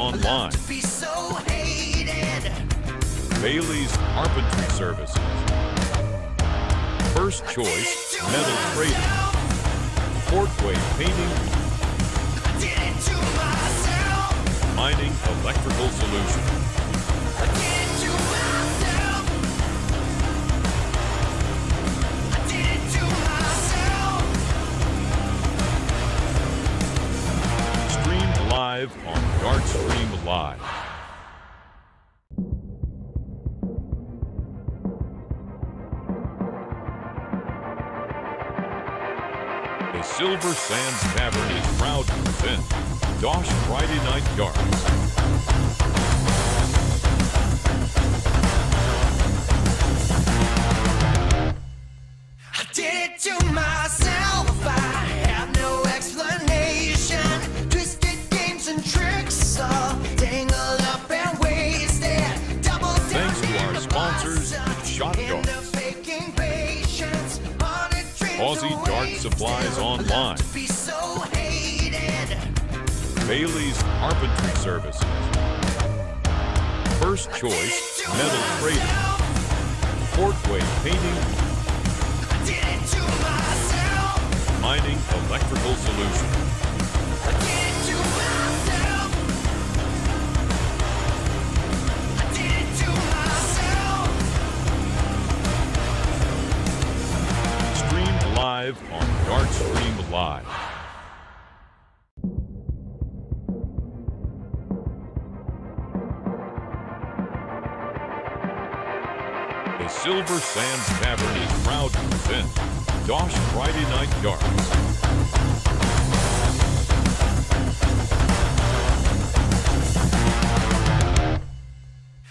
online. Bailey's Carpentry Services. First choice, metal trading. Portway painting. Mining electrical solution. Streamed live on Darkstream Live. The Silver Sands Tavern is proud to present Dosh Friday Night Darts. I did it to myself, I have no explanation. Twisted games and tricks, all tangled up and wasted. Double down. Thanks to our sponsors, Shot Darts, Aussie Dart Supplies Online, Bailey's Carpentry Services. First choice, metal trading. Portway painting. Mining electrical solution. Streamed live on Darkstream Live. The Silver Sands Tavern is proud to present Dosh Friday Night Darts.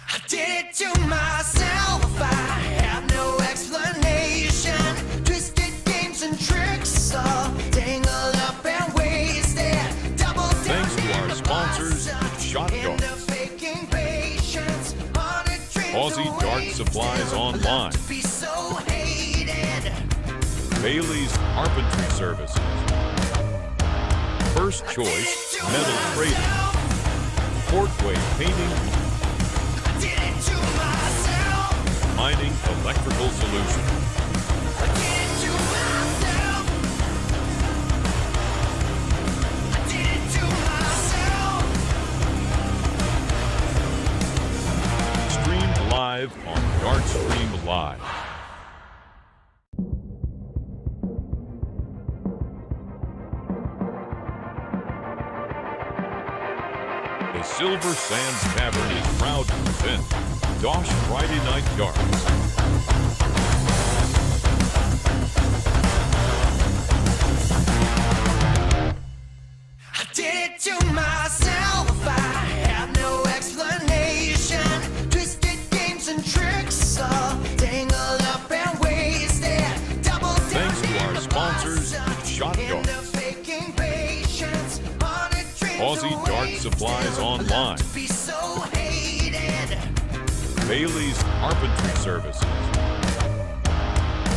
I did it to myself, I have no explanation. Twisted games and tricks, all tangled up and wasted. Double down. Thanks to our sponsors, Shot Darts, Aussie Dart Supplies Online, Bailey's Carpentry Services. First choice, metal trading. Portway painting. Mining electrical solution. Streamed live on Darkstream Live. The Silver Sands Tavern is proud to present Dosh Friday Night Darts. I did it to myself, I have no explanation. Twisted games and tricks, all tangled up and wasted. Double down. Thanks to our sponsors, Shot Darts, Aussie Dart Supplies Online, Bailey's Carpentry Services.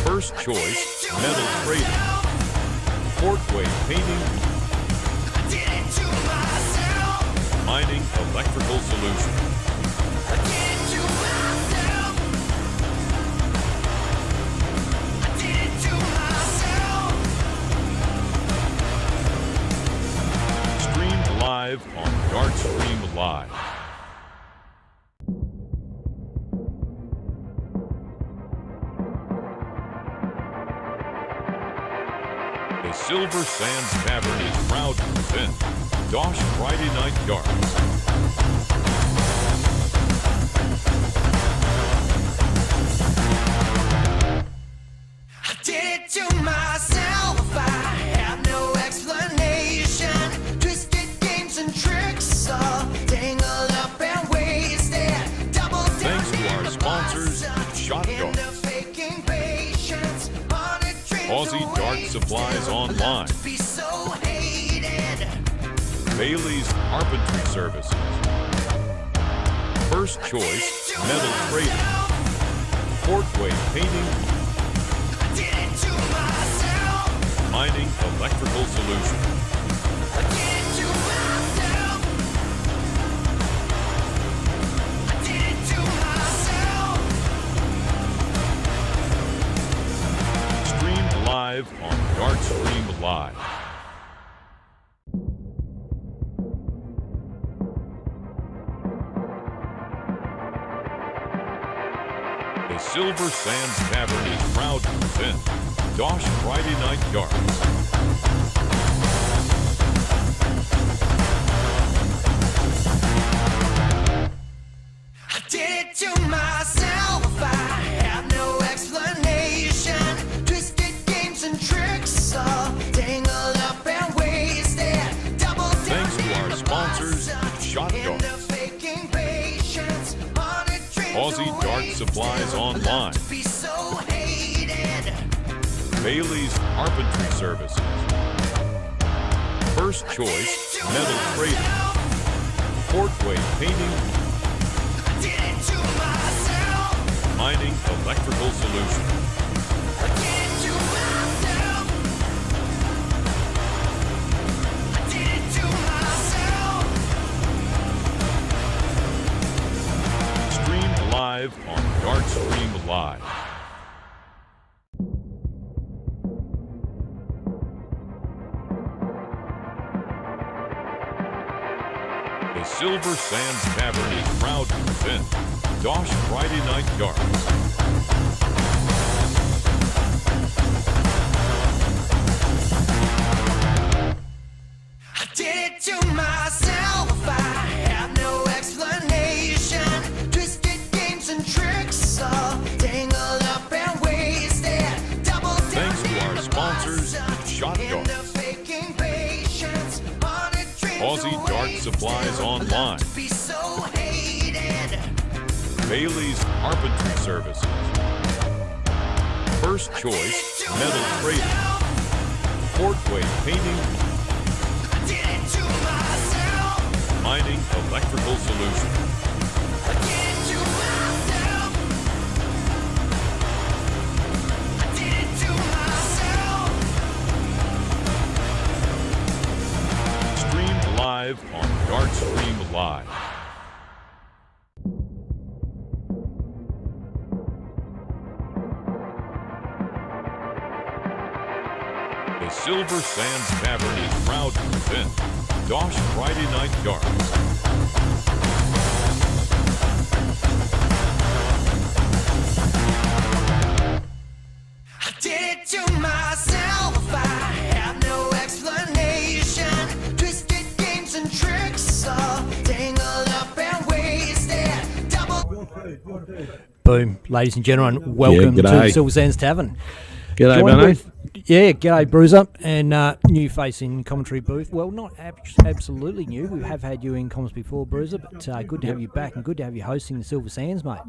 First choice, metal trading. Portway painting. Mining electrical solution. Streamed live on Darkstream Live. The Silver Sands Tavern is proud to present Dosh Friday Night Darts. I did it to myself, I have no explanation. Twisted games and tricks, all tangled up and wasted. Double down. Thanks to our sponsors, Shot Darts, Aussie Dart Supplies Online, Bailey's Carpentry Services. First choice, metal trading. Portway painting. Mining electrical solution. Live. The Silver Sands Tavern is proud to present Dosh Friday Night Yards. I did it to myself, I have no explanation. Twisted games and tricks, all tangled up and wasted. Double down. Thanks to our sponsors, Shot Darts, Aussie Dart Supplies Online, Bailey's Carpentry Services, First Choice Metal Trading, Portway Painting, Mining Electrical Solutions. Streamed live on DartStream Live. The Silver Sands Tavern is proud to present Dosh Friday Night Yards. I did it to myself, I have no explanation. Twisted games and tricks, all tangled up and wasted. Double down. Thanks to our sponsors, Shot Darts, Aussie Dart Supplies Online, Bailey's Carpentry Services, First Choice Metal Trading, Portway Painting, Mining Electrical Solutions. Streamed live on DartStream Live. The Silver Sands Tavern is proud to present Dosh Friday Night Yards. I did it to myself, I have no explanation. Twisted games and tricks, all tangled up and wasted. Double. Boom, ladies and gentlemen, welcome to the Silver Sands Tavern. G'day, Joined Benno. with- Yeah, g'day, Bruiser, and new face in commentary booth. Well, not absolutely new. We have had you in comms before, Bruiser, but good to have you back and good to have you hosting the Silver Sands, mate.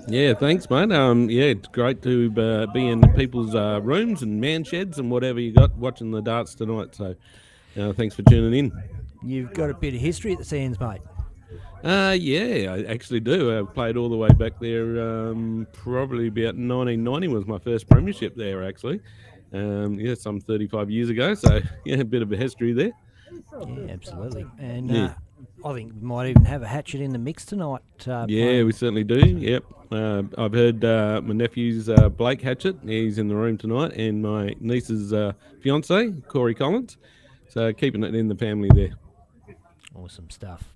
Yeah, thanks, mate. Yeah, it's great to be in people's rooms and man sheds and whatever you got watching the darts tonight. So, thanks for tuning in. You've got a bit of history at the Sands, mate. Yeah, I actually do. I played all the way back there. Probably about 1990 was my first premiership there, actually. Yeah, some 35 years ago. So, yeah, a bit of a history there. Yeah, absolutely. And Yeah. I think we might even have a Hatchet in the mix tonight. Yeah, playing. we certainly do. Yep. I've heard my nephew's Blake Hatchet. He's in the room tonight, and my niece's fiance, Cory Collins. So keeping it in the family there. Awesome stuff.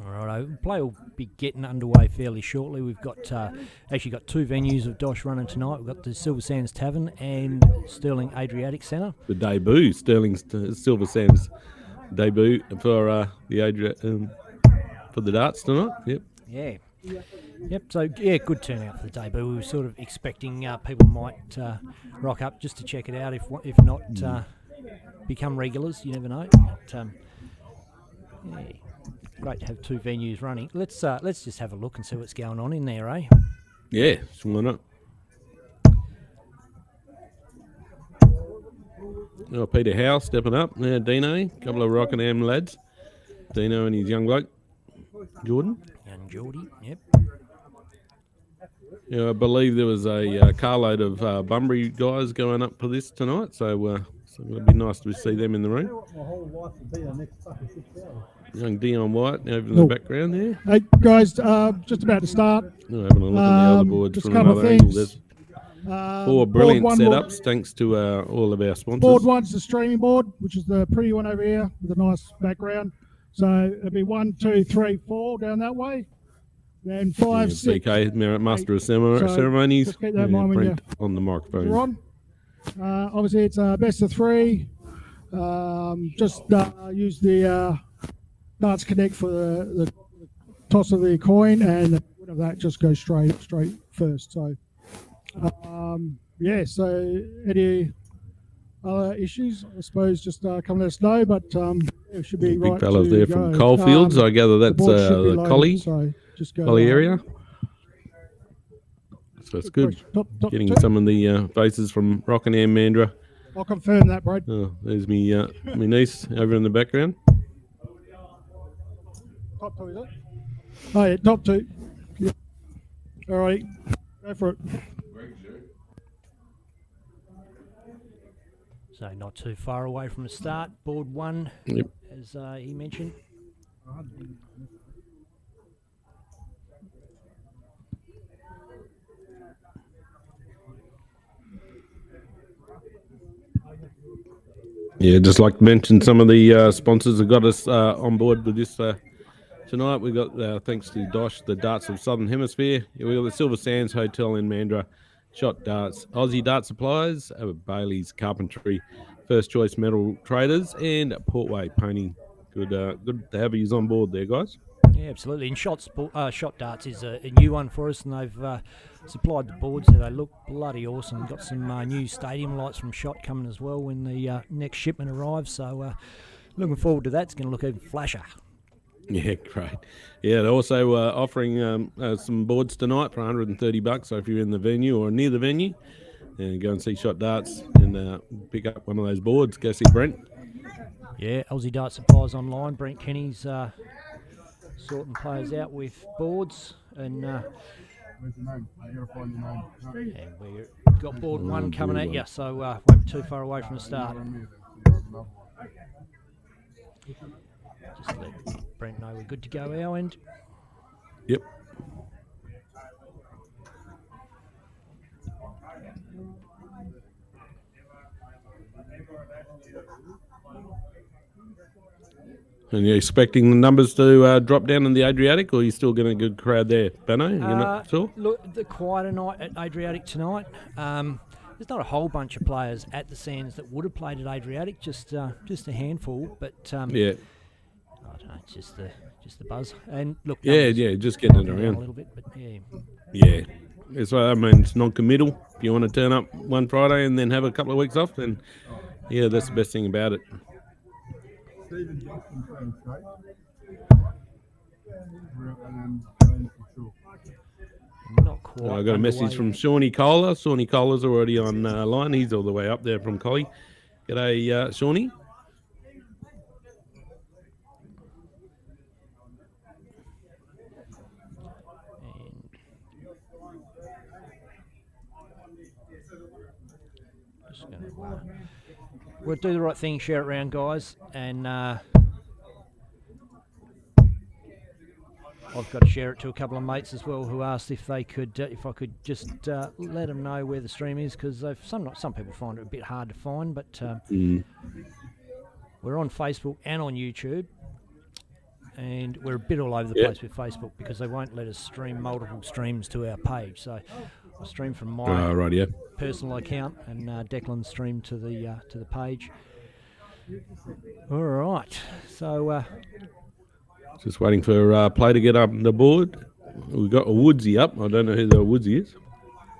All right, play will be getting underway fairly shortly. We've got actually got two venues of Dosh running tonight. We've got the Silver Sands Tavern and Sterling Adriatic Centre. The debut, Sterling's Silver Sands debut for for the darts tonight. Yep. Yeah. Yep. So yeah, good turnout for the debut. We were sort of expecting people might rock up just to check it out. If not, become regulars. You never know. But, yeah. Great to have two venues running. Let's just have a look and see what's going on in there, eh? Yeah, why not? Oh, Peter Howe stepping up. Yeah, Dino, a couple of Rockingham lads. Dino and his young bloke, Jordan. And Geordie, yep. Yeah, I believe there was a carload of Bunbury guys going up for this tonight, so it'd be nice to see them in the room. Young Dion White over in the background there. Hey guys, just about to start. Oh, having a look at the other boards just from a couple another of angle. things. Four board brilliant one will- setups, thanks to all of our sponsors. Board one's the streaming board, which is the pretty one over here with a nice background. So it'll be 1, 2, 3, 4 down that way. Then 5, 6. BK, Merit Master of So Ceremonies. just keep that in mind when Brent on the microphone. you're on. Obviously, it's a best of 3. Just use the Darts Connect for the toss of the coin, and the win of that just goes straight first. So, yeah. So, any other issues? I suppose just come let us know. But it should be Big right. fellas to there go. from Coalfields. I gather The that's board should be the loaded, Collie So just go. area. So it's good. Top Getting 2. some of the faces from Rockingham, Mandurah. I'll confirm that, Brad. Oh, there's me niece over in the background. Top 2, is it? Oh yeah, top 2. Yeah. All right, go for it. So not too far away from the start. Board 1, Yep. as he mentioned. Yeah, just like to mention some of the sponsors that got us on board with this tonight. We got, thanks to Dosh, the Darts of Southern Hemisphere. Yeah, we got the Silver Sands Hotel in Mandurah, Shot Darts, Aussie Dart Supplies, Bailey's Carpentry, First Choice Metal Traders, and Portway Painting. Good to have you on board there, guys. Yeah, absolutely. And Shot Darts is a new one for us, and they've supplied the boards. So they look bloody awesome. Got some new stadium lights from Shot coming as well when the next shipment arrives. So looking forward to that. It's going to look even flasher. Yeah, great. Yeah, they're also offering some boards tonight for $130. So if you're in the venue or near the venue, go and see Shot Darts and pick up one of those boards. Go see Brent. Yeah, Aussie Dart Supplies online. Brent Kenny's sorting players out with boards, and we've got board 1 coming at you, so won't be too far away from the start. Just let Brent know we're good to go our end. Yep. And you're expecting the numbers to drop down in the Adriatic, or are you still getting a good crowd there, Benno? You're not sure? Look, the quieter night at Adriatic tonight. There's not a whole bunch of players at the Sands that would have played at Adriatic, just a handful. But Yeah. I don't know, it's just the buzz. And look, Yeah, just getting it down a around. little bit, but yeah. Yeah. That's what I mean. It's non-committal. If you want to turn up one Friday and then have a couple of weeks off, then yeah, that's the best thing about it. Not quite. I got a message from Shawnee Kohler. Shawnee Kohler's already on line. He's all the way up there from Collie. G'day, Shawnee. We'll do the right thing, share it around, guys, and I've got to share it to a couple of mates as well who asked if they could, if I could just let them know where the stream is, because some people find it a bit hard to find, but we're on Facebook and on YouTube, and we're a bit all over the place with Facebook because they won't let us stream multiple streams to our page. So I stream from my personal account, and Declan streamed to the page. All right, so just waiting for play to get up on the board. We've got a Woodsy up. I don't know who the Woodsy is.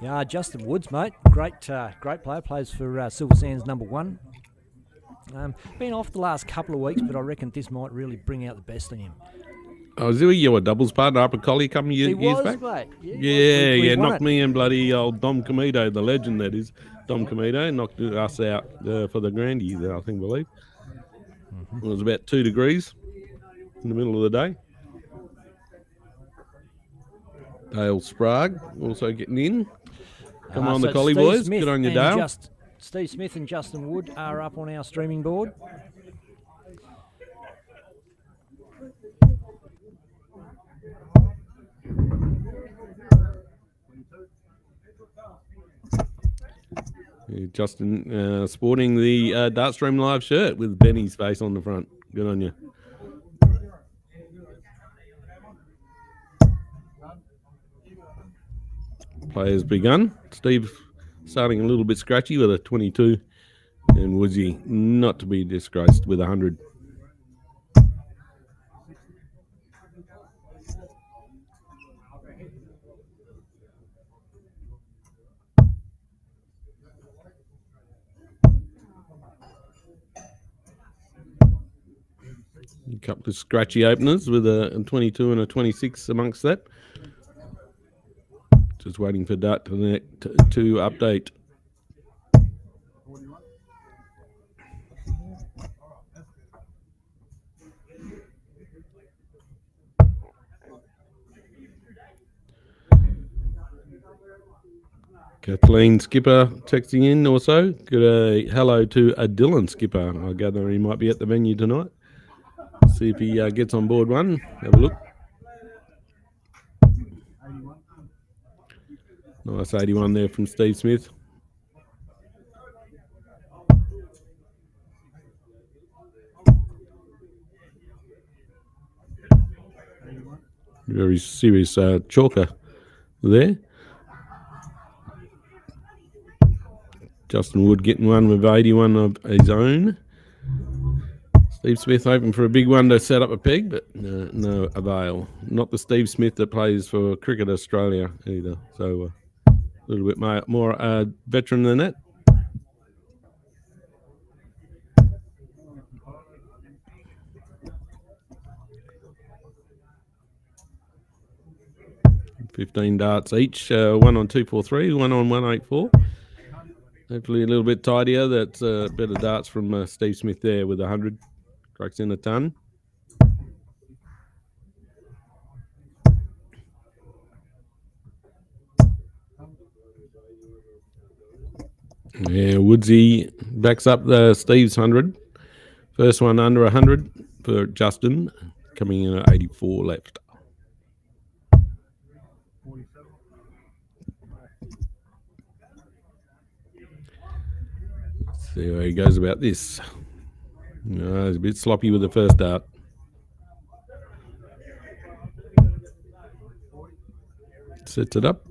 Yeah, Justin Woods, mate. Great player. Plays for Silver Sands #1. Been off the last couple of weeks, but I reckon this might really bring out the best in him. Oh, was he your doubles partner up at Collie a couple of years back? Mate. Yeah, knocked me and bloody old Dom Comito, the legend that is. Dom Comito knocked us out for the Grandy, I believe. It was about 2 degrees in the middle of the day. Dale Sprague also getting in. Come on, so the Collie Steve boys. Smith Good on you, and Dale. Steve Smith and Justin Wood are up on our streaming board. Justin sporting the Dartstream Live shirt with Benny's face on the front. Good on you. Players begun. Steve starting a little bit scratchy with a 22, and Woodsy not to be disgraced with 100. A couple of scratchy openers with a 22 and a 26 amongst that. Just waiting for Dart to update. Kathleen Skipper texting in also. Good hello to a Dylan Skipper. I gather he might be at the venue tonight. See if he gets on board one. Have a look. Nice 81 there from Steve Smith. Very serious chalker there. Justin Wood getting one with 81 of his own. Steve Smith hoping for a big one to set up a peg, but no avail. Not the Steve Smith that plays for Cricket Australia either. So a little bit more veteran than that. $15 darts each, one on 243, one on 184. Hopefully a little bit tidier. That's better darts from Steve Smith there with 100. Cracks in a ton. Yeah, Woodsy backs up the Steve's 100. First one under 100 for Justin, coming in at 84 left. Let's see how he goes about this. No, he's a bit sloppy with the first dart. Sets it up.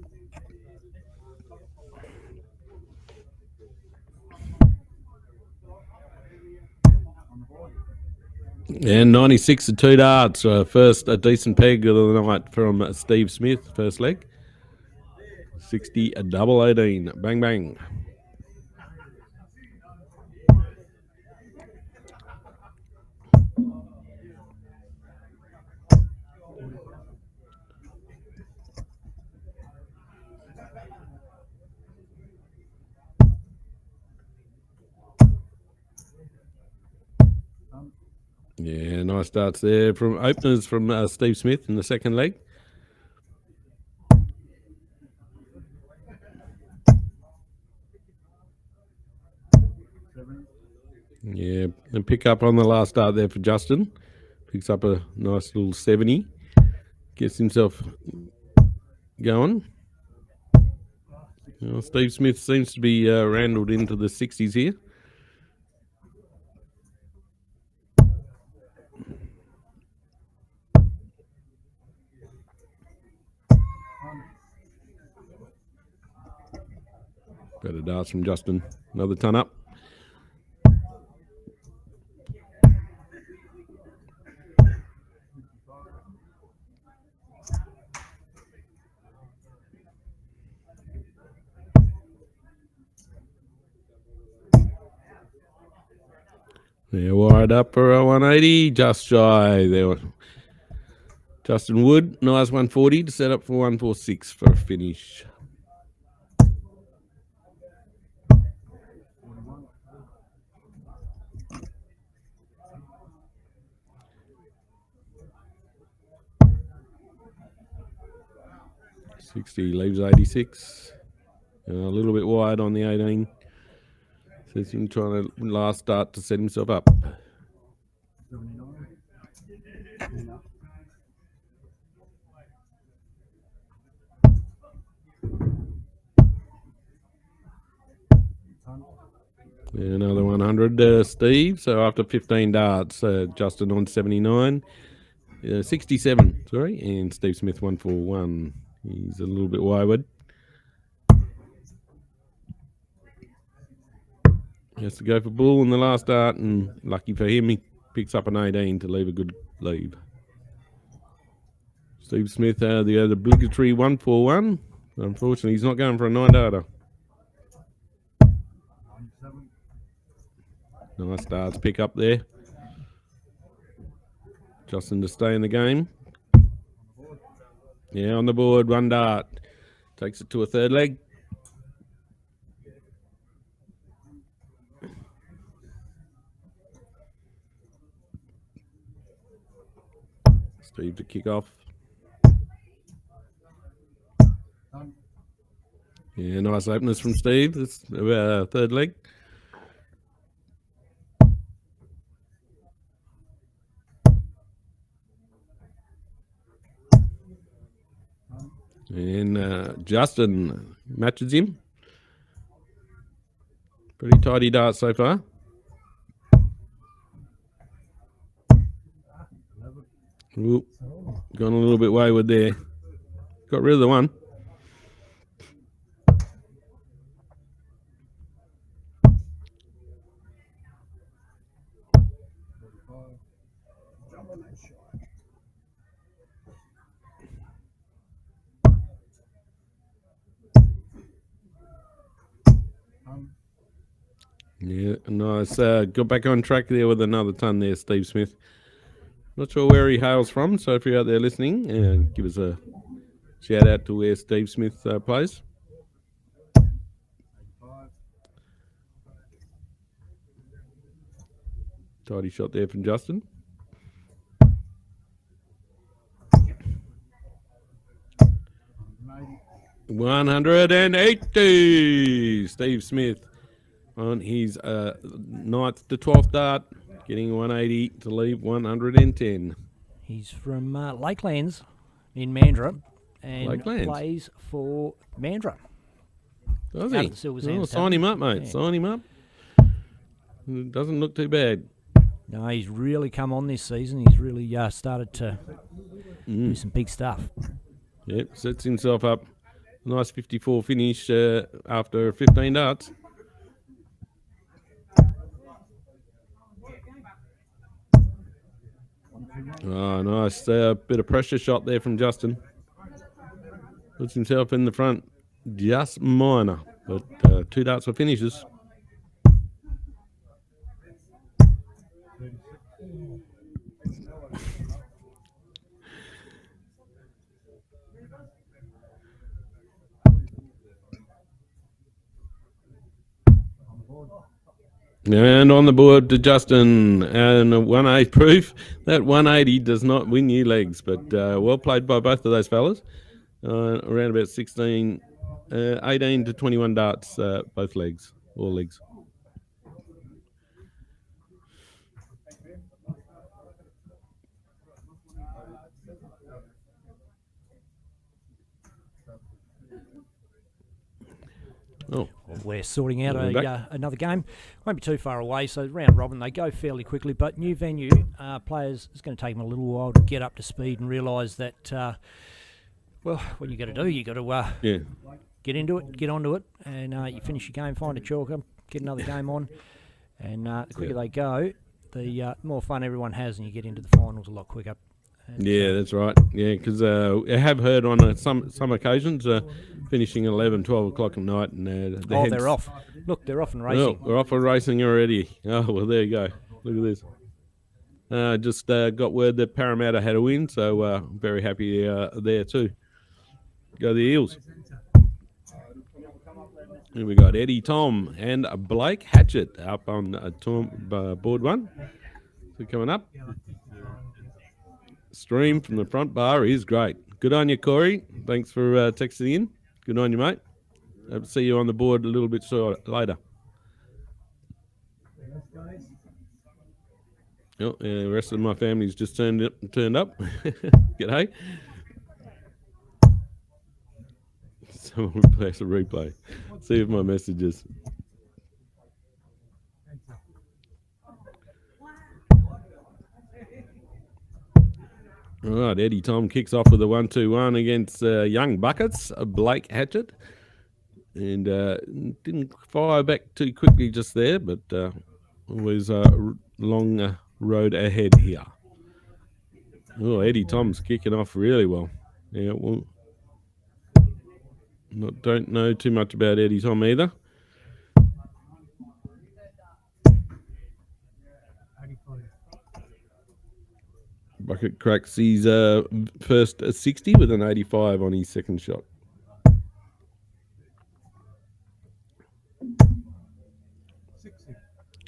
And 96 to 2 darts. First, a decent peg of the night from Steve Smith, first leg. 60, a double 18. Bang, bang. Yeah, nice darts there from openers from Steve Smith in the second leg. Yeah, and pick up on the last dart there for Justin. Picks up a nice little 70. Gets himself going. Well, Steve Smith seems to be rounded into the 60s here. Better darts from Justin. Another ton up. They're wired up for a 180, just shy. There, Justin Wood, nice 140 to set up for 146 for a finish. $60 leaves 86. A little bit wide on the 18. So he's trying to last start to set himself up. Another 100, Steve. So after 15 darts, Justin on 79. 67, sorry, and Steve Smith 141. He's a little bit wayward. He has to go for bull in the last dart, and lucky for him, he picks up an 18 to leave a good leave. Steve Smith, the obligatory 141. Unfortunately, he's not going for a 9-darter. Nice darts pick up there. Justin to stay in the game. Yeah, on the board, 1 dart. Takes it to a 3rd leg. Steve to kick off. Yeah, nice openers from Steve. It's about 3rd leg. And Justin matches him. Pretty tidy dart so far. Ooh, gone a little bit wayward there. Got rid of the 1. Yeah, nice. Got back on track there with another ton there, Steve Smith. Not sure where he hails from, so if you're out there listening, give us a shout out to where Steve Smith plays. Tidy shot there from Justin. $180. Steve Smith on his 9th to 12th dart, getting 180 to leave 110. He's from Lakelands in Mandurah and Lakelands. plays for Mandurah. Does Out he? of the Silver Oh, Sands sign him up, Tavern. mate. Yeah. Sign him up. It doesn't look too bad. No, he's really come on this season. He's really started to do some big stuff. Yep, sets himself up. Nice 54 finish after 15 darts. Oh, nice. Bit of pressure shot there from Justin. Puts himself in the front. Just minor, but 2 darts for finishes. And on the board to Justin, and a 1/8 proof. That 180 does not win you legs, but well played by both of those fellas. Around about 18 to 21 darts, both legs, all legs. Oh, We're sorting out We're back. another game. Won't be too far away, so round robin, they go fairly quickly, but new venue, players, it's going to take them a little while to get up to speed and realise that, well, what you got to do, you got to yeah. get into it, get onto it, and you finish your game, find a chalker, get another game on, and the quicker they go, the more fun everyone has, and you get into the finals a lot quicker. And, Yeah, that's right. Yeah, because I have heard on some occasions finishing 11, 12 o'clock at night. And they're off. Look, they're off and racing. We're off for racing already. Oh, well, there you go. Look at this. Just got word that Parramatta had a win, so very happy there too. Go the Eels. Here we got Eddie Tom and Blake Hatchet up on board 1. So coming up. Stream from the front bar is great. Good on you, Cory. Thanks for texting in. Good on you, mate. Hope to see you on the board a little bit later. Oh, the rest of my family's just turned up. G'day. Someone replace a replay. See if my messages. Right, Eddie Tom kicks off with a 1-2-1 against Young Buckets, Blake Hatchet. And didn't fire back too quickly just there, but always a long road ahead here. Oh, Eddie Tom's kicking off really well. Yeah, well, don't know too much about Eddie Tom either. Bucket cracks his first 60 with an 85 on his second shot.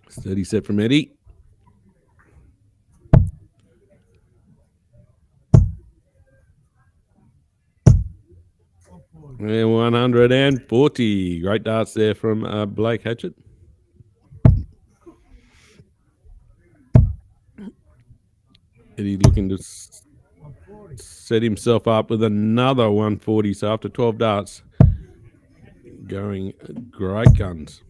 Steady set from Eddie. And 140. Great darts there from Blake Hatchet. Eddie looking to set himself up with another 140. So after 12 darts, going great guns.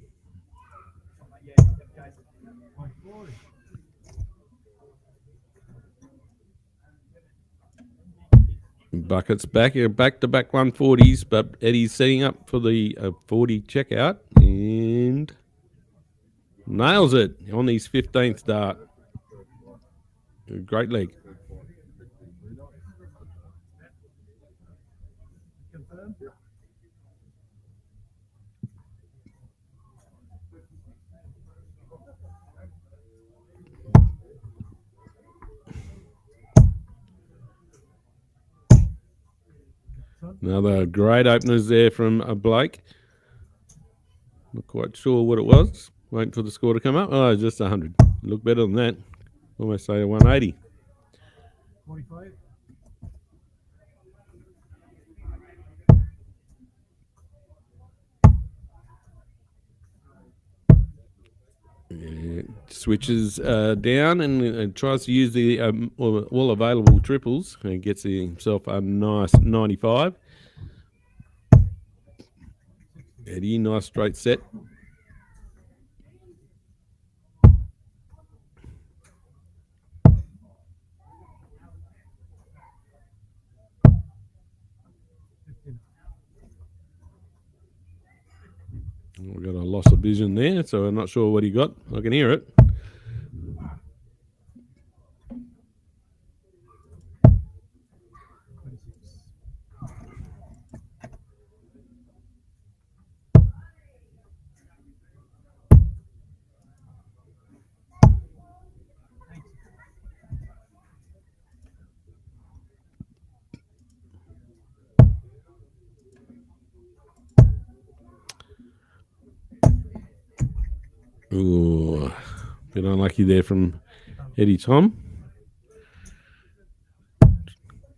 Buckets back to back 140s, but Eddie's setting up for the 40 checkout and nails it on his 15th dart. Great leg. Another great openers there from Blake. Not quite sure what it was. Waiting for the score to come up. Oh, just 100. Look better than that. Almost say a 180. 45. Yeah, switches down and tries to use the all available triples and gets himself a nice 95. Eddie, nice straight set. We've got a loss of vision there, so I'm not sure what he got. I can hear it. Ooh, bit unlucky there from Eddie Tom.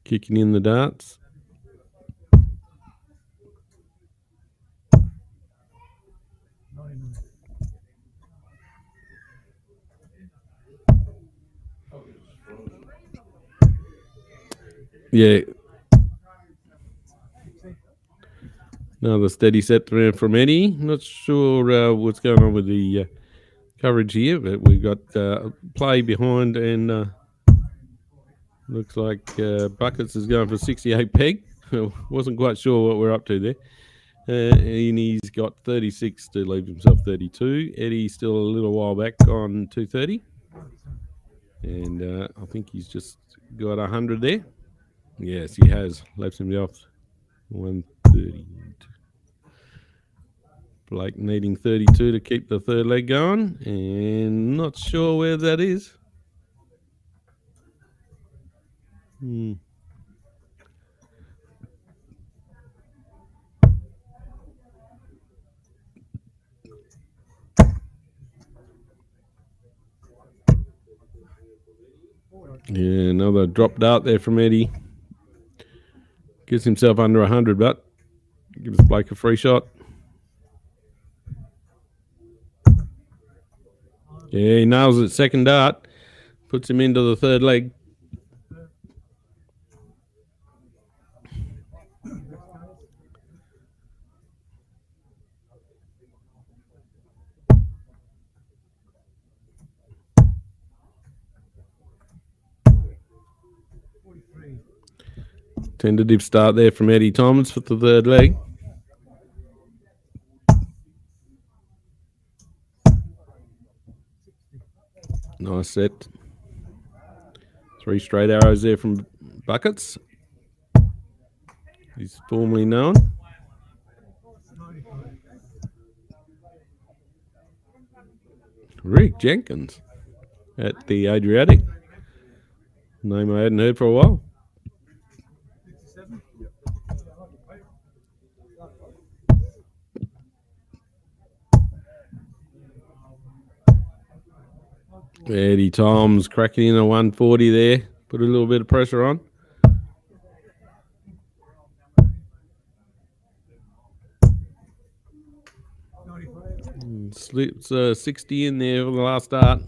Kicking in the darts. Yeah. Another steady set from Eddie. Not sure what's going on with the coverage here, but we've got play behind and looks like Buckets is going for 68 peg. Wasn't quite sure what we're up to there. And he's got 36 to leave himself 32. Eddie's still a little while back on 230. And I think he's just got 100 there. Yes, he has. Left himself 130. Blake needing 32 to keep the third leg going. And not sure where that is. Yeah, another drop dart there from Eddie. Gets himself under 100, but gives Blake a free shot. Yeah, he nails it. Second dart. Puts him into the third leg. Tentative start there from Eddie Thomas for the third leg. Nice set. 3 straight arrows there from Buckets. He's formerly known. Rick Jenkins at the Adriatic. Name I hadn't heard for a while. Eddie Tom's cracking in a 140 there. Put a little bit of pressure on. Slips 60 in there for the last start.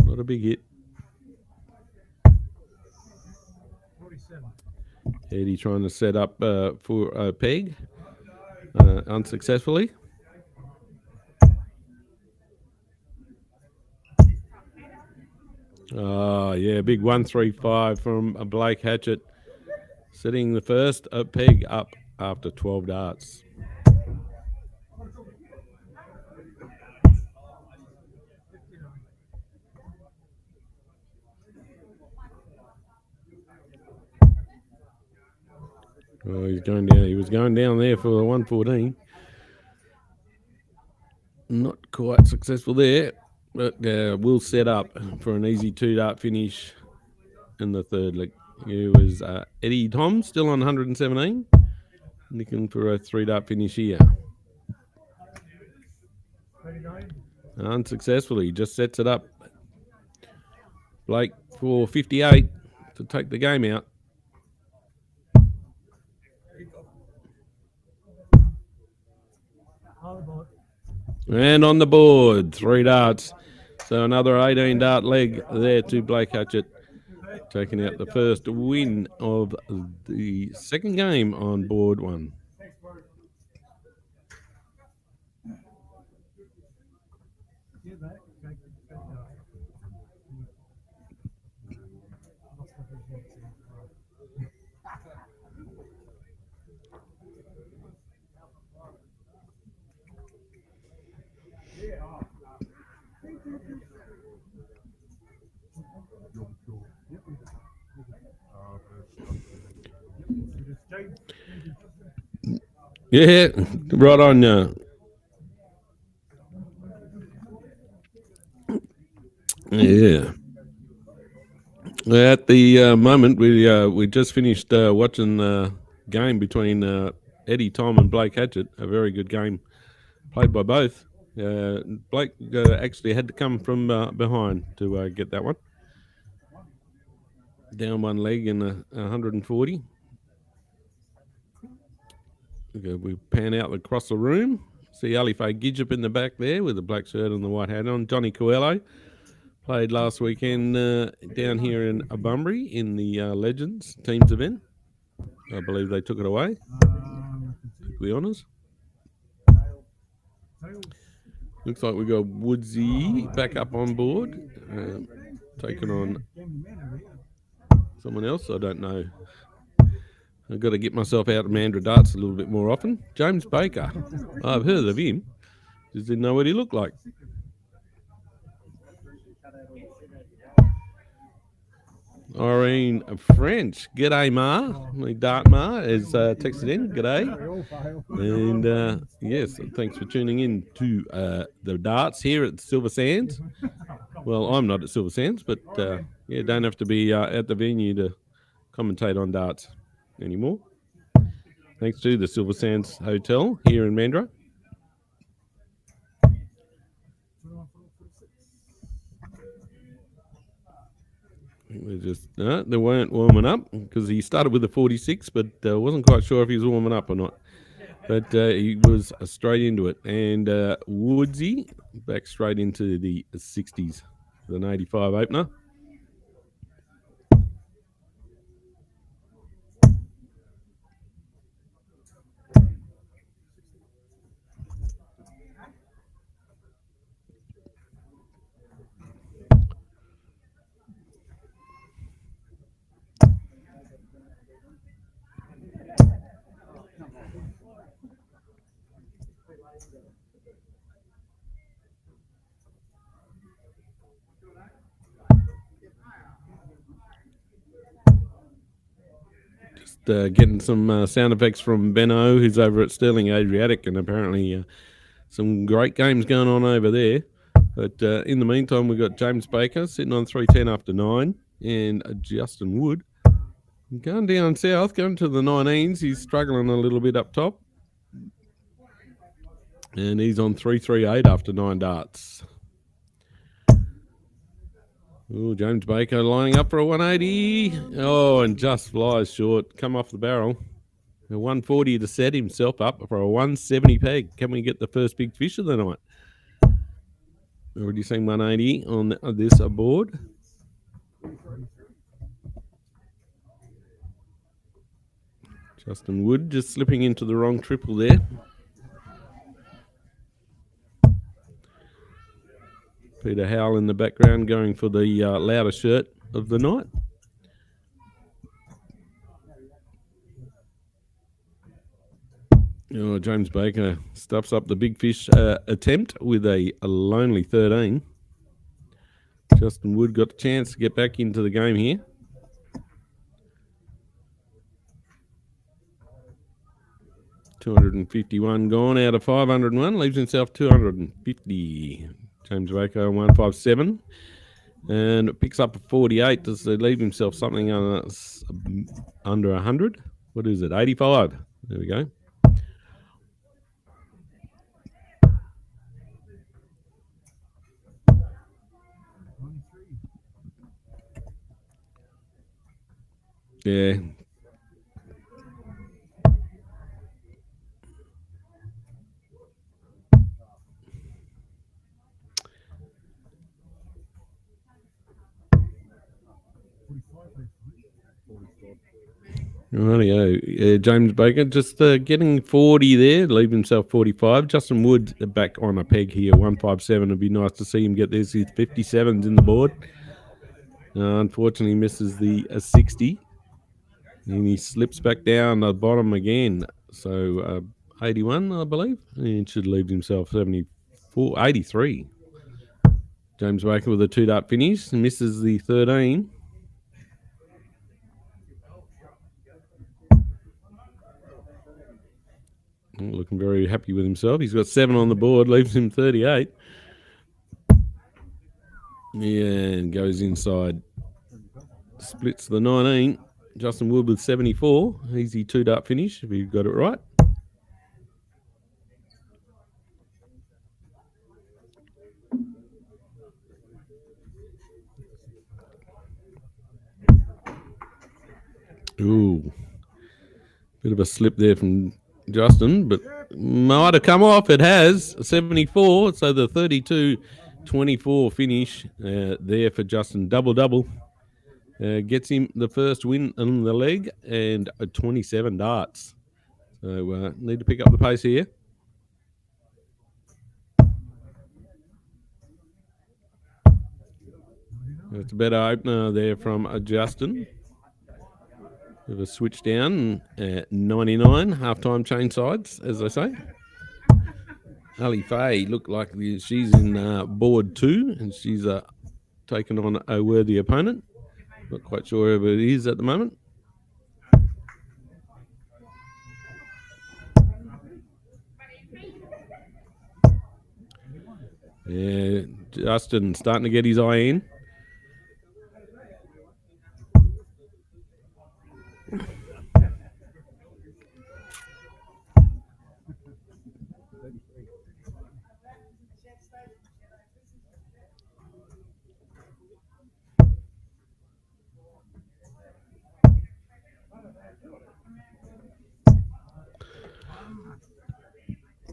Not a big hit. Eddie trying to set up for a peg. Unsuccessfully. Oh, yeah, big 135 from Blake Hatchet. Setting the first peg up after 12 darts. Oh, he's going down. He was going down there for the 114. Not quite successful there, but will set up for an easy 2-dart finish in the third leg. It was Eddie Tom still on 117, looking for a 3-dart finish here. Unsuccessfully, just sets it up. Blake for 58 to take the game out. And on the board, 3 darts. So another 18-dart leg there to Blake Hatchet, taking out the first win of the second game on board 1. Yeah, right on. Yeah. At the moment, we just finished watching the game between Eddie Tom and Blake Hatchet. A very good game played by both. Blake actually had to come from behind to get that one. Down one leg in 140. Okay, we pan out across the room. See Ali Faye Gidgep in the back there with the black shirt and the white hat on. Johnny Coelho played last weekend down here in Bunbury in the Legends teams event. I believe they took it away. Took the honours. Looks like we got Woodsy back up on board, taking on someone else. I don't know. I've got to get myself out of Mandra darts a little bit more often. James Baker. I've heard of him. Just didn't know what he looked like. Irene French. G'day, Ma. My Dart Ma has texted in. G'day. And yes, thanks for tuning in to the darts here at Silver Sands. Well, I'm not at Silver Sands, but yeah, don't have to be at the venue to commentate on darts anymore. Thanks to the Silver Sands Hotel here in Mandurah. They just they weren't warming up because he started with a 46, but wasn't quite sure if he was warming up or not. But he was straight into it, and Woodsy back straight into the 60s with an 85 opener. getting some sound effects from Benno, who's over at Sterling Adriatic, and apparently some great games going on over there. But in the meantime, we've got James Baker sitting on 310 after 9, and Justin Wood going down south, going to the 19s. He's struggling a little bit up top, and he's on 338 after 9 darts. Oh, James Baker lining up for a 180. Oh, and just flies short. Come off the barrel. A 140 to set himself up for a 170 peg. Can we get the first big fish of the night? Already seen 180 on this board. Justin Wood just slipping into the wrong triple there. Peter Howell in the background going for the louder shirt of the night. Oh, James Baker stuffs up the big fish attempt with a lonely 13. Justin Wood got a chance to get back into the game here. $251 gone out of 501, leaves himself 250. James Baker 157, and it picks up a 48. Does he leave himself something under 100? What is it? 85. There we go. Yeah. Rightio. James Baker just getting 40 there, leave himself 45. Justin Wood back on a peg here, 157. It'd be nice to see him get this. His 57's in the board. Unfortunately, misses the 60. And he slips back down the bottom again. So 81, I believe. He should leave himself 83. James Baker with a 2-dart finish. Misses the 13. Looking very happy with himself. He's got 7 on the board, leaves him 38. Yeah, and goes inside. Splits the 19. Justin Wood with 74. Easy 2-dart finish if he got it right. Ooh. Bit of a slip there from Justin, but might have come off. It has 74, so the 32-24 finish there for Justin. Double. Gets him the first win on the leg and 27 darts. So need to pick up the pace here. It's a better opener there from Justin. Bit of a switch down at 99, half-time chain sides, as they say. Ali Faye looked like she's in board 2, and she's taken on a worthy opponent. Not quite sure who it is at the moment. Yeah, Justin starting to get his eye in.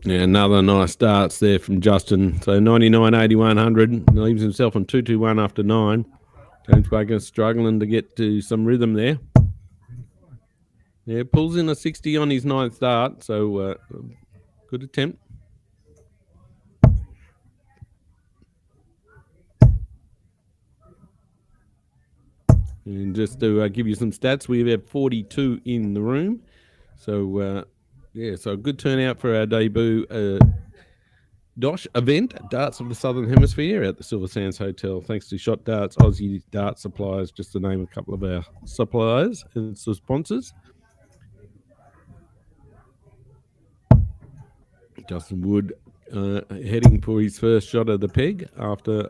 Yeah, another nice darts there from Justin. So 99, 80, 100. Leaves himself on 221 after 9. James Baker struggling to get to some rhythm there. Yeah, pulls in a 60 on his 9th start. So good attempt. And just to give you some stats, we have 42 in the room. So yeah, so a good turnout for our debut Dosh event, Darts of the Southern Hemisphere at the Silver Sands Hotel. Thanks to Shot Darts, Aussie Dart Suppliers, just to name a couple of our suppliers and sponsors. Justin Wood heading for his first shot of the peg after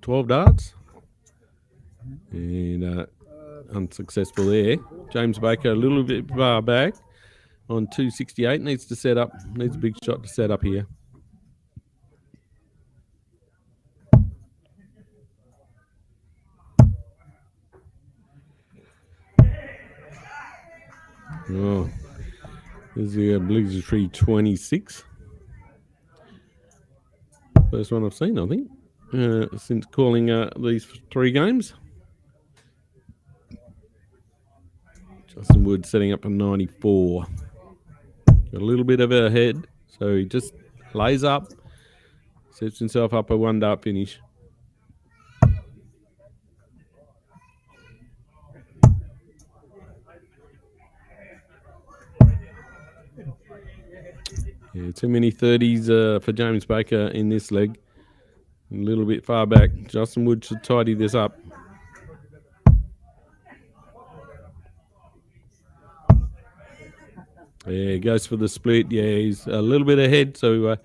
12 darts. And unsuccessful there. James Baker a little bit far back on 268. Needs to set up. Needs a big shot to set up here. Oh, this is the obligatory 26. First one I've seen, I think, since calling these 3 games. Justin Wood setting up a 94. Got a little bit of a head, so he just lays up, sets himself up a 1 dart finish. Yeah, too many 30s for James Baker in this leg. A little bit far back. Justin Wood should tidy this up. Yeah, he goes for the split. Yeah, he's a little bit ahead, so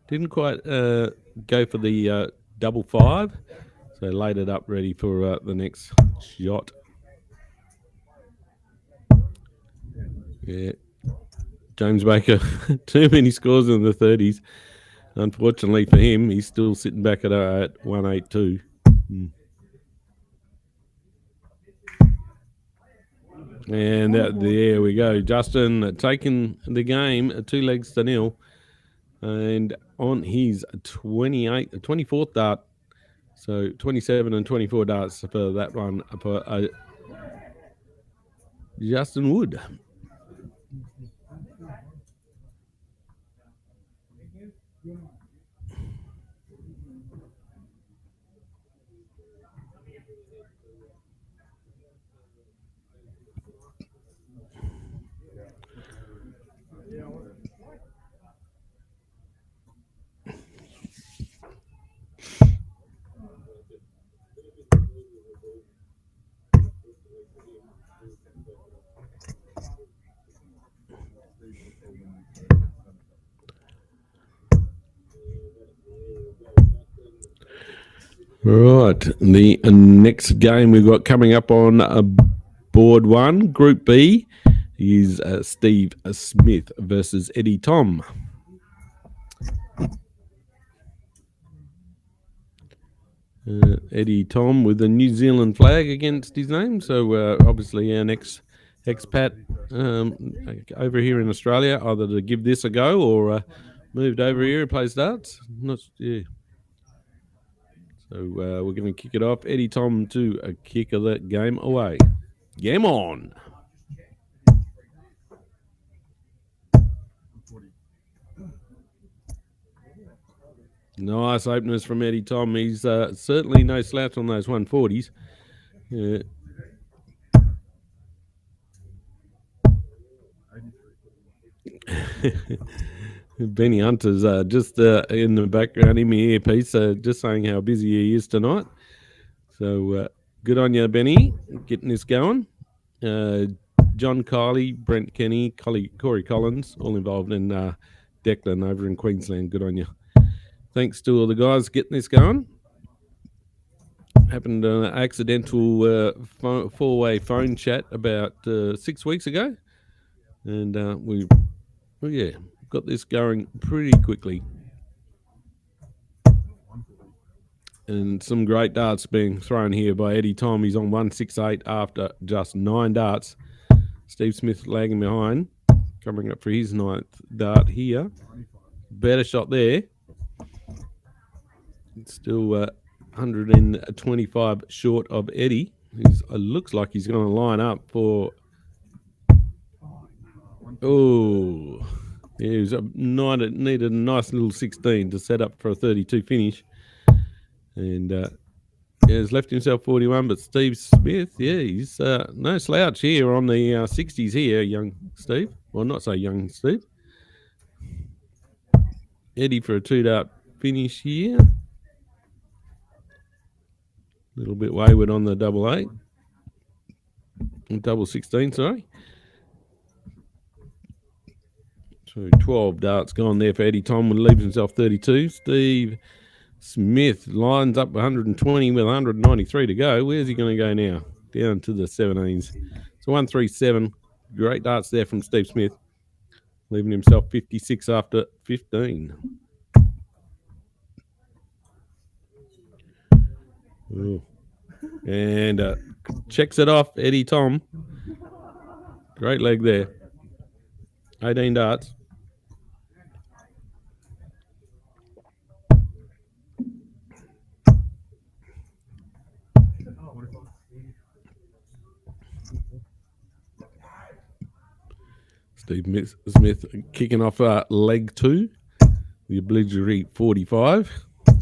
didn't quite go for the double 5. So laid it up ready for the next shot. Yeah. James Baker, too many scores in the 30s. Unfortunately for him, he's still sitting back at 182. And there we go. Justin taking the game 2 legs to 0. And on his 24th dart. So 27 and 24 darts for that one for Justin Wood. Right, the next game we've got coming up on board 1, Group B, is Steve Smith versus Eddie Tom. Eddie Tom with the New Zealand flag against his name, so obviously our next expat over here in Australia, either to give this a go or moved over here and plays darts. So we're going to kick it off. Eddie Tom to kick the game away. Game on. Nice openers from Eddie Tom. He's certainly no slouch on those 140s. Benny Hunter's just in the background in my earpiece, just saying how busy he is tonight. So good on you, Benny, getting this going. John Kiley, Brent Kenny, Cory Collins, all involved in Declan over in Queensland. Good on you. Thanks to all the guys getting this going. Happened an accidental 4-way phone chat about 6 weeks ago. And we got this going pretty quickly. And some great darts being thrown here by Eddie Tom. He's on 168 after just 9 darts. Steve Smith lagging behind, coming up for his 9th dart here. Better shot there. It's still 125 short of Eddie. It looks like he's going to line up for... Oh, yeah, he needed a nice little 16 to set up for a 32 finish. And he's left himself 41, but Steve Smith, he's no slouch here on the 60s here, young Steve. Well, not so young Steve. Eddie for a 2-dart finish here. A little bit wayward on the double 8. Double 16, sorry. So 12 darts gone there for Eddie Tom, and leaves himself 32. Steve Smith lines up 120 with 193 to go. Where's he going to go now? Down to the 17s. So 137. Great darts there from Steve Smith, leaving himself 56 after 15. Ooh. And checks it off, Eddie Tom. Great leg there. 18 darts. Steve Smith kicking off leg 2, the obligatory 45. I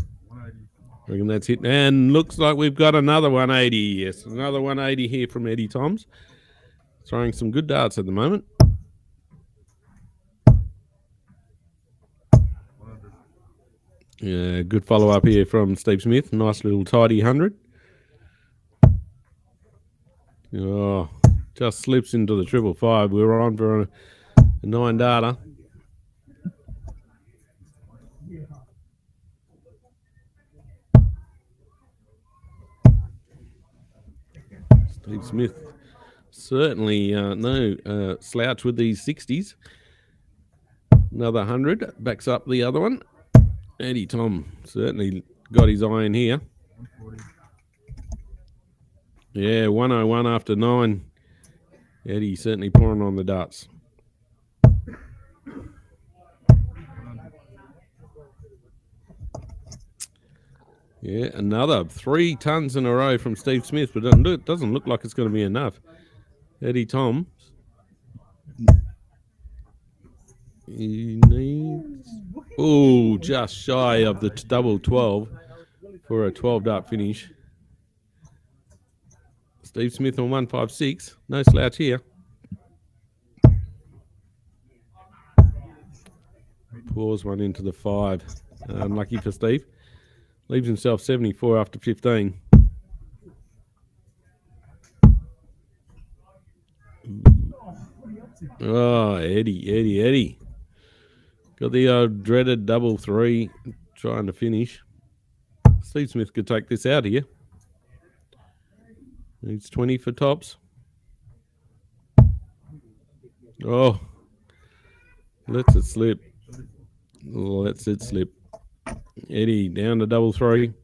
reckon that's it. And looks like we've got another 180. Yes, another 180 here from Eddie Toms. Throwing some good darts at the moment. Yeah, good follow-up here from Steve Smith. Nice little tidy 100. Oh, just slips into the 555. We were on for a 9 darter. Steve Smith certainly no slouch with these 60s. Another 100 backs up the other one. Eddie Tom certainly got his eye in here. Yeah, 101 after 9. Eddie certainly pouring on the darts. Yeah, another 3 tons in a row from Steve Smith, but it doesn't look like it's going to be enough. Eddie Tom. He needs... Oh, just shy of the double 12 for a 12 dart finish. Steve Smith on 156. No slouch here. Pours one into the 5. Unlucky for Steve. Leaves himself 74 after 15. Oh, Eddie. Got the dreaded double 3 trying to finish. Steve Smith could take this out here. Needs 20 for tops. Oh, lets it slip. Eddie down to double 3.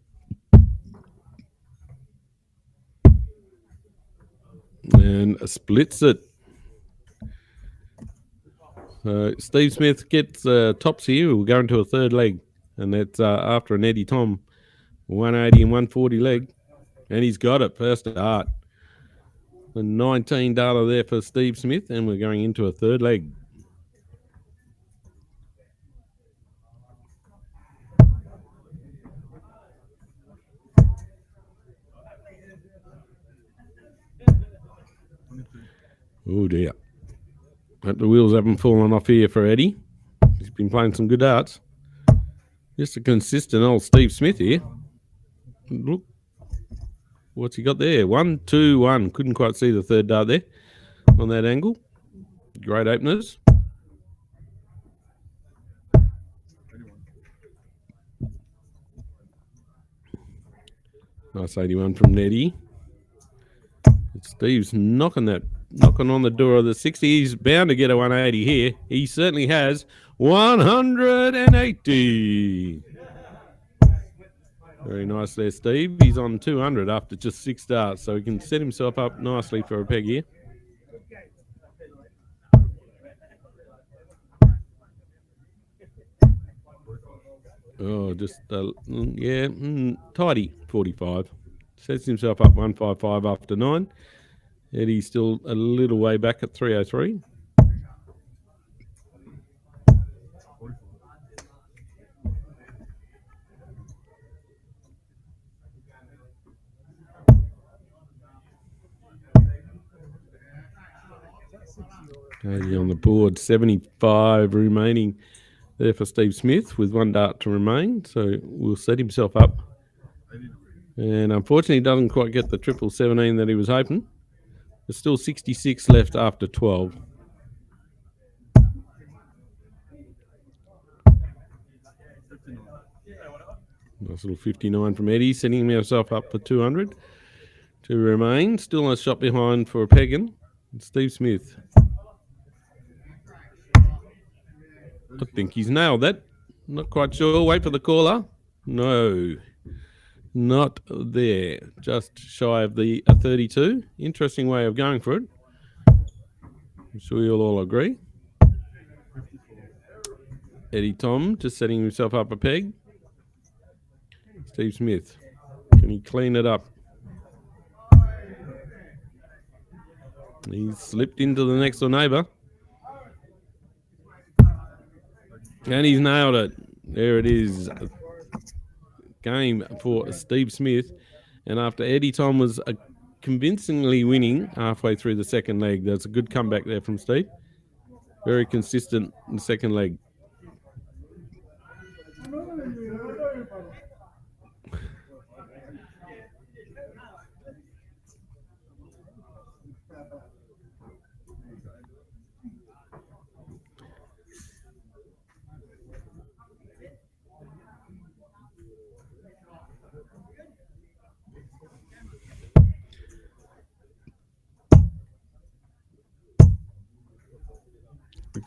And splits it. Steve Smith gets tops here. We'll go into a third leg. And that's after an Eddie Tom 180 and 140 leg. And he's got it. First dart. The 19 darter there for Steve Smith. And we're going into a third leg. Oh dear. Hope the wheels haven't fallen off here for Eddie. He's been playing some good darts. Just a consistent old Steve Smith here. Look. What's he got there? 1, 2, 1. Couldn't quite see the third dart there on that angle. Great openers. Nice 81 from Nettie. Steve's knocking on the door of the 60. He's bound to get a 180 here. He certainly has. 180. Very nice there, Steve. He's on 200 after just 6 darts, so he can set himself up nicely for a peg here. Oh, just, tidy 45. Sets himself up 155 after 9. Eddie's still a little way back at 303. Eddie on the board, 75 remaining there for Steve Smith with 1 dart to remain. So we'll set himself up. And unfortunately, he doesn't quite get the 17 that he was hoping. There's still 66 left after 12. Nice little 59 from Eddie, setting himself up for 200 to remain. Still a shot behind for a Pegan. Steve Smith. I think he's nailed that. Not quite sure. Wait for the caller. No, not there. Just shy of the 32. Interesting way of going for it. I'm sure you'll all agree. Eddie Tom just setting himself up a peg. Steve Smith. Can he clean it up? He's slipped into the next door neighbour. And he's nailed it. There it is. Game for Steve Smith. And after Eddie Tom was convincingly winning halfway through the second leg, there's a good comeback there from Steve. Very consistent in the second leg.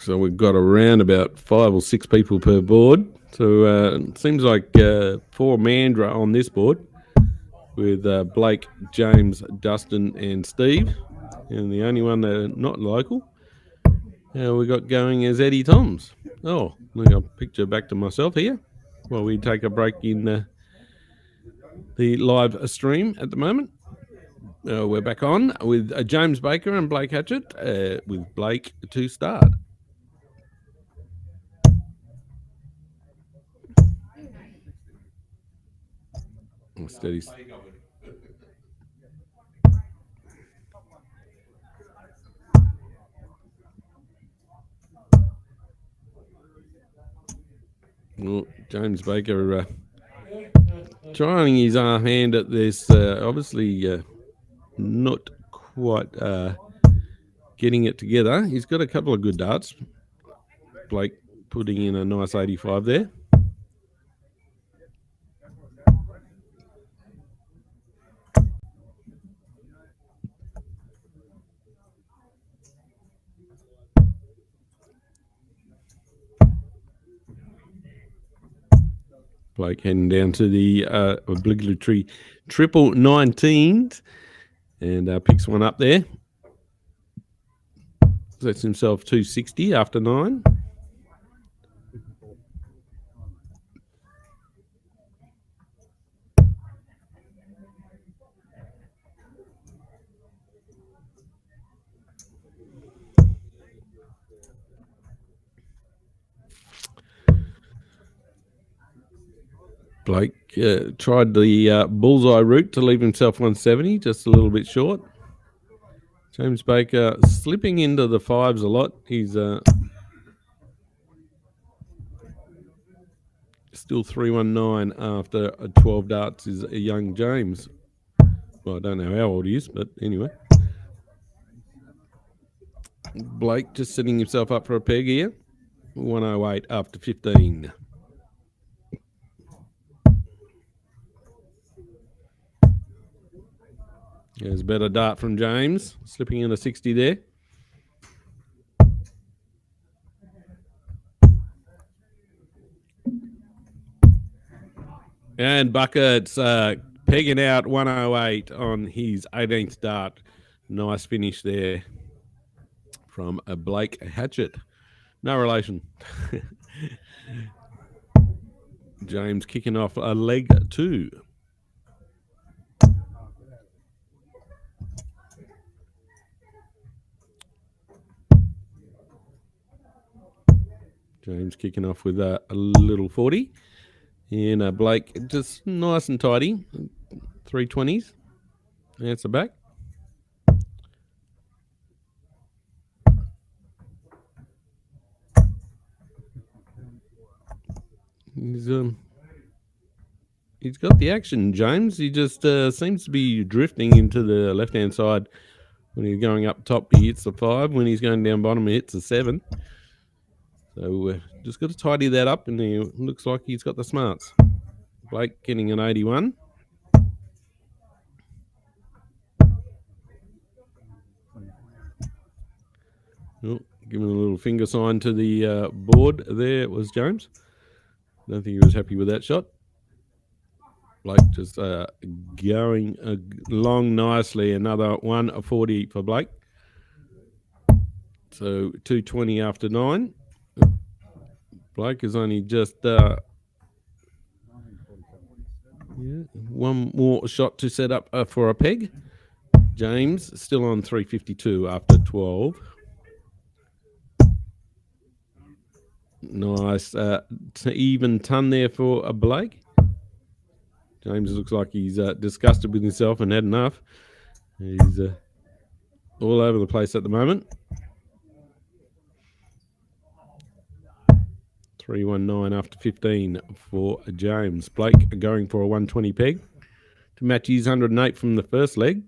So we've got around about 5 or 6 people per board. So it seems like 4 Mandra on this board with Blake, James, Dustin and Steve. And the only one that are not local we got going is Eddie Toms. Oh, look, I'll picture back to myself here while we take a break in the live stream at the moment. We're back on with James Baker and Blake Hatchet with Blake to start. Steady. Well, James Baker trying his hand at this, obviously not quite getting it together. He's got a couple of good darts. Blake putting in a nice 85 there. Blake heading down to the obligatory triple 19s and picks one up there. Sets himself 260 after 9. Blake tried the bullseye route to leave himself 170, just a little bit short. James Baker slipping into the 5s a lot. He's still 319 after 12 darts is a young James. Well, I don't know how old he is, but anyway. Blake just setting himself up for a peg here. 108 after 15. There's a better dart from James, slipping in a 60 there. And Bucket's pegging out 108 on his 18th dart. Nice finish there from a Blake Hatchet. No relation. James kicking off a leg 2. James kicking off with a little 40. And Blake just nice and tidy. 320s. Answer back. He's got the action, James. He just seems to be drifting into the left-hand side. When he's going up top, he hits the 5. When he's going down bottom, he hits the 7. So just got to tidy that up, and he looks like he's got the smarts. Blake getting an 81. Oh, giving a little finger sign to the board there was James. Don't think he was happy with that shot. Blake just going along nicely. Another 140 for Blake. So 220 after 9. Blake is only just one more shot to set up for a peg. James still on 352 after 12. Nice even ton there for a Blake. James looks like he's disgusted with himself and had enough. He's all over the place at the moment. 319 after 15 for James. Blake going for a 120 peg to match his 108 from the first leg.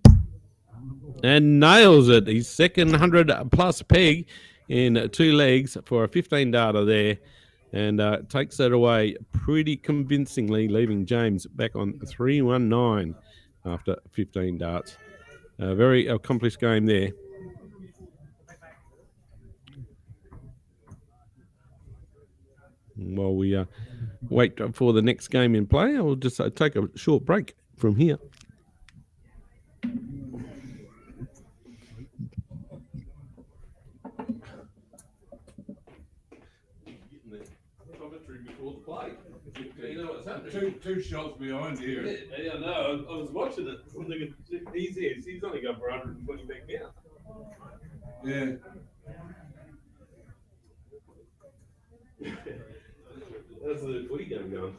And nails it. His second 100 plus peg in 2 legs for a 15 data there. And takes that away pretty convincingly, leaving James back on 319 after 15 darts. A very accomplished game there. While we wait for the next game in play, I'll just take a short break from here. Two shots behind here. Yeah, no, I was watching it. I'm thinking, he's only going for 120 back now. Yeah. How's the footy game going?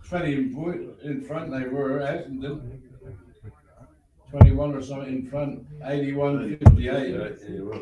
20 in front they were, Essendon. 21 or something in front, 81-58. Yeah, right.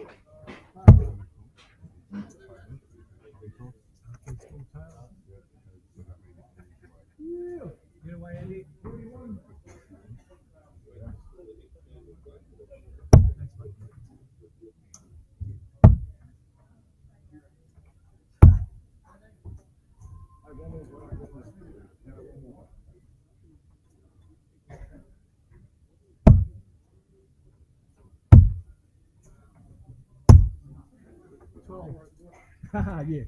Yeah.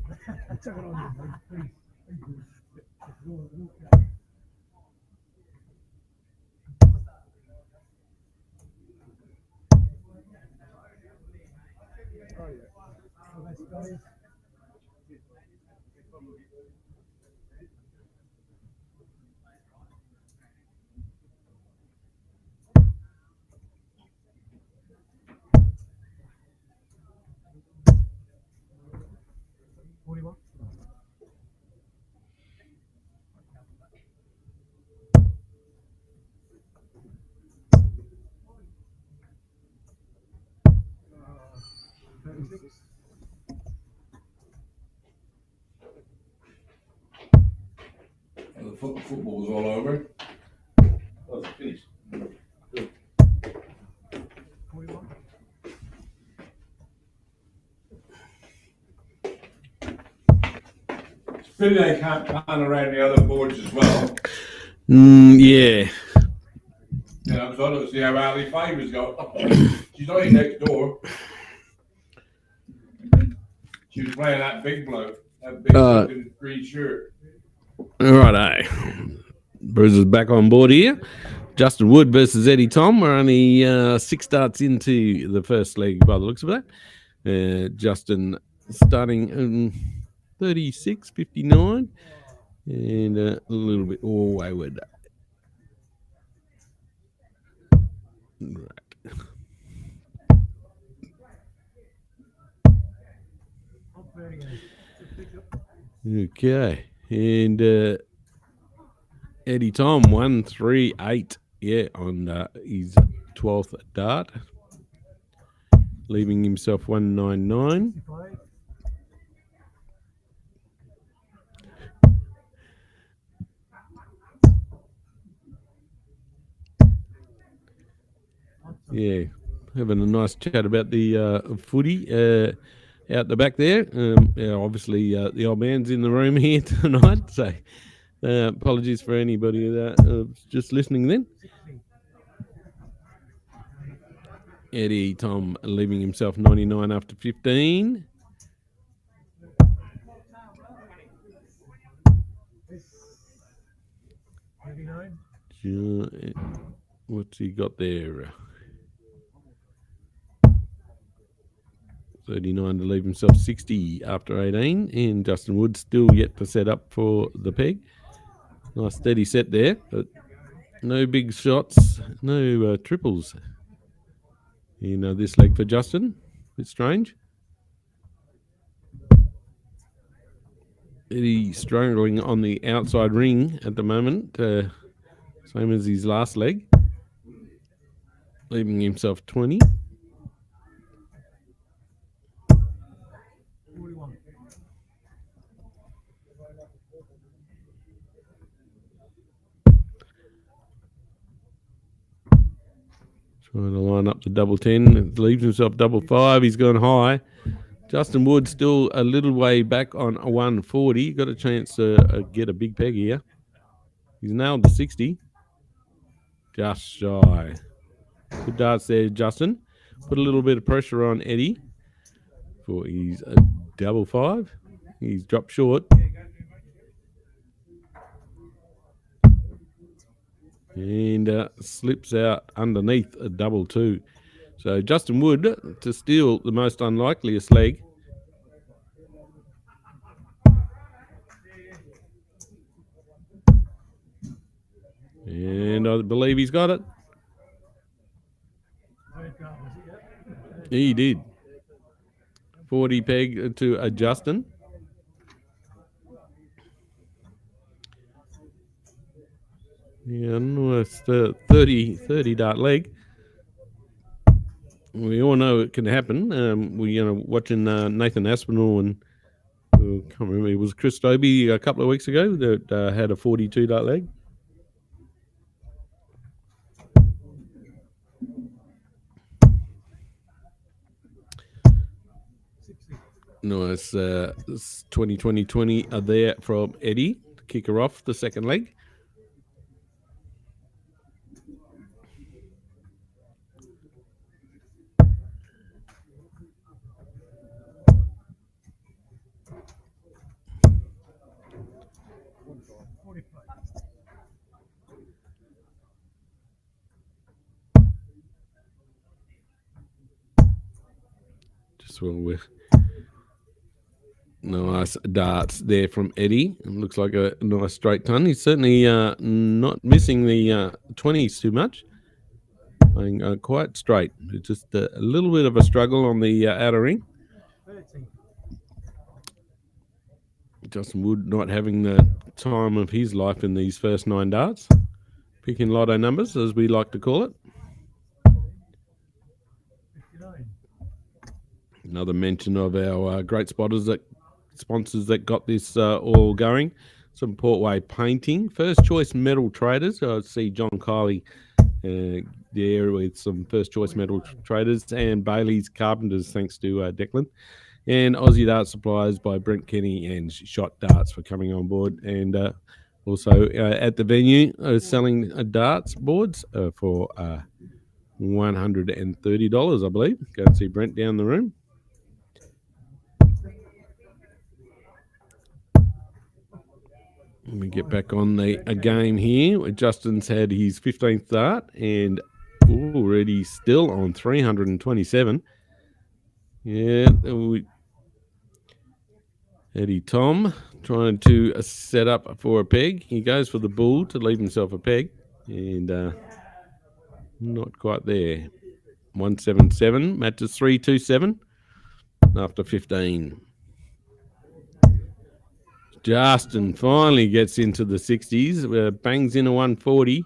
The football's all over. Oh, it's finished. Good. It's a pity they can't pan around the other boards as well. Yeah. You know, because I don't see how Ali Faber's got. She's only next door. She was playing that big bloke, that big looking green shirt. Righto. Bruce is back on board here. Justin Wood versus Eddie Tom. We're only 6 starts into the first leg by the looks of that. Justin starting 36, 59, and a little bit all wayward. Right. Okay. And Eddie Tom 138, yeah, on his 12th dart, leaving himself 199. Yeah, having a nice chat about the footy. out the back there. Yeah, obviously, the old man's in the room here tonight, so apologies for anybody that just listening then. Eddie Tom leaving himself 99 after 15. What's he got there? 39 to leave himself 60 after 18. And Justin Wood still yet to set up for the peg. Nice steady set there, but no big shots, no triples. This leg for Justin. Bit strange. He's struggling on the outside ring at the moment, same as his last leg. Leaving himself 20. Trying to line up the double 10. Leaves himself double 5. He's gone high. Justin Wood still a little way back on a 140. Got a chance to get a big peg here. He's nailed the 60. Just shy. Good darts there, Justin. Put a little bit of pressure on Eddie for his double 5. He's dropped short. And slips out underneath a double 2. So Justin Wood to steal the most unlikeliest leg. And I believe he's got it. He did. 40 peg to Justin. Yeah, it's the 30 dart leg. We all know it can happen. We watching Nathan Aspinall and I can't remember, it was Chris Dobie a couple of weeks ago that had a 42 dart leg. Nice 20-20-20 there from Eddie to kick her off the second leg. Just well with nice darts there from Eddie. It looks like a nice straight ton. He's certainly not missing the 20s too much. Playing quite straight. It's just a little bit of a struggle on the outer ring. Justin Wood not having the time of his life in these first 9 darts. Picking lotto numbers, as we like to call it. Another mention of our great sponsors that got this all going. Some Portway painting. First choice metal traders. I see John Kiley there with some first choice metal traders, and Bailey's Carpenters, thanks to Declan. And Aussie Dart Supplies by Brent Kenny and Shot Darts for coming on board. And also at the venue, selling darts boards for $130, I believe. Go and see Brent down the room. Let me get back on a game here. Justin's had his 15th dart and already still on 327. Yeah, Eddie Tom trying to set up for a peg. He goes for the bull to leave himself a peg, and not quite there. 177 matches 327 after 15. Justin finally gets into the 60s, bangs in a 140.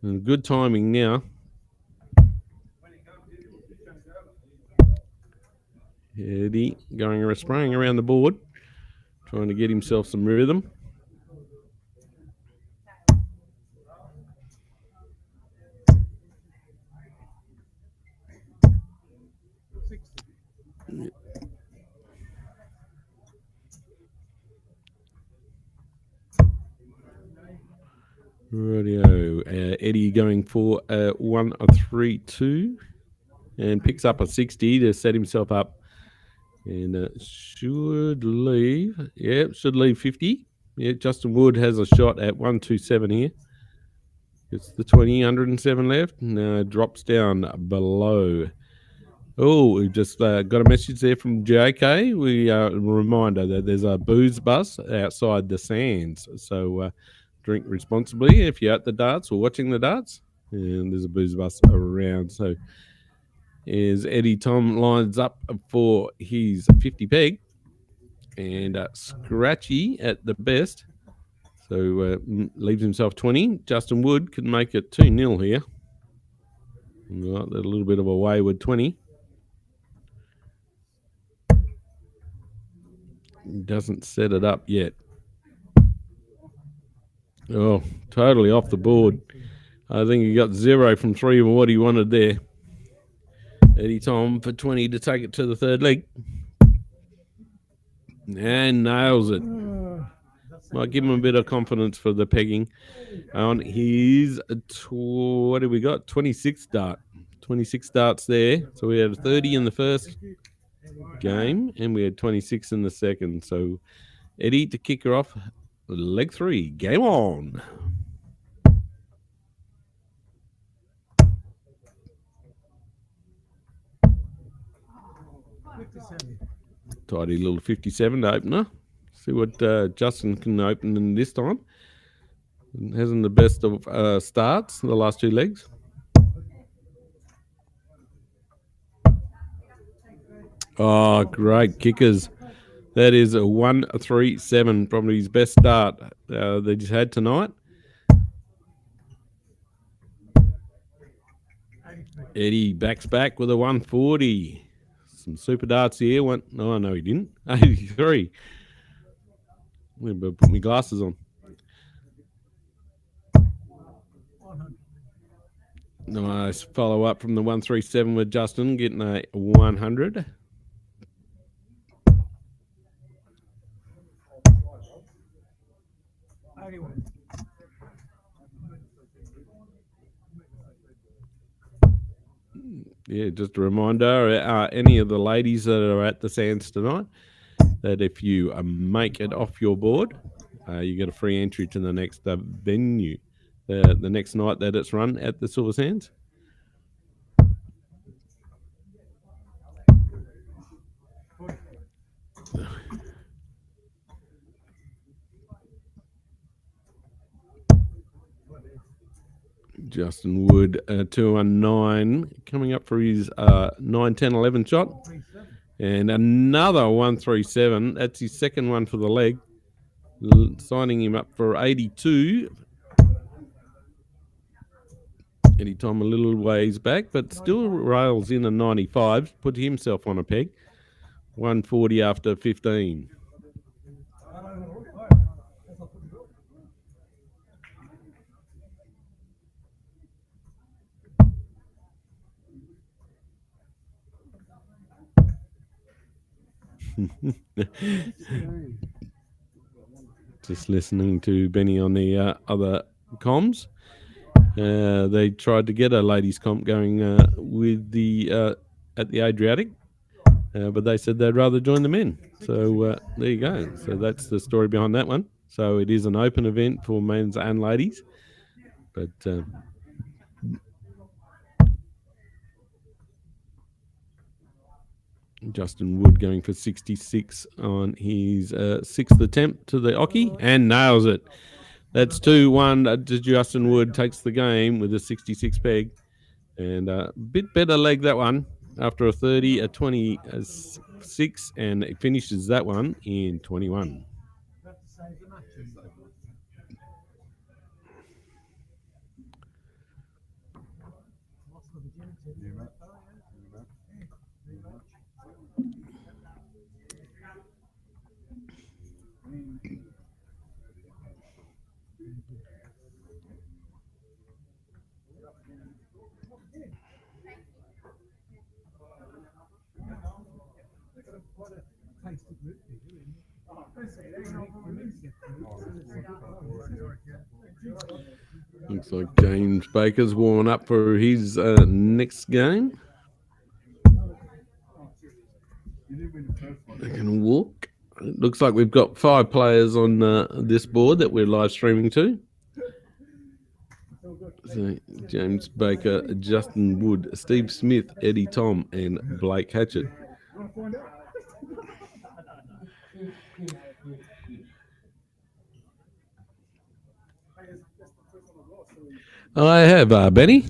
And good timing now. Eddie spraying around the board, trying to get himself some rhythm. Radio. Eddie going for 1-3-2 and picks up a 60 to set himself up. And should leave. Yeah, should leave 50. Yeah, Justin Wood has a shot at 127 here. It's the 20, 107 left. No, drops down below. Oh, we just got a message there from JK. We a reminder that there's a booze bus outside the Sands. So drink responsibly if you're at the darts or watching the darts. And there's a booze bus around. So as Eddie Tom lines up for his 50 peg. And Scratchy at the best. So leaves himself 20. Justin Wood can make it 2-0 here. Got a little bit of a wayward 20. Doesn't set it up yet. Oh, totally off the board. I think he got 0 from 3 of what he wanted there. Eddie Tom for 20 to take it to the third leg. And nails it. Might give him a bit of confidence for the pegging. On his, what do we got? 26 dart. 26 darts there. So we had 30 in the first game and we had 26 in the second. So Eddie to kick her off. Leg 3. Game on. Tidy little 57 opener. See what Justin can open in this time. Hasn't the best of starts the last 2 legs. Oh, great kickers. That is a 1-3-7, probably his best start they just had tonight. Eddie backs back with a 140. Some super darts here. Oh, no, he didn't. 83. I'm going to put my glasses on. Nice follow up from the 137 with Justin, getting a 100. Yeah, just a reminder, any of the ladies that are at the Sands tonight, that if you make it off your board, you get a free entry to the next venue, the next night that it's run at the Silver Sands. Justin Wood, 2-9, coming up for his 9, 10, 11 shot. And another 137. That's his second one for the leg. Signing him up for 82. Eddie Tom a little ways back, but still rails in a 95. Put himself on a peg. 140 after 15. Just listening to Benny on the other comms. They tried to get a ladies comp going with the at the Adriatic, but they said they'd rather join the men. So there you go. So that's the story behind that one. So it is an open event for men's and ladies, but Justin Wood going for 66 on his 6th attempt to the Oki and nails it. That's 2-1 to Justin Wood, takes the game with a 66 peg. And a bit better leg that one after a 30, a 26, and it finishes that one in 21. Looks like James Baker's warming up for his next game. They're going to walk. It looks like we've got 5 players on this board that we're live streaming to. So James Baker, Justin Wood, Steve Smith, Eddie Tom, and Blake Hatchet. I have Benny.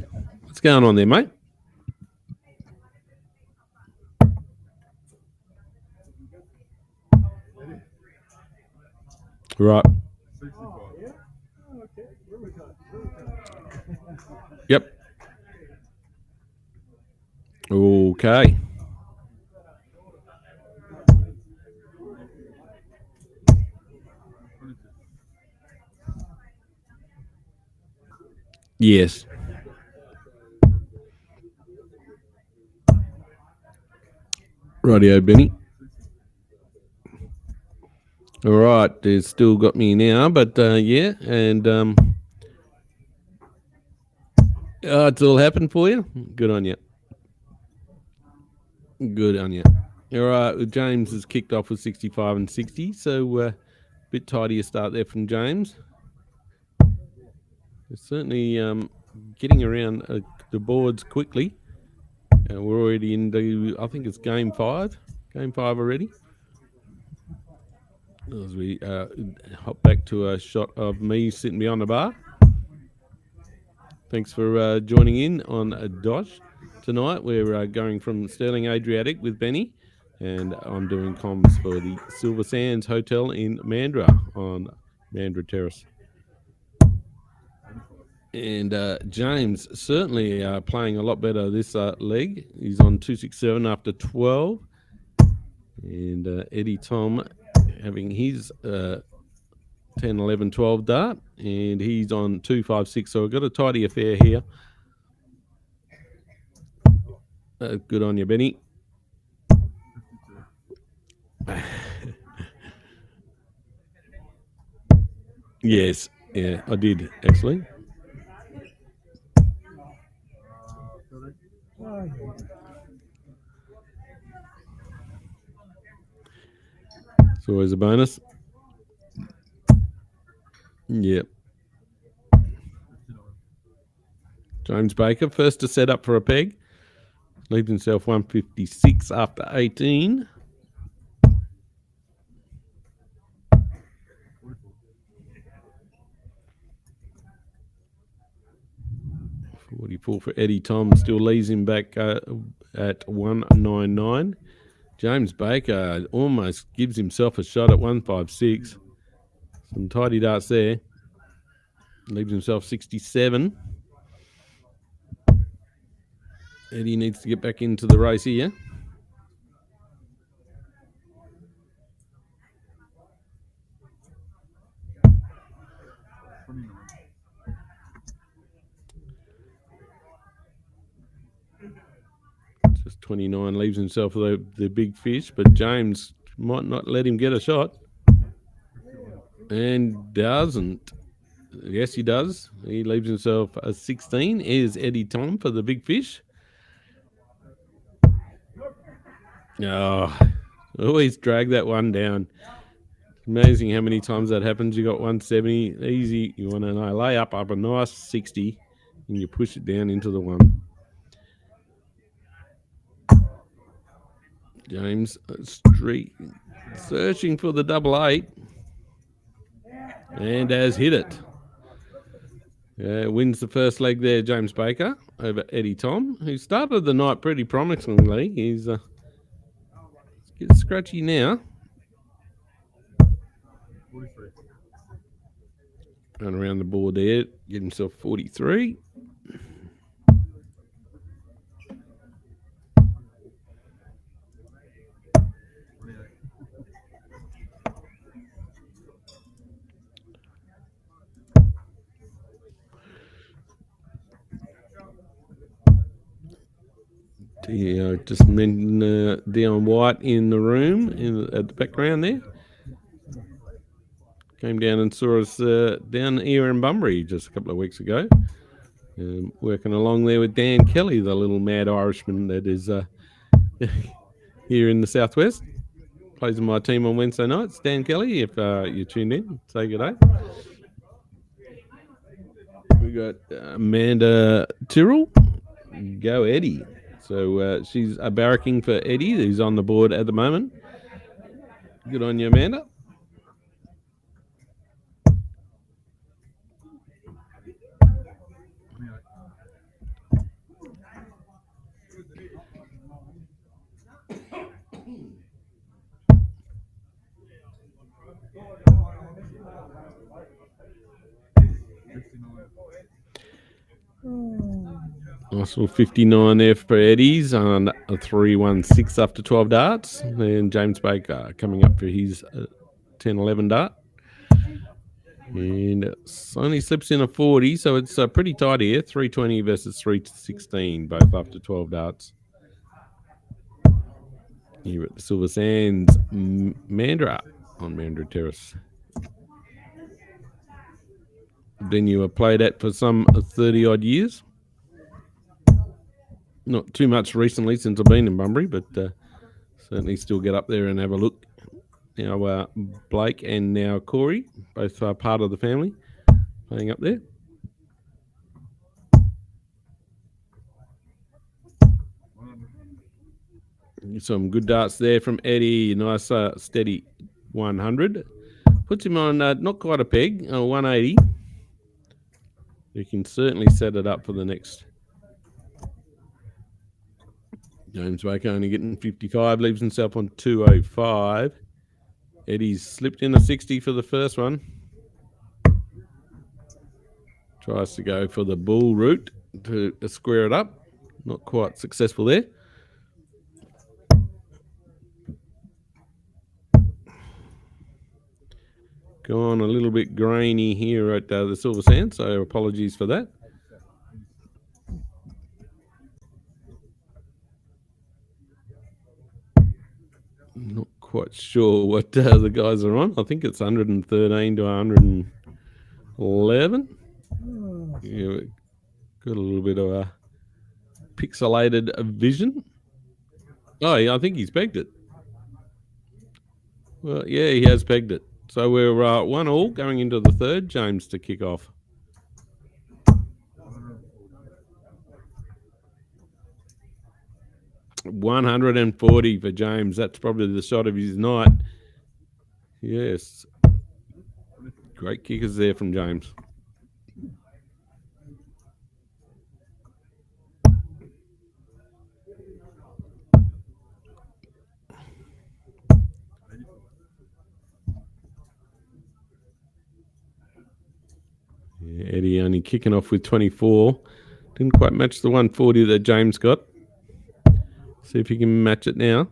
What's going on there, mate? Right. Yep. Okay. Yes. Rightio, Benny. All right, they've still got me now, but yeah, and it's all happened for you. Good on you. Good on you. All right, James has kicked off with 65 and 60, so a bit tidier start there from James. It's certainly getting around the boards quickly. We're already into, I think it's game 5 already. As we hop back to a shot of me sitting behind the bar. Thanks for joining in on Dosh. Tonight we're going from Stirling Adriatic with Benny, and I'm doing comms for the Silver Sands Hotel in Mandurah on Mandurah Terrace. And James certainly playing a lot better this leg. He's on 267 after 12. And Eddie Tom having his 10, 11, 12 dart. And he's on 256. So we've got a tidy affair here. Good on you, Benny. Yes. Yeah, I did, actually. It's always a bonus. Yep. James Baker, first to set up for a peg. Leaves himself 156 after 18. $44 for Eddie Tom, still leaves him back at 199. James Baker almost gives himself a shot at 156. Some tidy darts there. Leaves himself 67. Eddie needs to get back into the race here. Just 29, leaves himself the big fish, but James might not let him get a shot. And doesn't. Yes, he does. He leaves himself a 16. Here's Eddie Tom for the big fish. Oh, always drag that one down. Amazing how many times that happens. You got 170, easy. You want to lay up a nice 60, and you push it down into the one. James Street searching for the 88, and has hit it. Wins the first leg there, James Baker over Eddie Tom, who started the night pretty promisingly. He's getting scratchy now. Run around the board there, get himself 43. Yeah, just mentioned Dion White in the room at the background there. came down and saw us down here in Bunbury just a couple of weeks ago. Working along there with Dan Kelly, the little mad Irishman that is here in the southwest. Plays in my team on Wednesday nights. Dan Kelly, if you tuned in, say good day. We got Amanda Tyrrell. Go Eddie. So she's barracking for Eddie, who's on the board at the moment. Good on you, Amanda. Nice little 59 there for Eddie's on a 3-1-6 after 12 darts. And James Baker coming up for his 10-11 dart. And only slips in a 40, so it's pretty tight here. 320 versus 316, both after 12 darts. Here at the Silver Sands, Mandurah on Mandurah Terrace. Then you have played at for some 30-odd years. Not too much recently since I've been in Bunbury, but certainly still get up there and have a look. Now Blake and now Cory, both part of the family, playing up there. Some good darts there from Eddie. Nice steady 100. Puts him on not quite a peg, 180. You can certainly set it up for the next. James Baker only getting 55, leaves himself on 205. Eddie's slipped in a 60 for the first one. Tries to go for the bull route to square it up. Not quite successful there. Gone a little bit grainy here at the Silver Sand, so apologies for that. Not quite sure what the guys are on. I think it's 113 to 111. Yeah, got a little bit of a pixelated vision. Oh, yeah, I think he's pegged it. Well, yeah, he has pegged it. So we're 1-1 going into the third. James to kick off. $140 for James. That's probably the shot of his night. Yes. Great kickers there from James. Yeah, Eddie only kicking off with 24. Didn't quite match the 140 that James got. See if he can match it now.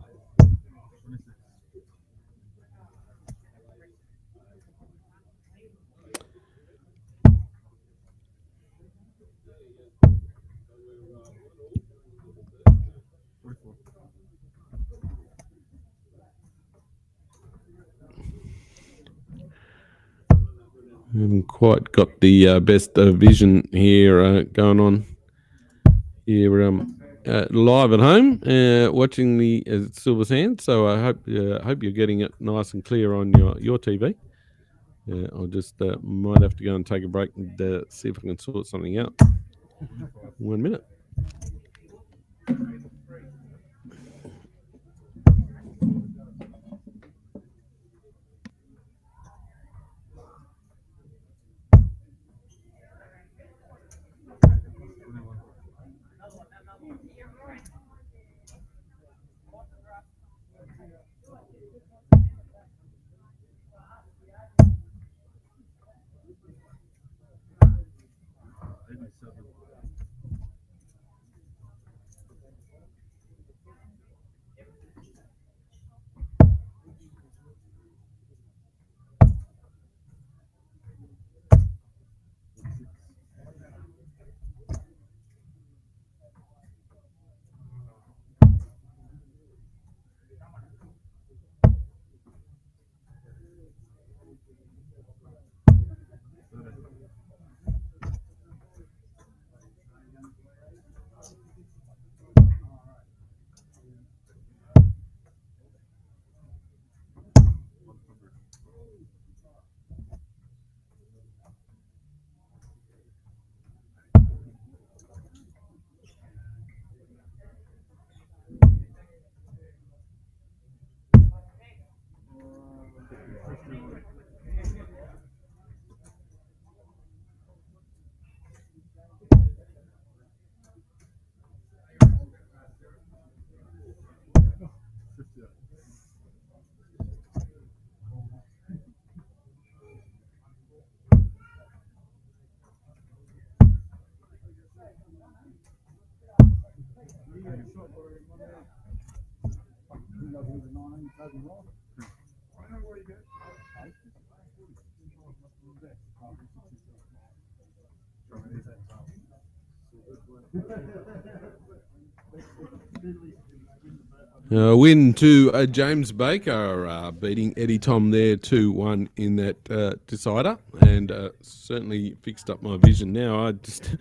Haven't quite got the best vision here going on here live at home, watching the Silver Sand. So I hope you're getting it nice and clear on your TV. I'll just might have to go and take a break and see if I can sort something out. 1 minute. Win to James Baker, beating Eddie Tom there 2-1 in that decider, and certainly fixed up my vision now. I just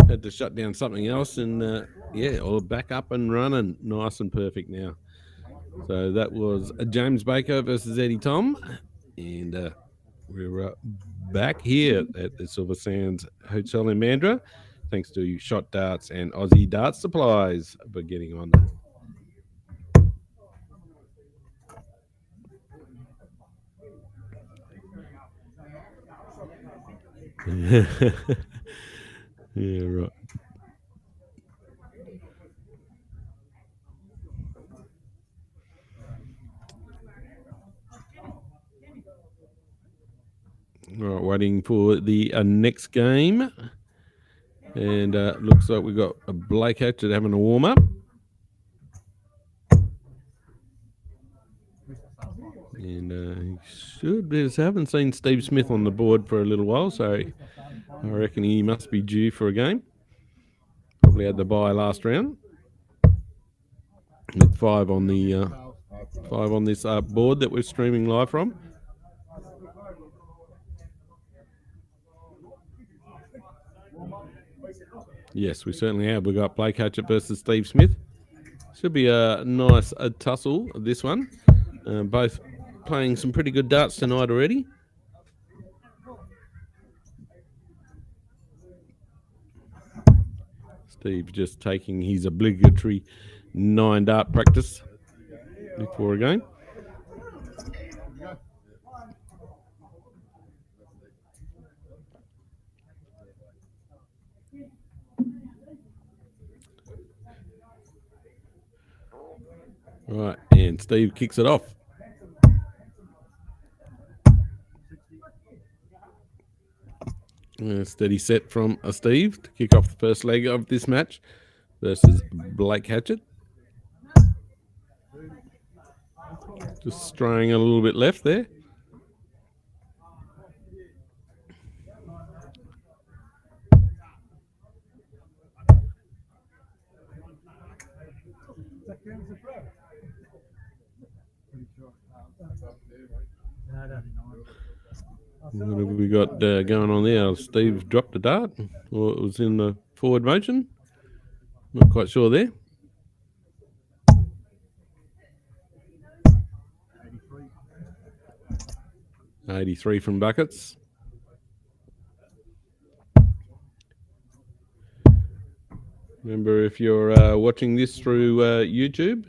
had to shut down something else, and yeah, all back up and running, nice and perfect now. So that was James Baker versus Eddie Tom, and we're back here at the Silver Sands Hotel in Mandurah, thanks to Shot Darts and Aussie Dart Supplies for getting on. Yeah, right. All right, waiting for the next game. And looks like we've got a Blake Hatchet having a warm-up. And he should be. I haven't seen Steve Smith on the board for a little while, so I reckon he must be due for a game. Probably had the bye last round. With 5 on the 5 on this board that we're streaming live from. Yes, we certainly have. We've got Blake Hatchet versus Steve Smith. Should be a nice tussle, this one. Both playing some pretty good darts tonight already. Steve just taking his obligatory 9 dart practice before a game. Right, and Steve kicks it off. A steady set from Steve to kick off the first leg of this match versus Blake Hatchet. Just straying a little bit left there. What have we got going on there? Steve dropped a dart, or it was in the forward motion. Not quite sure there. 83 from Buckets. Remember, if you're watching this through YouTube,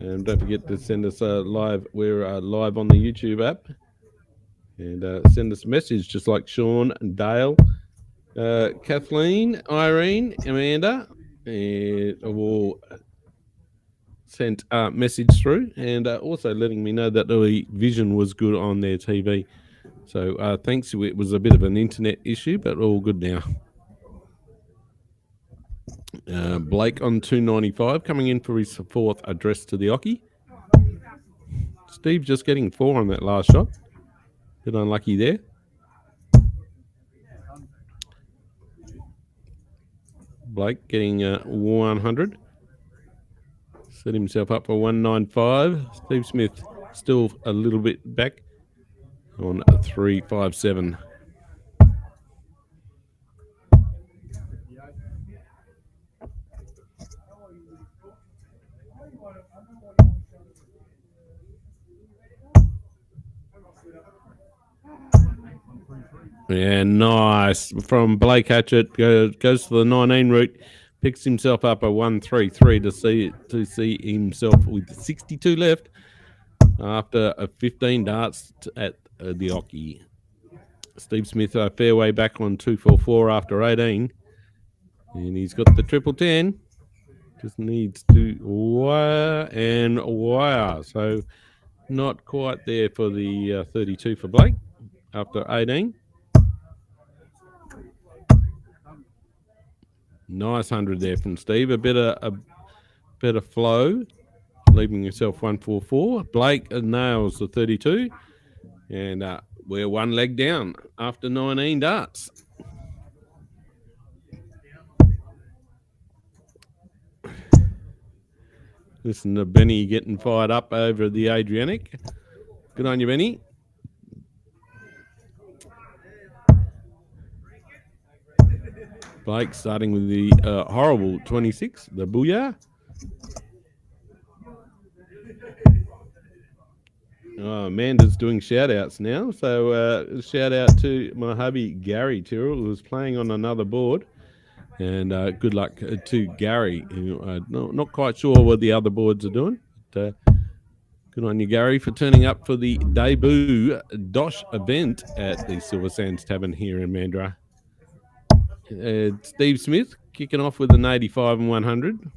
and don't forget to send us live. We're live on the YouTube app. And send us a message, just like Sean and Dale, Kathleen, Irene, Amanda, and all sent a message through, and also letting me know that the vision was good on their TV. So thanks. It was a bit of an internet issue, but all good now. Blake on 295, coming in for his 4th address to the Ocky. Steve just getting 4 on that last shot. Bit unlucky there. Blake getting 100. Set himself up for 195. Steve Smith still a little bit back on 357. Yeah, nice from Blake Hatchet. Goes to the 19 route, picks himself up a 133 to see himself with 62 left after 15 darts at the Ocky. Steve Smith fairway back on 244 after 18, and he's got the 10. Just needs to wire and wire. So not quite there for the 32 for Blake after 18. Nice 100 there from Steve. A better flow leaving himself 144. Blake nails the 32. And we're one leg down after 19 darts. Listen to Benny getting fired up over the Adriatic. Good on you, Benny. Blake starting with the horrible 26, the Booyah. Oh, Amanda's doing shout-outs now. So shout out to my hubby, Gary Tyrrell, who was playing on another board. And good luck to Gary, who not quite sure what the other boards are doing. But, good on you, Gary, for turning up for the debut Dosh event at the Silver Sands Tavern here in Mandurah. Steve Smith kicking off with an 85 and 100.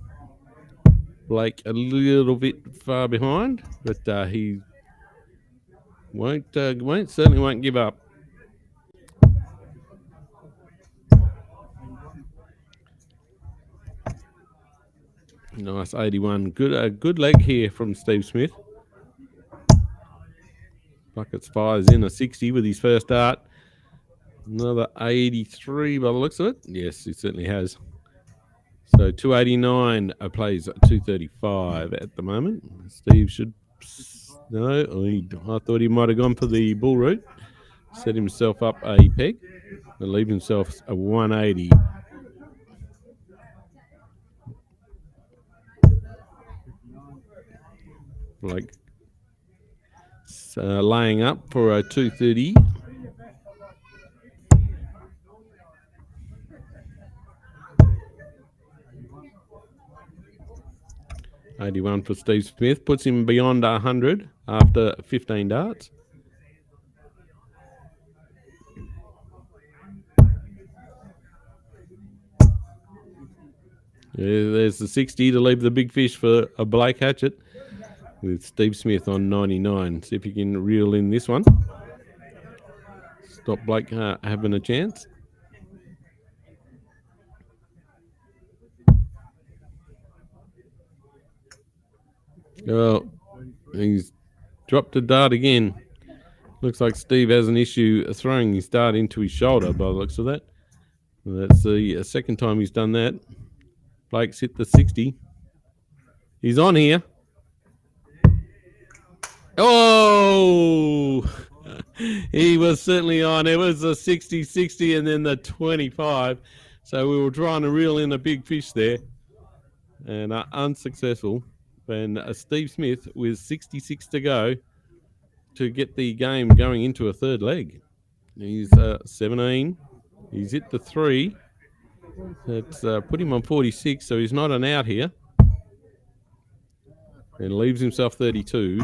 Blake a little bit far behind, but he certainly won't give up. Nice 81. Good leg here from Steve Smith. Buckets fires in a 60 with his first dart. Another 83 by the looks of it. Yes, he certainly has. So 289 plays 235 at the moment. Steve should... No, I thought he might have gone for the bull route. Set himself up a peg and leave himself a 180. Like laying up for a 230. $81 for Steve Smith puts him beyond 100 after 15 darts. There's the 60 to leave the big fish for a Blake Hatchet with Steve Smith on 99. See if you can reel in this one. Stop Blake having a chance. Oh, he's dropped a dart again. Looks like Steve has an issue throwing his dart into his shoulder by the looks of that. That's the second time he's done that. Blake's hit the 60. He's on here. Oh! He was certainly on. It was a 60-60 and then the 25. So we were trying to reel in a big fish there. And unsuccessful. And Steve Smith with 66 to go to get the game going into a third leg. He's 17. He's hit the 3. That's put him on 46, so he's not an out here. And leaves himself 32.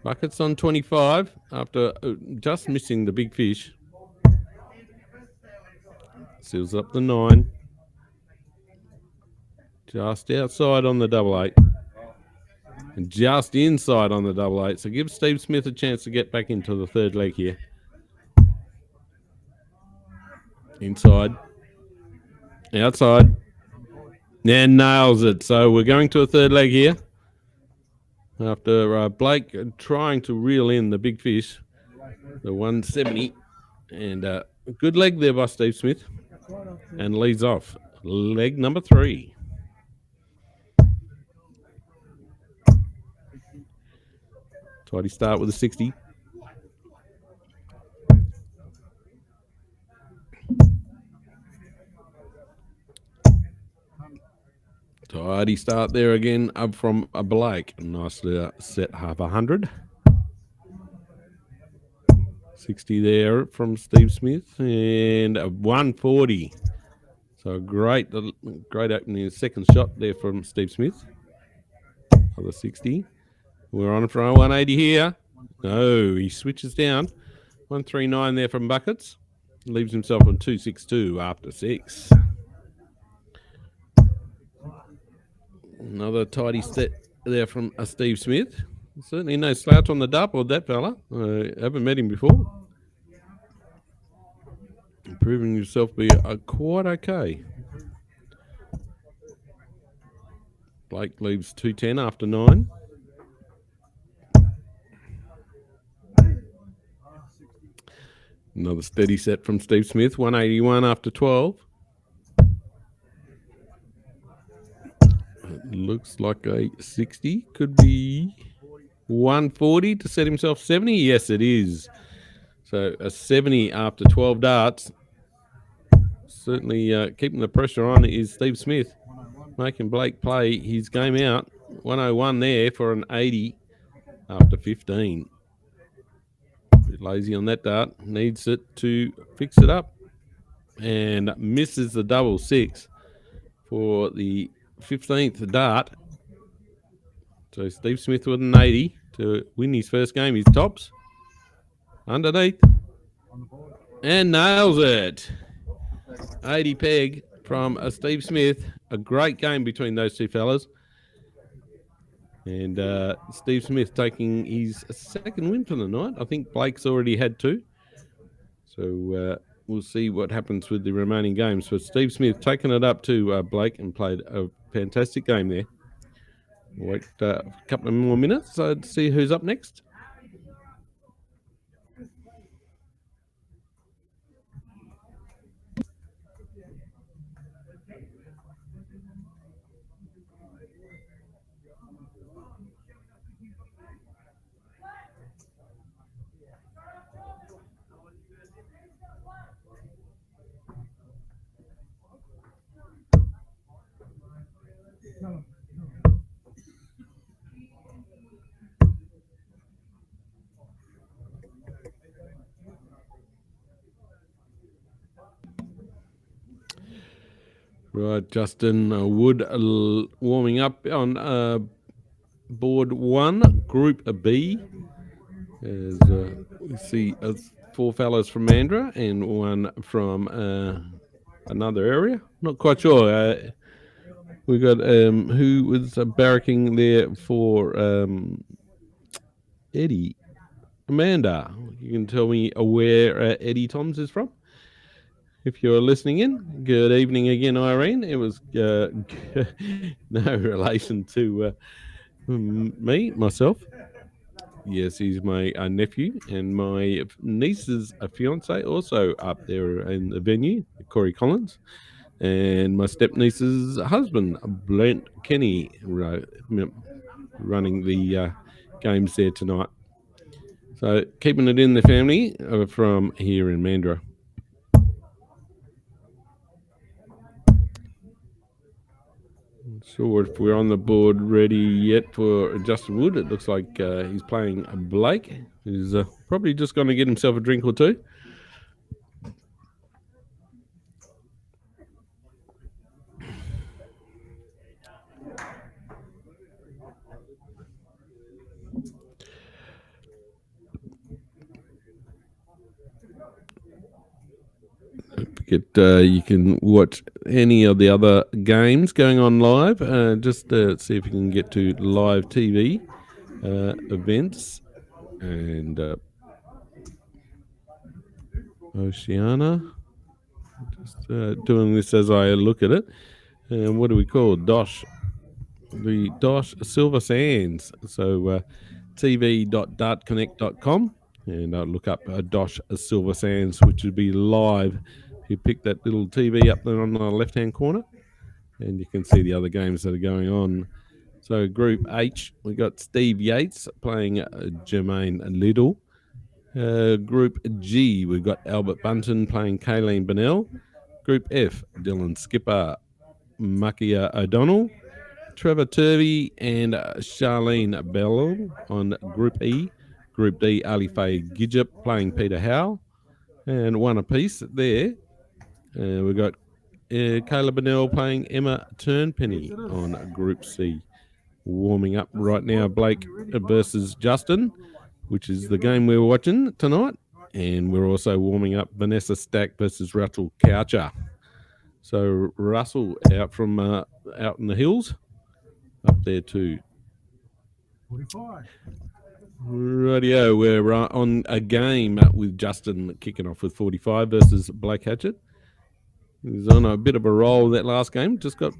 Buckets on 25 after just missing the big fish. Seals up the 9. Just outside on the double 8. And just inside on the double 8. So give Steve Smith a chance to get back into the third leg here. Inside. Outside. And nails it. So we're going to a third leg here. After Blake trying to reel in the big fish. The 170. And a good leg there by Steve Smith. And leads off. Leg number 3. Tidy start with a 60. Tidy start there again up from a Blake. Nicely set half 100. 60 there from Steve Smith and a 140. So great opening second shot there from Steve Smith. Other 60. We're on for a 180 here. No, he switches down. 139 there from Buckets. Leaves himself on 262 after 6. Another tidy set there from Steve Smith. Certainly no slouch on the dartboard, that fella. I haven't met him before. Proving himself to be quite okay. Blake leaves 210 after 9. Another steady set from Steve Smith, 181 after 12. It looks like a 60. Could be 140 to set himself 70. Yes, it is. So a 70 after 12 darts. Certainly keeping the pressure on is Steve Smith, making Blake play his game out. 101 there for an 80 after 15. A bit lazy on that dart. Needs it to fix it up. And misses the double 6 for the 15th dart. So Steve Smith with an 80 to win his first game. He's tops. Underneath. And nails it. 80 peg from Steve Smith. A great game between those two fellas. And Steve Smith taking his second win for the night. I think Blake's already had 2. So we'll see what happens with the remaining games. So Steve Smith taking it up to Blake and played a fantastic game there. Wait a couple of more minutes to see who's up next. Right, Justin Wood warming up on board 1, Group B. As we see 4 fellows from Mandurah and 1 from another area. Not quite sure. We got who was barracking there for Eddie. Amanda, you can tell me where Eddie Toms is from? If you're listening in, good evening again, Irene. It was no relation to myself. Yes, he's my nephew, and my niece's fiance also up there in the venue, Cory Collins, and my step-niece's husband, Brent Kenny, running the games there tonight. So keeping it in the family from here in Mandurah. Sure, if we're on the board ready yet for Justin Wood, it looks like he's playing Blake, who's probably just going to get himself a drink or two. You can watch any of the other games going on live. Just see if you can get to live TV events and Oceana. Just doing this as I look at it. And what do we call it? Dosh? The Dosh Silver Sands. So tv.dartconnect.com and look up Dosh Silver Sands, which would be live. You pick that little TV up there on the left-hand corner, and you can see the other games that are going on. So Group H, we got Steve Yates playing Jermaine Liddle. Group G, we've got Albert Bunton playing Kayleen Bennell. Group F, Dylan Skipper, Makia O'Donnell. Trevor Turvey and Charlene Bell on Group E. Group D, Ali Faye Gidgep playing Peter Howell. And one apiece there. We've got Kayla Bennell playing Emma Turnpenny on Group C. Warming up right now, Blake versus Justin, which is the game we're watching tonight. And we're also warming up Vanessa Stack versus Russell Coucher. So Russell out from out in the hills, up there too. 45. Radio, we're on a game with Justin kicking off with 45 versus Blake Hatchet. He's on a bit of a roll that last game. Just got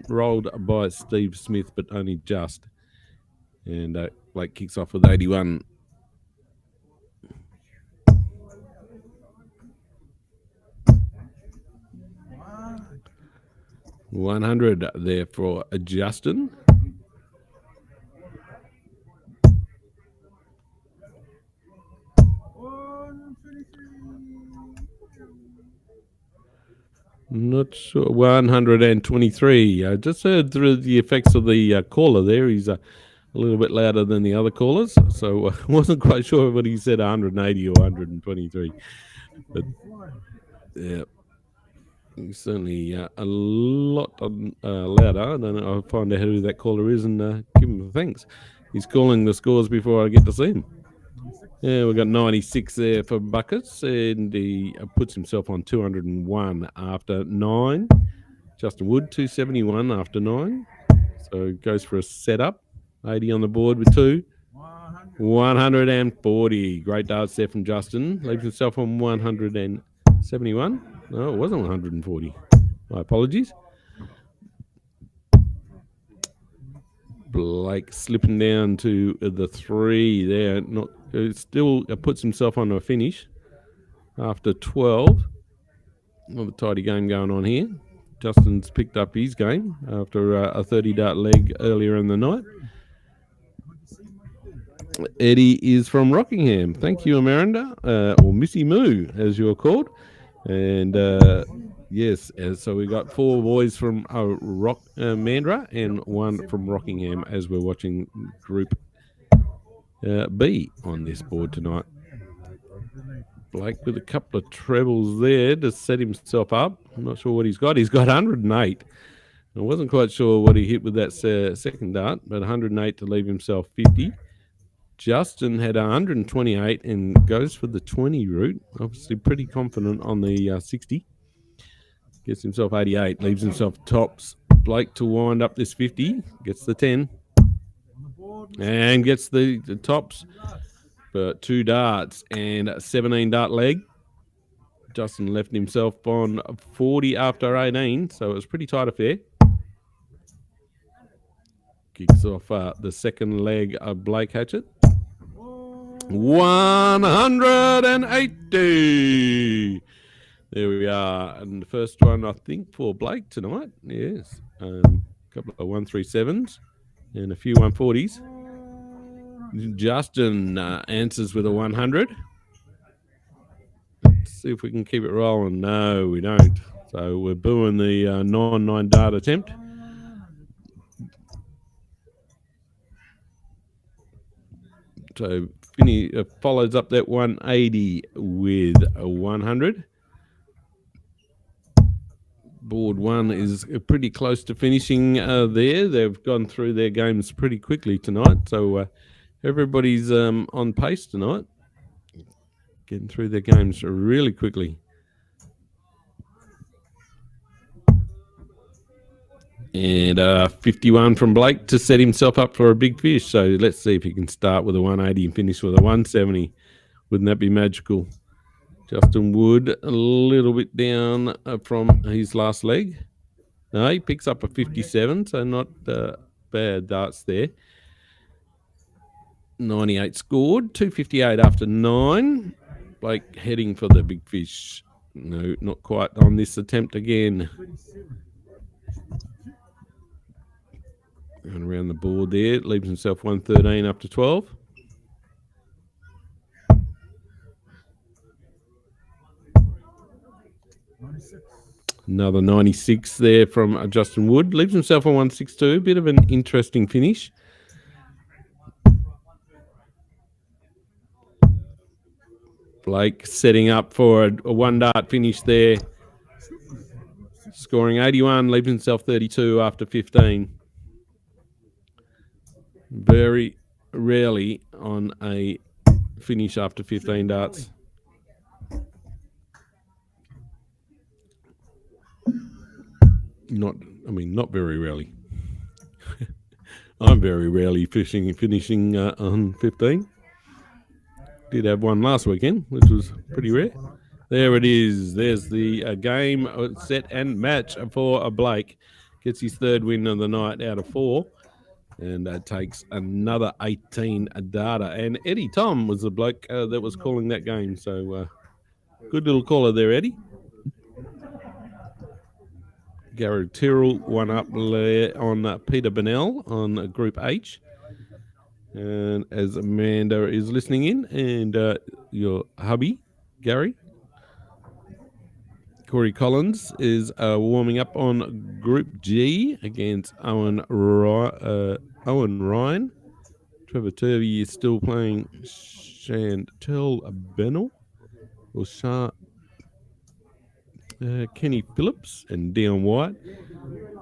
rolled by Steve Smith, but only just. And Blake kicks off with 81. $100 there for Justin. Not sure. 123. I just heard through the effects of the caller there. He's a little bit louder than the other callers, so I wasn't quite sure what he said, 180 or 123. But yeah, he's certainly a lot louder. I don't know. I'll find out who that caller is and give him thanks. He's calling the scores before I get to see him. Yeah, we've got 96 there for Buckets, and he puts himself on 201 after 9. Justin Wood, 271 after 9. So goes for a setup. 80 on the board with 2. 140. Great darts there from Justin. Leaves himself on 171. No, it wasn't 140. My apologies. Blake slipping down to the 3 there. Still puts himself on a finish after 12. Another tidy game going on here. Justin's picked up his game after a 30-dart leg earlier in the night. Eddie is from Rockingham. Thank you, Amaranda, or Missy Moo, as you're called. And yes, so we got 4 boys from Mandurah and 1 from Rockingham as we're watching Group B on this board tonight. Blake with a couple of trebles there to set himself up. I'm not sure what he's got. He's got 108. I wasn't quite sure what he hit with that second dart, but 108 to leave himself 50. Justin had 128 and goes for the 20 route. Obviously pretty confident on the 60. Gets himself 88, leaves himself tops. Blake to wind up this 50, gets the 10. And gets the tops for 2 darts and a 17 dart leg. Justin left himself on 40 after 18, so it was pretty tight affair. Kicks off the second leg of Blake Hatchet. 180. There we are. And the first one, I think, for Blake tonight. Yes. A couple of 137s and a few 140s. Justin answers with a 100. Let's see if we can keep it rolling. No, we don't. So we're booing the 9-9 dart attempt. So Finney follows up that 180 with a 100. Board 1 is pretty close to finishing there. They've gone through their games pretty quickly tonight. So everybody's on pace tonight. Getting through their games really quickly. And 51 from Blake to set himself up for a big fish. So let's see if he can start with a 180 and finish with a 170. Wouldn't that be magical? Justin Wood a little bit down from his last leg. No, he picks up a 57, so not bad darts there. 98 scored, 258 after 9. Blake heading for the big fish. No, not quite on this attempt again. Going around the board there, leaves himself 113 after 12. Another 96 there from Justin Wood. Leaves himself on 162. Bit of an interesting finish. Blake setting up for a 1-dart finish there. Scoring 81, leaves himself 32 after 15. Very rarely on a finish after 15 darts. Not very rarely. I'm very rarely finishing on 15. Did have one last weekend, which was pretty rare. There it is. There's the game set and match for Blake. Gets his third win of the night out of 4. And takes another 18 data. And Eddie Tom was the bloke that was calling that game. So good little caller there, Eddie. Gary Tyrrell one up there on Peter Bennell on Group H. And as Amanda is listening in, and your hubby, Gary, Corey Collins is warming up on Group G against Owen Ryan. Trevor Turvey is still playing Chantel Bennell or Kenny Phillips, and Dion White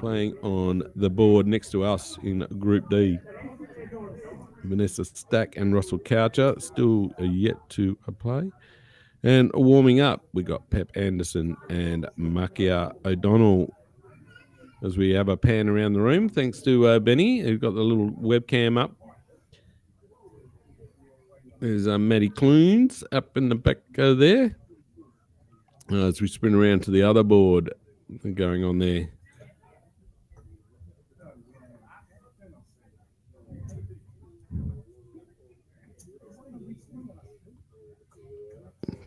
playing on the board next to us in Group D. Vanessa Stack and Russell Coucher still yet to play. And warming up, we got Pep Anderson and Makia O'Donnell. As we have a pan around the room, thanks to Benny, who got the little webcam up. There's Maddie Clunes up in the back there. As we spin around to the other board going on there.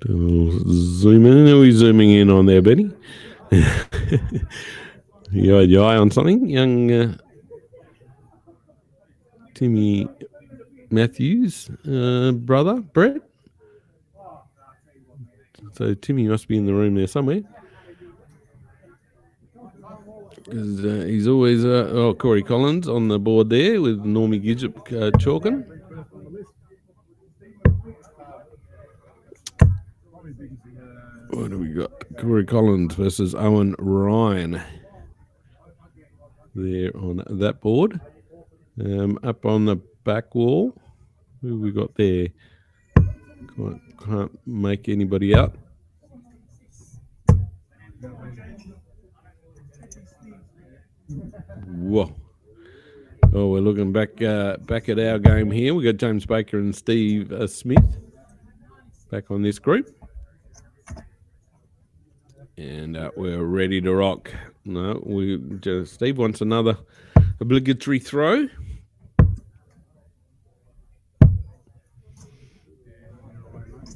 Zoom in. Who are we zooming in on there, Benny? You had your eye on something? Young Timmy Matthews, brother, Brett. So Timmy must be in the room there somewhere. Because he's always, Corey Collins on the board there with Normie Gidgep chalking. What do we got? Corey Collins versus Owen Ryan there on that board. Up on the back wall, who we got there? Can't make anybody out. Whoa. Oh, we're looking back at our game here. We got James Baker and Steve Smith back on this group. And we're ready to rock. No, Steve wants another obligatory throw.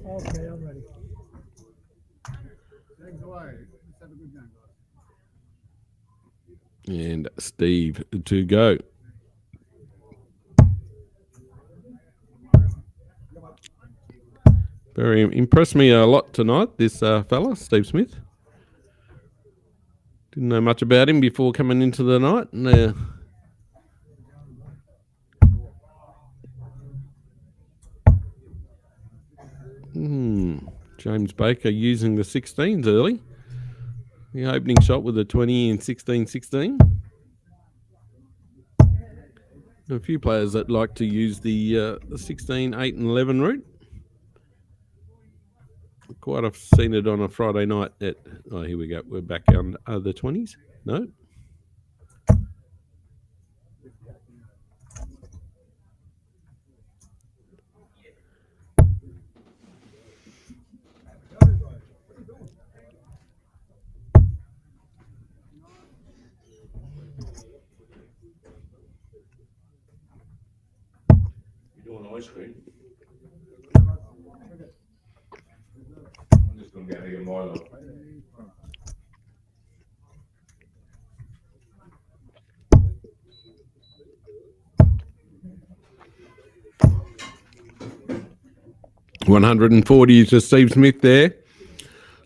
Okay, I'm ready. Thanks away. Let's have a good game, guys. And Steve to go. Very impressed me a lot tonight, this fella, Steve Smith. Didn't know much about him before coming into the night. And, James Baker using the 16s early. The opening shot with a 20 and 16-16. A few players that like to use the 16, 8 and 11 route. Quite have seen it on a Friday night at, here we go, we're back on the 20s. No. You're doing ice cream. I'm just going to get a Milo. $140 to Steve Smith there,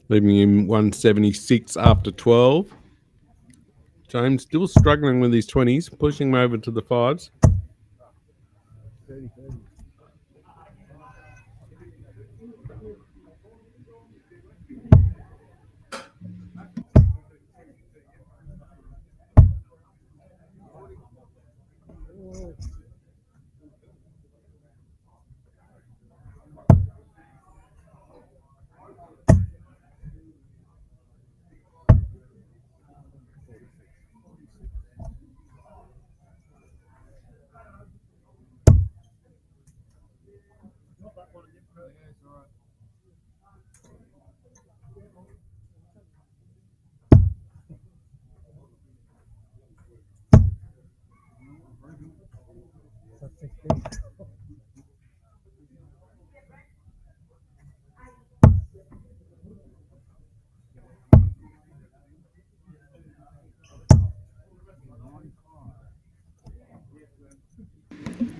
leaving him 176 after 12. James still struggling with his 20s, pushing him over to the 5s.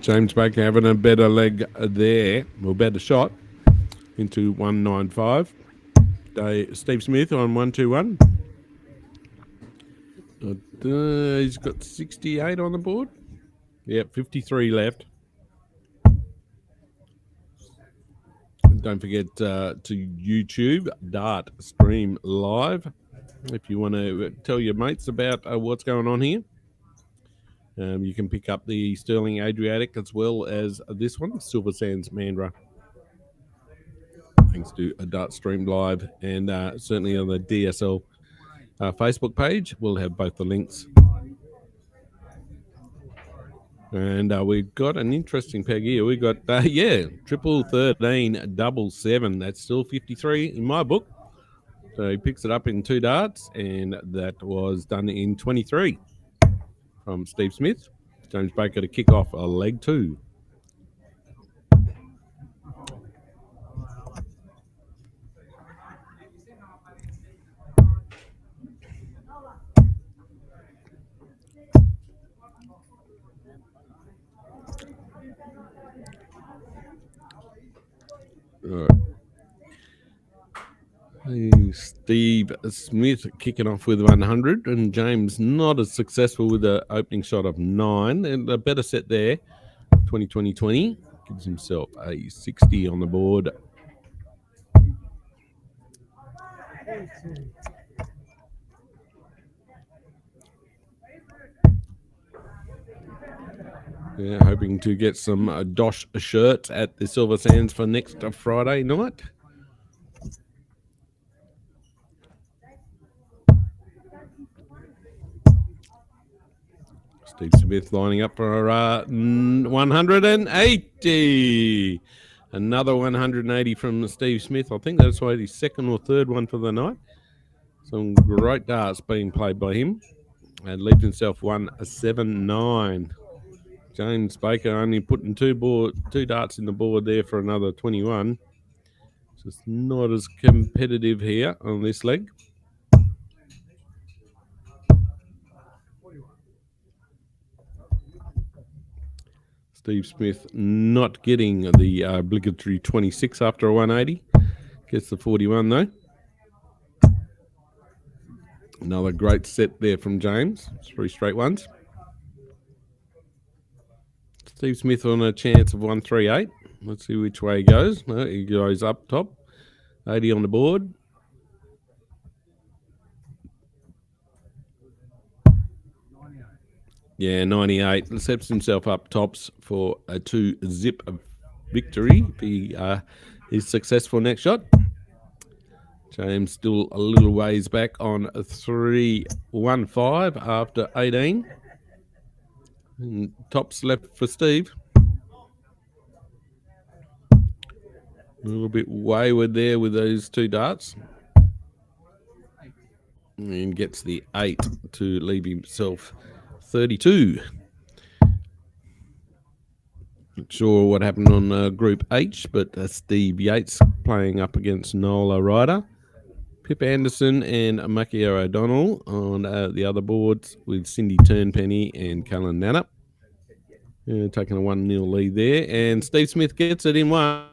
James Baker having a better leg there, or better shot into 195. Steve Smith on 121. He's got 68 on the board. Yep, 53 left. Don't forget to YouTube Dart Stream Live if you want to tell your mates about what's going on here. You can pick up the Sterling Adriatic as well as this one, Silver Sands Mandurah. Thanks to Dart Stream Live, and certainly on the DSL Facebook page, we'll have both the links. And we've got an interesting peg here. We've got, triple 13, double 7. That's still 53 in my book. So he picks it up in 2 darts, and that was done in 23 from Steve Smith. James Baker to kick off leg 2. Steve Smith kicking off with 100, and James not as successful with the opening shot of 9. And a better set there, 20-20-20. Gives himself a 60 on the board. Yeah, hoping to get some Dosh shirts at the Silver Sands for next Friday night. Steve Smith lining up for 180. Another 180 from Steve Smith. I think that's his second or third one for the night. Some great darts being played by him. And leaves himself 179. James Baker only putting 2 darts in the board there for another 21. Just not as competitive here on this leg. Steve Smith not getting the obligatory 26 after a 180. Gets the 41 though. Another great set there from James. 3 straight ones. Steve Smith on a chance of 138. Let's see which way he goes. No, he goes up top. 80 on the board. Yeah, 98. Sets himself up tops for a 2-zip victory if he is successful next shot. James still a little ways back on 315 after 18. And tops left for Steve. A little bit wayward there with those 2 darts. And gets the 8 to leave himself 32. Not sure what happened on Group H, but Steve Yates playing up against Nola Ryder. Pip Anderson and Makio O'Donnell on the other boards with Cindy Turnpenny and Callan Nannup. Taking a 1-0 lead there. And Steve Smith gets it in 1.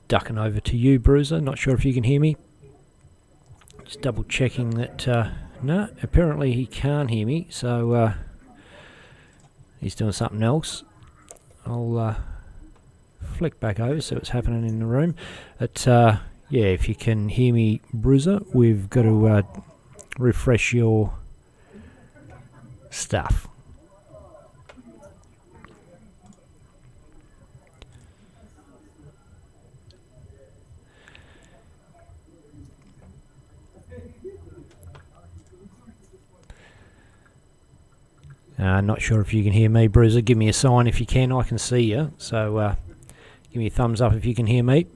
ducking over to you, Bruiser. Not sure if you can hear me. Just double checking that. No, apparently he can't hear me, so he's doing something else. I'll flick back over, see what's happening in the room. But yeah, if you can hear me, Bruiser, we've got to refresh your stuff. Not sure if you can hear me, Bruiser. Give me a sign if you can. I can see you. So give me a thumbs up if you can hear me.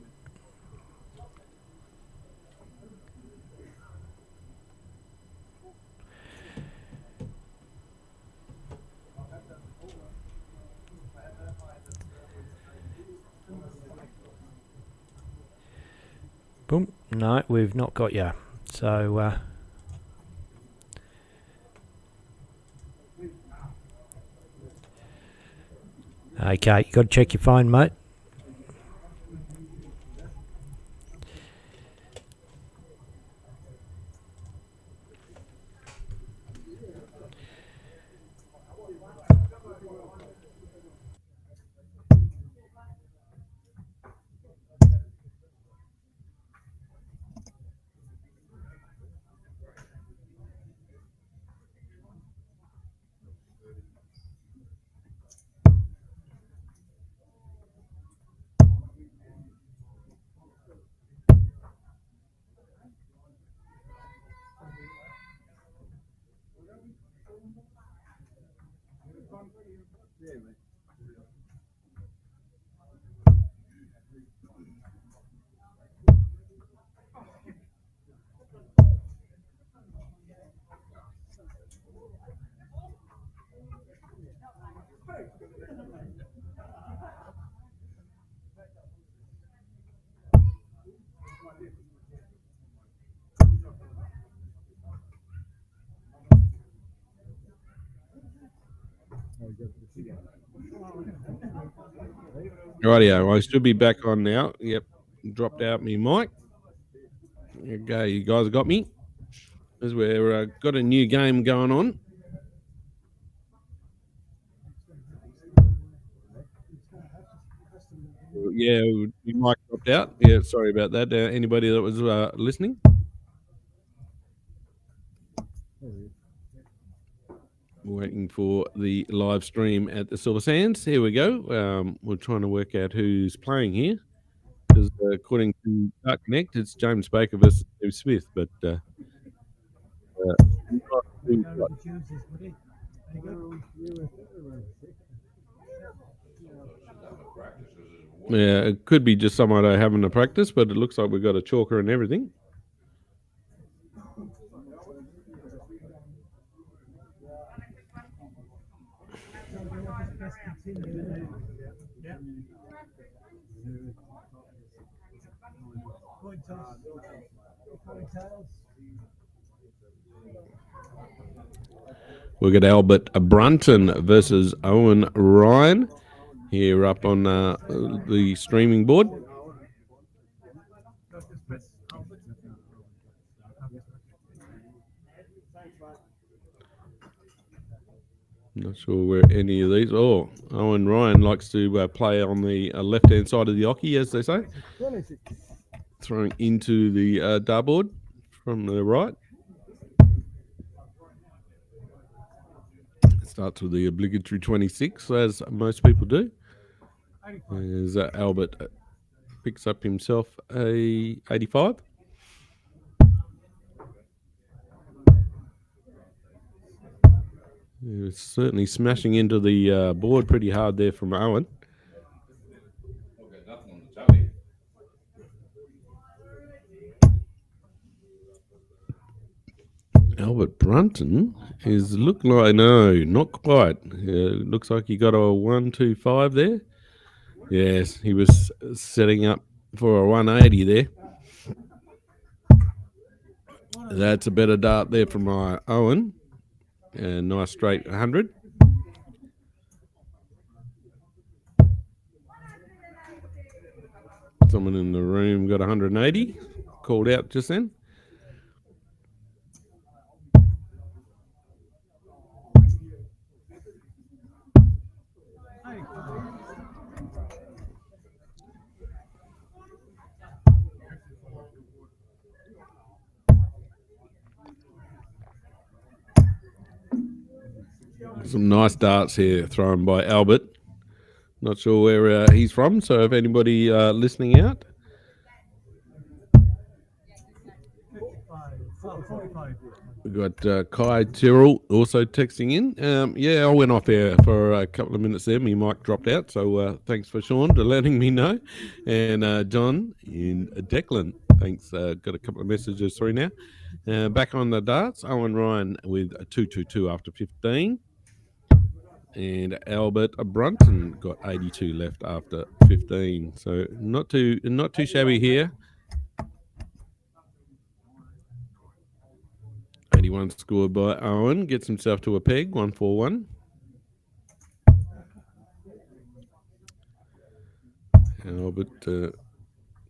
Boom. No, we've not got you. So okay, you got to check your phone, mate. Rightio, I should be back on now. Yep, dropped out me mic. Okay, you guys got me. As we've got a new game going on. Yeah, your mic dropped out. Yeah, sorry about that. Anybody that was listening? Waiting for the live stream at the Silver Sands. Here we go. We're trying to work out who's playing here. Because according to Dark Connect, it's James Baker versus Steve Smith. But yeah, it could be just someone having a practice, but it looks like we've got a chalker and everything. We've got Albert Bruntton versus Owen Ryan here up on the streaming board. Not sure where any of these. Oh, Owen Ryan likes to play on the left-hand side of the oche, as they say. Throwing into the dartboard from the right. Starts with the obligatory 26, as most people do. As Albert picks up himself a 85. He was certainly smashing into the board pretty hard there from Owen. Albert Bruntton is look like not quite. Looks like he got a 125 there. Yes, he was setting up for a 180 there. That's a better dart there from Owen. A nice straight 100. Someone in the room got 180. Called out just then. Some nice darts here thrown by Albert. Not sure where he's from, so if anybody listening out. We've got Kai Tyrrell also texting in. Yeah, I went off air for a couple of minutes there. My mic dropped out, so thanks for Sean for letting me know. And John in Declan, thanks. Got a couple of messages through now. Back on the darts, Owen Ryan with a 222 after 15. And Albert Bruntton got 82 left after 15. So not too shabby here. 81 scored by Owen. Gets himself to a peg, 141. Albert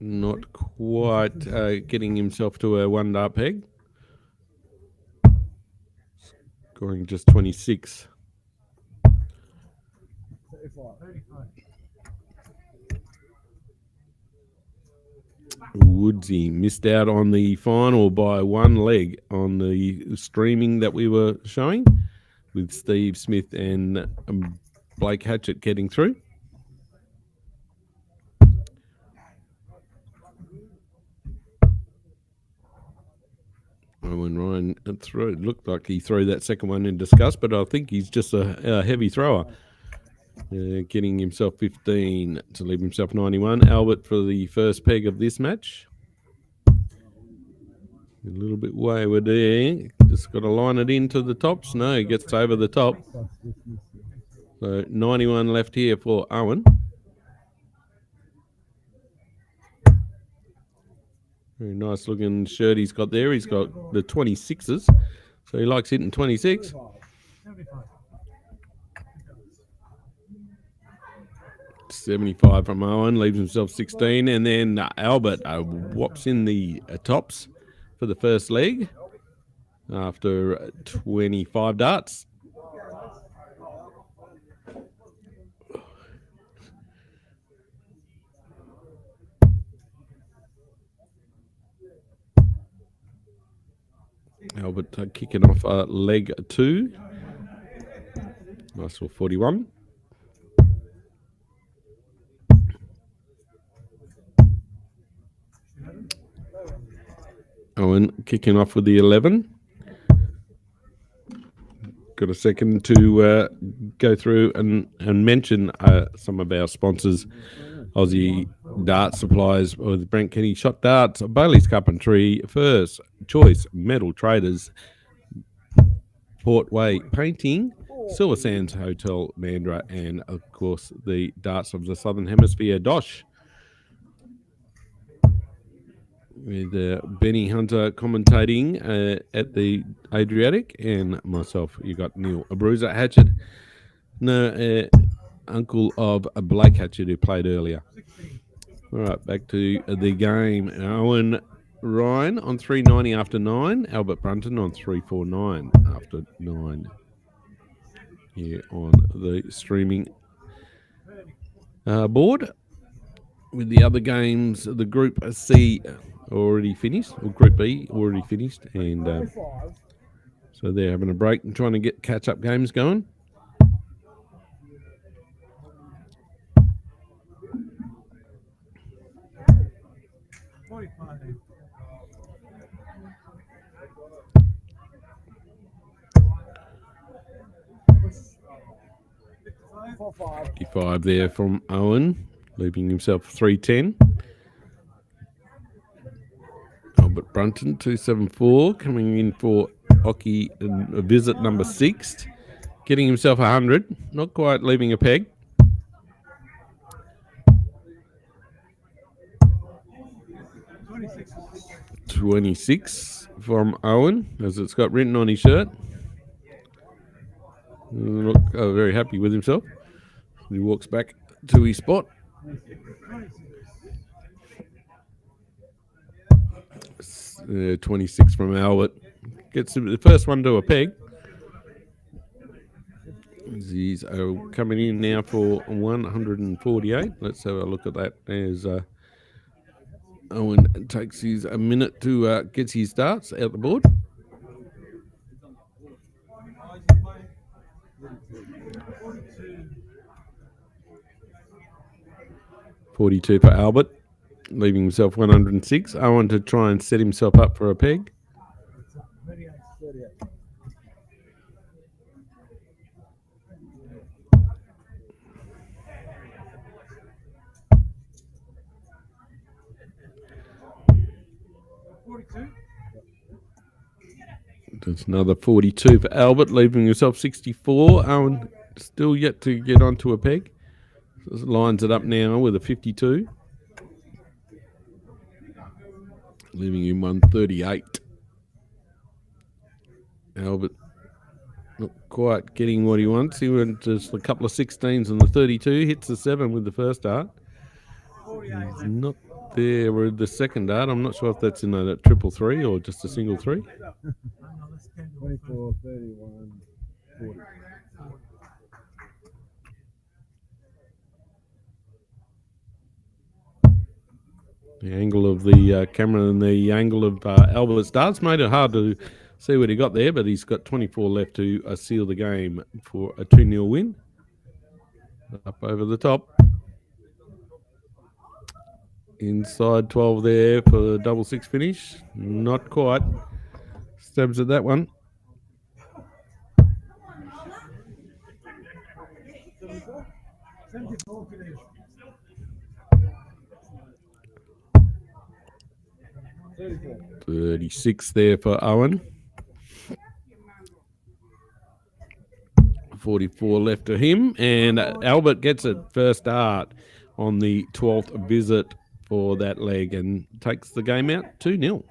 not quite getting himself to a 1 dart peg. Scoring just 26. Woodsy missed out on the final by 1 leg on the streaming that we were showing, with Steve Smith and Blake Hatchet getting through. Owen Ryan threw. It looked like he threw that second one in disgust, but I think he's just a heavy thrower. Getting himself 15 to leave himself 91. Albert for the first peg of this match. A little bit wayward there. Just got to line it into the tops. No, he gets over the top. So 91 left here for Owen. Very nice looking shirt he's got there. He's got the 26s. So he likes hitting 26. $75 from Owen, leaves himself 16, and then Albert whops in the tops for the first leg after 25 darts. Albert kicking off leg 2. Nice for 41. Owen kicking off with the 11. Got a second to go through and mention some of our sponsors. Aussie Dart Supplies with Brent Kenny Shot Darts, Bailey's Carpentry, First Choice Metal Traders, Portway Painting, Silver Sands Hotel Mandurah, and of course the Darts of the Southern Hemisphere, Dosh. With Benny Hunter commentating at the Adriatic, and myself. You got Neil Bruiser Hatchet, uncle of Blake Hatchet, who played earlier. All right, back to the game. Owen Ryan on 390 after 9. Albert Bruntton on 349 after 9. Here on the streaming board. With the other games, the Group C already finished, or Group B already finished, and so they're having a break and trying to get catch-up games going. $55 there from Owen, leaving himself 310. Albert Bruntton, 274, coming in for hockey visit number 6, getting himself 100, not quite leaving a peg. $26 from Owen, as it's got written on his shirt. Look, very happy with himself. He walks back to his spot. 26 from Albert. Gets the first one to a peg. He's coming in now for 148. Let's have a look at that. There's Owen takes his a minute to get his starts out the board. $42 for Albert, leaving himself 106. Owen to try and set himself up for a peg. There's another 42 for Albert, leaving himself 64. Owen still yet to get onto a peg. So lines it up now with a 52. Leaving him 138. Albert not quite getting what he wants. He went just a couple of 16s on the 32. Hits the 7 with the first dart. He's not there with the second dart. I'm not sure if that's in a triple 3 or just a single 3. 24, 31, 40. The angle of the camera and the angle of Albert's darts made it hard to see what he got there, but he's got 24 left to seal the game for a 2-0 win. Up over the top. Inside 12 there for the double 6 finish. Not quite. Stabs at that one. $36 there for Owen. 44 left to him, and Albert gets a first dart on the 12th visit for that leg and takes the game out 2-0.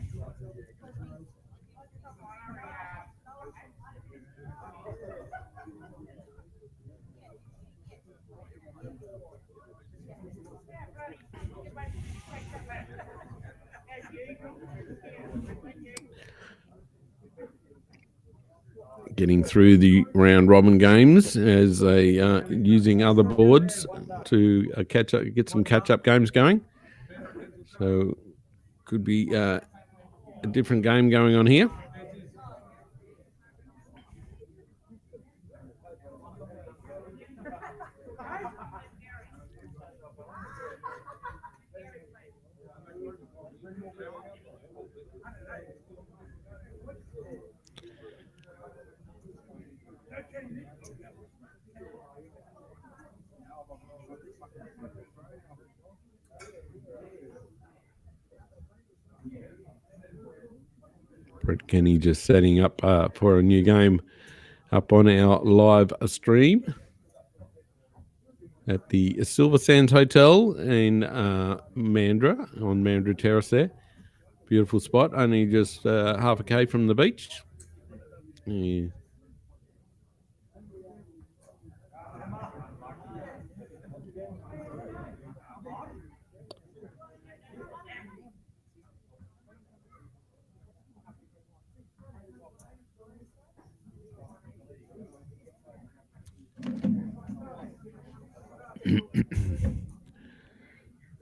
Getting through the round robin games as they using other boards to catch up, get some catch up games going. So could be a different game going on here. Brett Kenny just setting up for a new game up on our live stream at the Silver Sands Hotel in Mandurah, on Mandurah Terrace there. Beautiful spot, only just half a K from the beach. Yeah.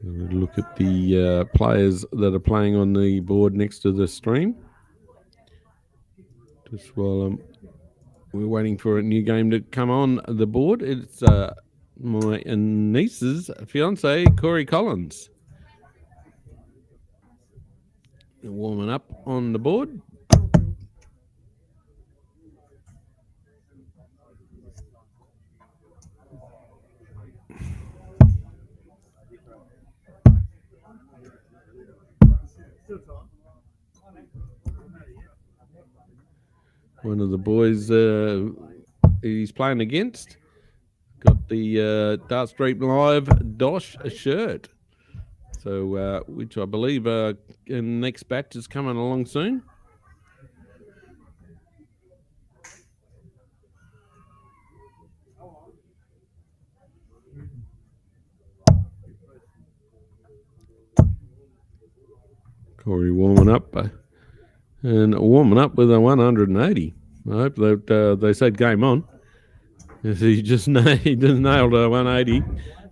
Look at the players that are playing on the board next to the stream. Just while we're waiting for a new game to come on the board, it's my niece's fiance, Cory Collins. They're warming up on the board. One of the boys he's playing against got the Dart Street Live Dosh shirt. So, which I believe next batch is coming along soon. Cory warming up. and warming up with a 180. I hope that they said game on. He just nailed a 180,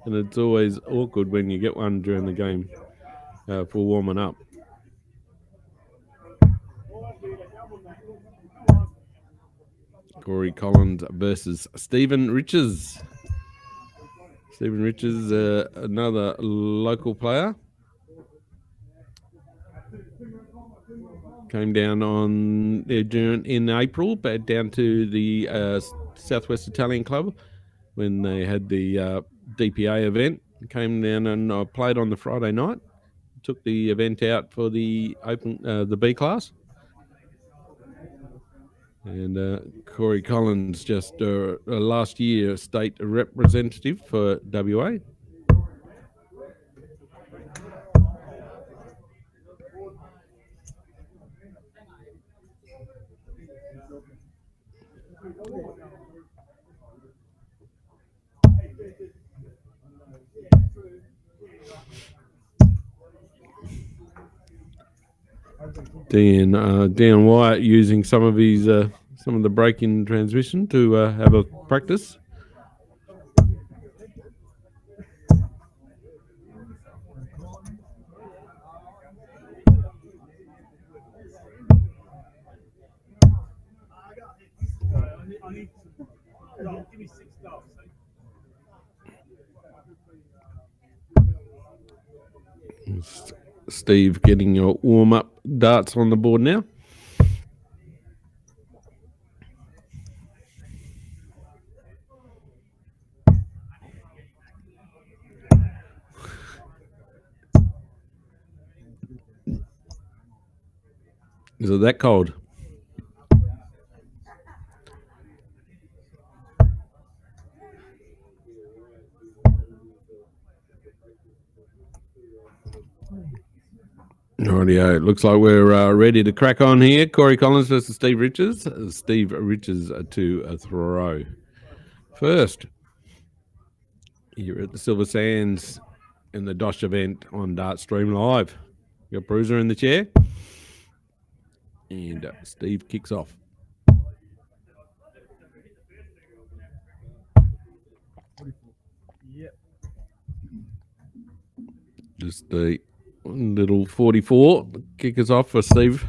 and it's always awkward when you get one during the game for warming up. Cory Collins versus Stephen Riches. Stephen Riches, another local player. Came down in April, but down to the Southwest Italian Club when they had the DPA event. Came down and played on the Friday night. Took the event out for the the B class. And Cory Collins, just last year state representative for WA. Dan Wyatt using some of the break-in transmission to have a practice. Steve getting your warm-up darts on the board now. Is it that cold? Rightio, it looks like we're ready to crack on here. Cory Collins versus Steve Riches. Steve Riches to a throw. First, here at the Silver Sands in the Dosh event on Dart Stream Live. Got Bruiser in the chair. And Steve kicks off. Just a little 44. Kick us off for Steve.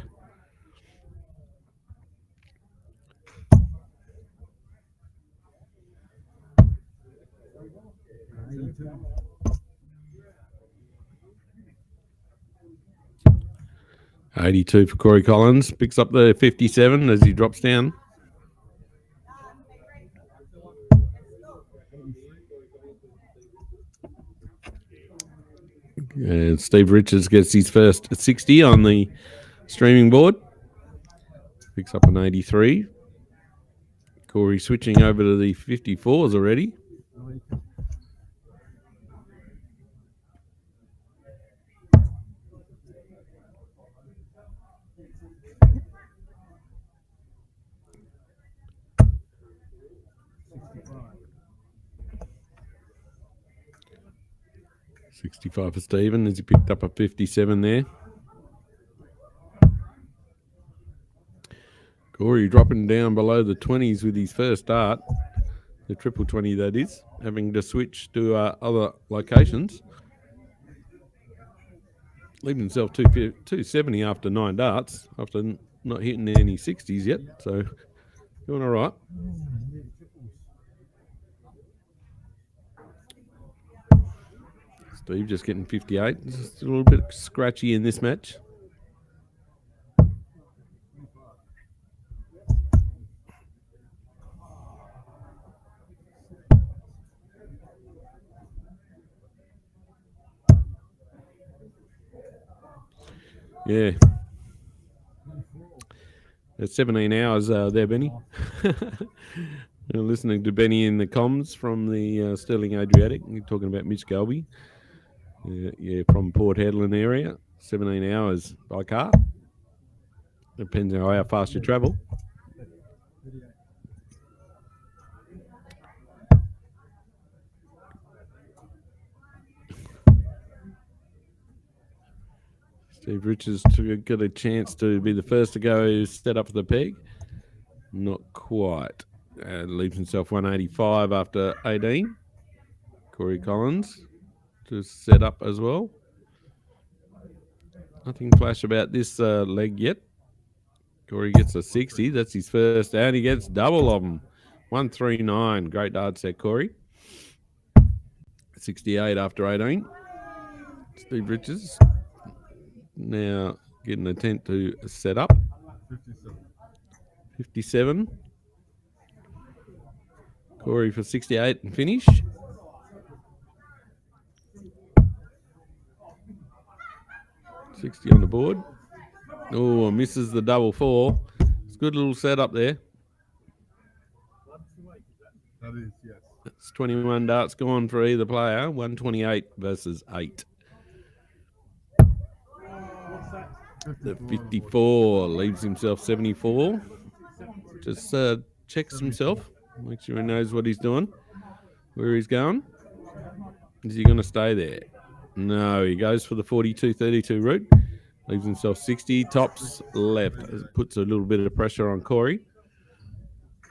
$82 for Cory Collins. Picks up the 57 as he drops down. And Steve Riches gets his first 60 on the streaming board. Picks up an 83. Cory switching over to the 54s already. $65 for Stephen as he picked up a 57 there. Cory dropping down below the 20s with his first dart. The triple 20 that is. Having to switch to other locations. Leaving himself 270 after 9 darts. After not hitting any 60s yet. So doing all right. Steve just getting 58. Just a little bit scratchy in this match. Yeah. It's 17 hours there, Benny. You're listening to Benny in the comms from the Stirling Adriatic. You're talking about Mitch Galby. Yeah, from Port Hedland area. 17 hours by car. Depends on how fast you travel. Steve Richards to get a chance to be the first to go set up for the peg. Not quite. Leaves himself 185 after 18. Corey Collins to set up as well. Nothing flash about this leg yet. Corey gets a 60. That's his first, and he gets double of them. 139. Great dart set, Corey. 68 after 18. Steve Richards now getting an attempt to set up. 57. Corey for 68 and finish. $60 on the board. Oh, misses the double four. It's a good little setup there. That is, yes. It's 21 darts gone for either player. 128 versus 8. The 54 leaves himself 74. Just checks himself. Make sure he knows what he's doing, where he's going. Is he going to stay there? No, he goes for the 42-32 route. Leaves himself 60. Tops left. Puts a little bit of pressure on Cory.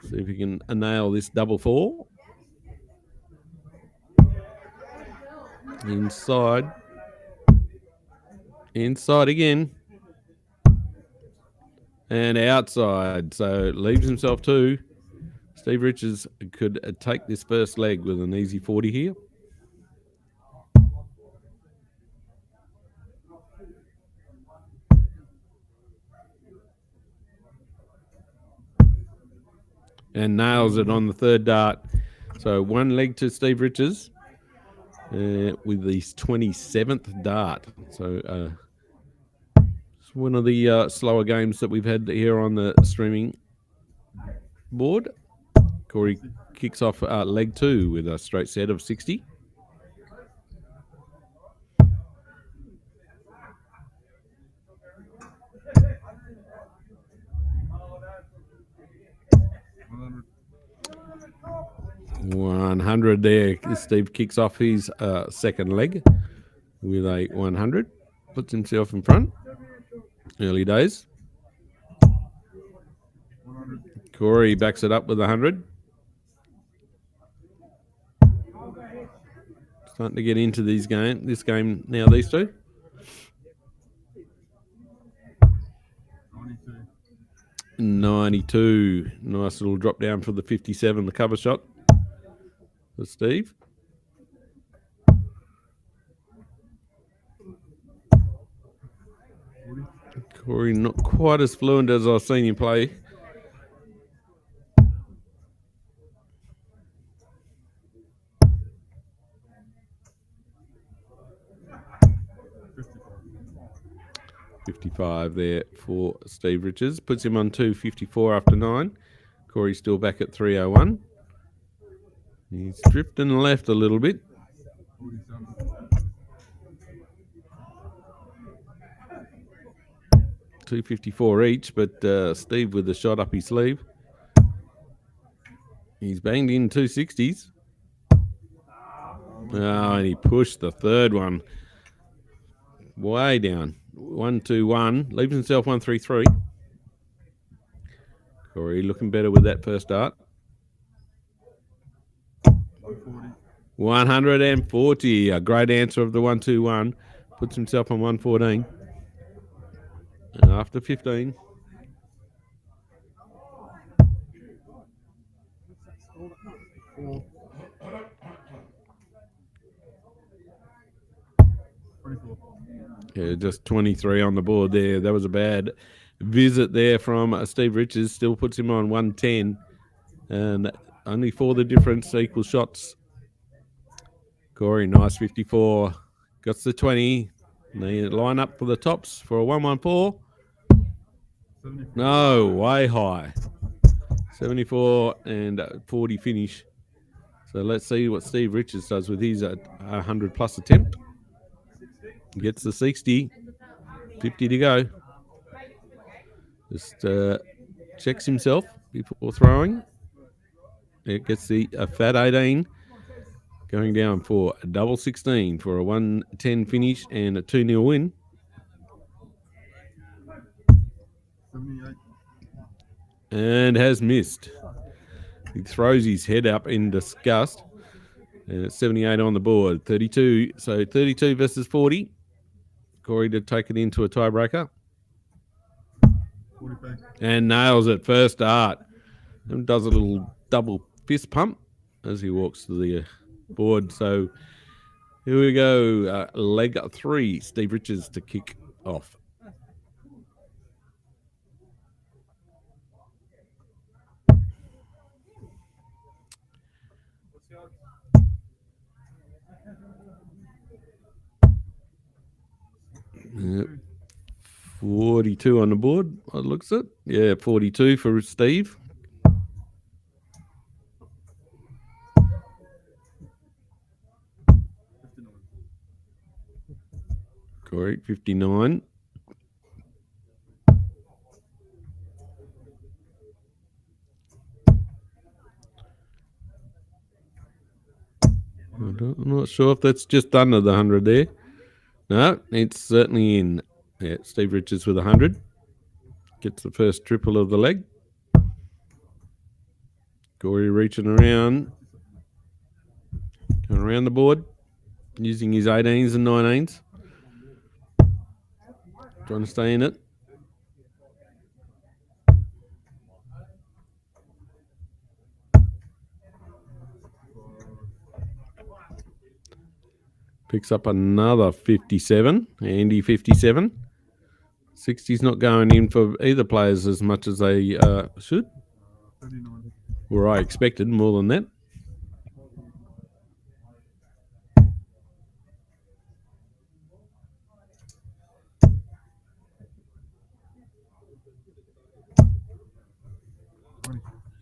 See if he can nail this double four. Inside. Inside again. And outside. So leaves himself 2. Steve Richards could take this first leg with an easy 40 here. And nails it on the third dart. So one leg to Steve Richards with his 27th dart. So it's one of the slower games that we've had here on the streaming board. Cory kicks off leg 2 with a straight set of 60. $100 there. Steve kicks off his second leg with a 100. Puts himself in front. Early days. Cory backs it up with 100. Starting to get into this game now, these two. 92. Nice little drop down for the 57, the cover shot for Steve. Cory not quite as fluent as I've seen him play. $55 there for Steve Richards. Puts him on 254 after 9. Cory's still back at 301. He's drifting left a little bit. 254 each, but Steve with the shot up his sleeve. He's banged in 260s. Oh, and he pushed the third one way down. 121. Leaves himself 133. Cory looking better with that first dart. 140. A great answer of the 121. Puts himself on 114. And after 15. Yeah, just 23 on the board there. That was a bad visit there from Steve Richards. Still puts him on 110. And only for the difference, equal shots. Cory, nice 54. Got the 20. They line up for the tops for a 114. No, way high. 74 and 40 finish. So let's see what Steve Richards does with his 100 plus attempt. Gets the 60. 50 to go. Just checks himself before throwing. It gets the fat 18. Going down for a double 16 for a 110 finish and a 2-0 win. And has missed. He throws his head up in disgust. And it's 78 on the board. 32. So 32 versus 40. Cory to take it into a tiebreaker. And nails it first start. And does a little double fist pump as he walks to the board. So here we go. Leg 3. Steve Richards to kick off. Yep. 42 on the board, it looks it. Yeah, 42 for Steve. Correct, 59. I'm not sure if that's just under the 100 there. No, it's certainly in. Yeah, Steve Richards with 100. Gets the first triple of the leg. Cory reaching around. Going around the board. Using his 18s and 19s. Trying to stay in it. Picks up another 57. Andy 57. 60's not going in for either players as much as they should. Or I expected more than that.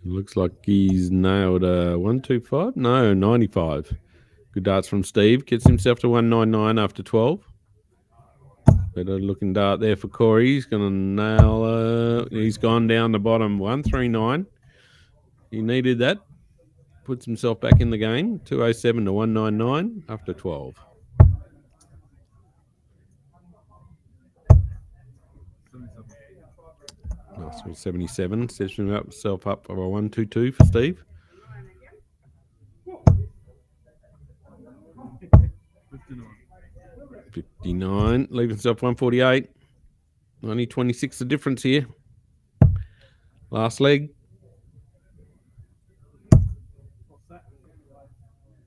Looks like he's nailed a 125. No, 95. Good darts from Steve. Gets himself to 199 after 12. Better looking dart there for Cory. He's going to nail. He's gone down the bottom. 139. He needed that. Puts himself back in the game. 207 to 199 after 12. Nice one, 77. Sets himself up for a 122 for Steve. $59. Leave himself 148. Only 26 the difference here. Last leg.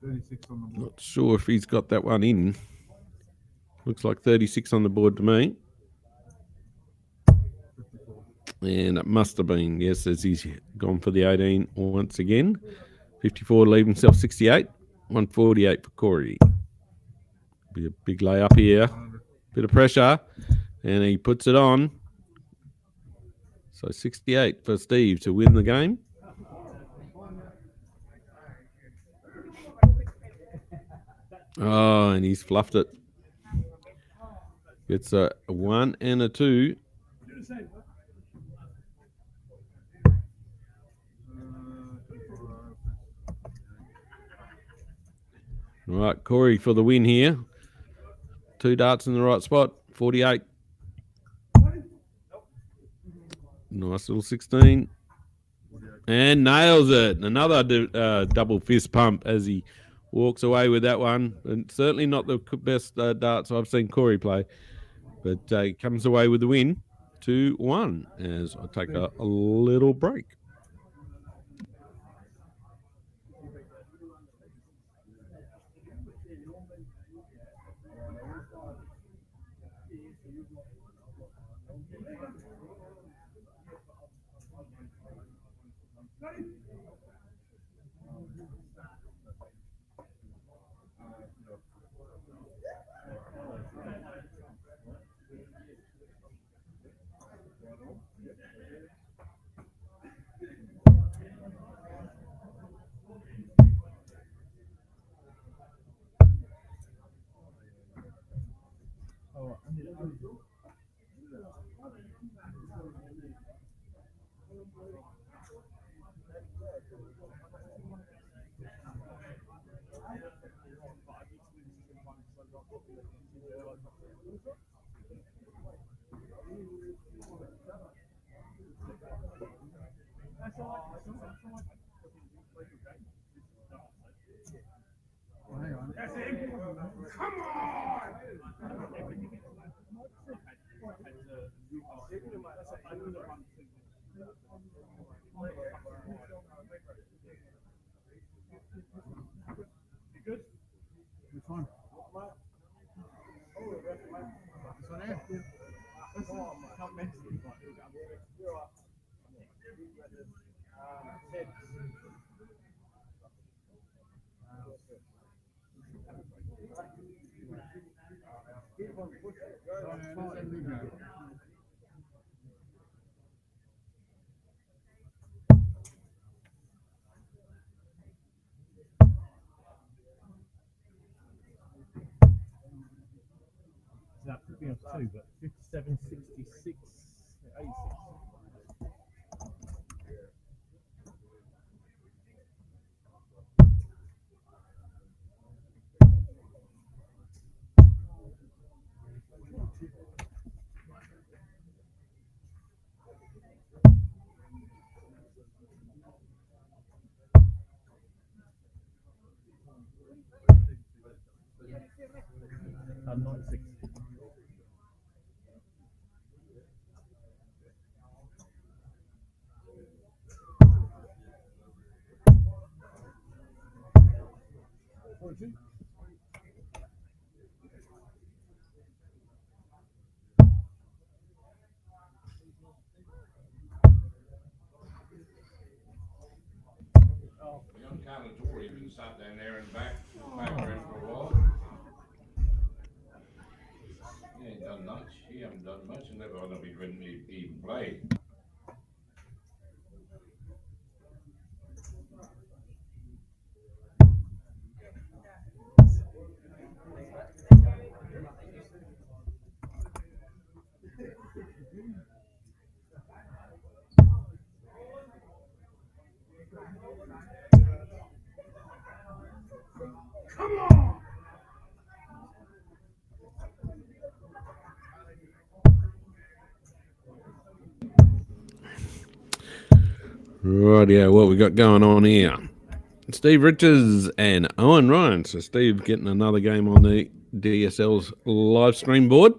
36 on the board. Not sure if he's got that one in. Looks like 36 on the board to me. 54. And it must have been, yes, as he's gone for the 18 once again. 54 to leave himself 68. 148 for Cory. Be a big layup here. Bit of pressure. And he puts it on. So 68 for Steve to win the game. Oh, and he's fluffed it. It's a 1 and a 2. All right, Cory for the win here. 2 darts in the right spot. 48. Nice little 16. And nails it. Another double fist pump as he walks away with that one. And certainly not the best darts I've seen Cory play. But he comes away with the win. 2-1 as I take a little break. That could be on 2, but 57, 66, 86. I'm 96. Young Canator even sat down there in the background for a while. He ain't done much. He haven't done much, and never ought to be when he even played. Right, yeah, what we got going on here? Steve Richards and Owen Ryan. So Steve getting another game on the DSL's live stream board.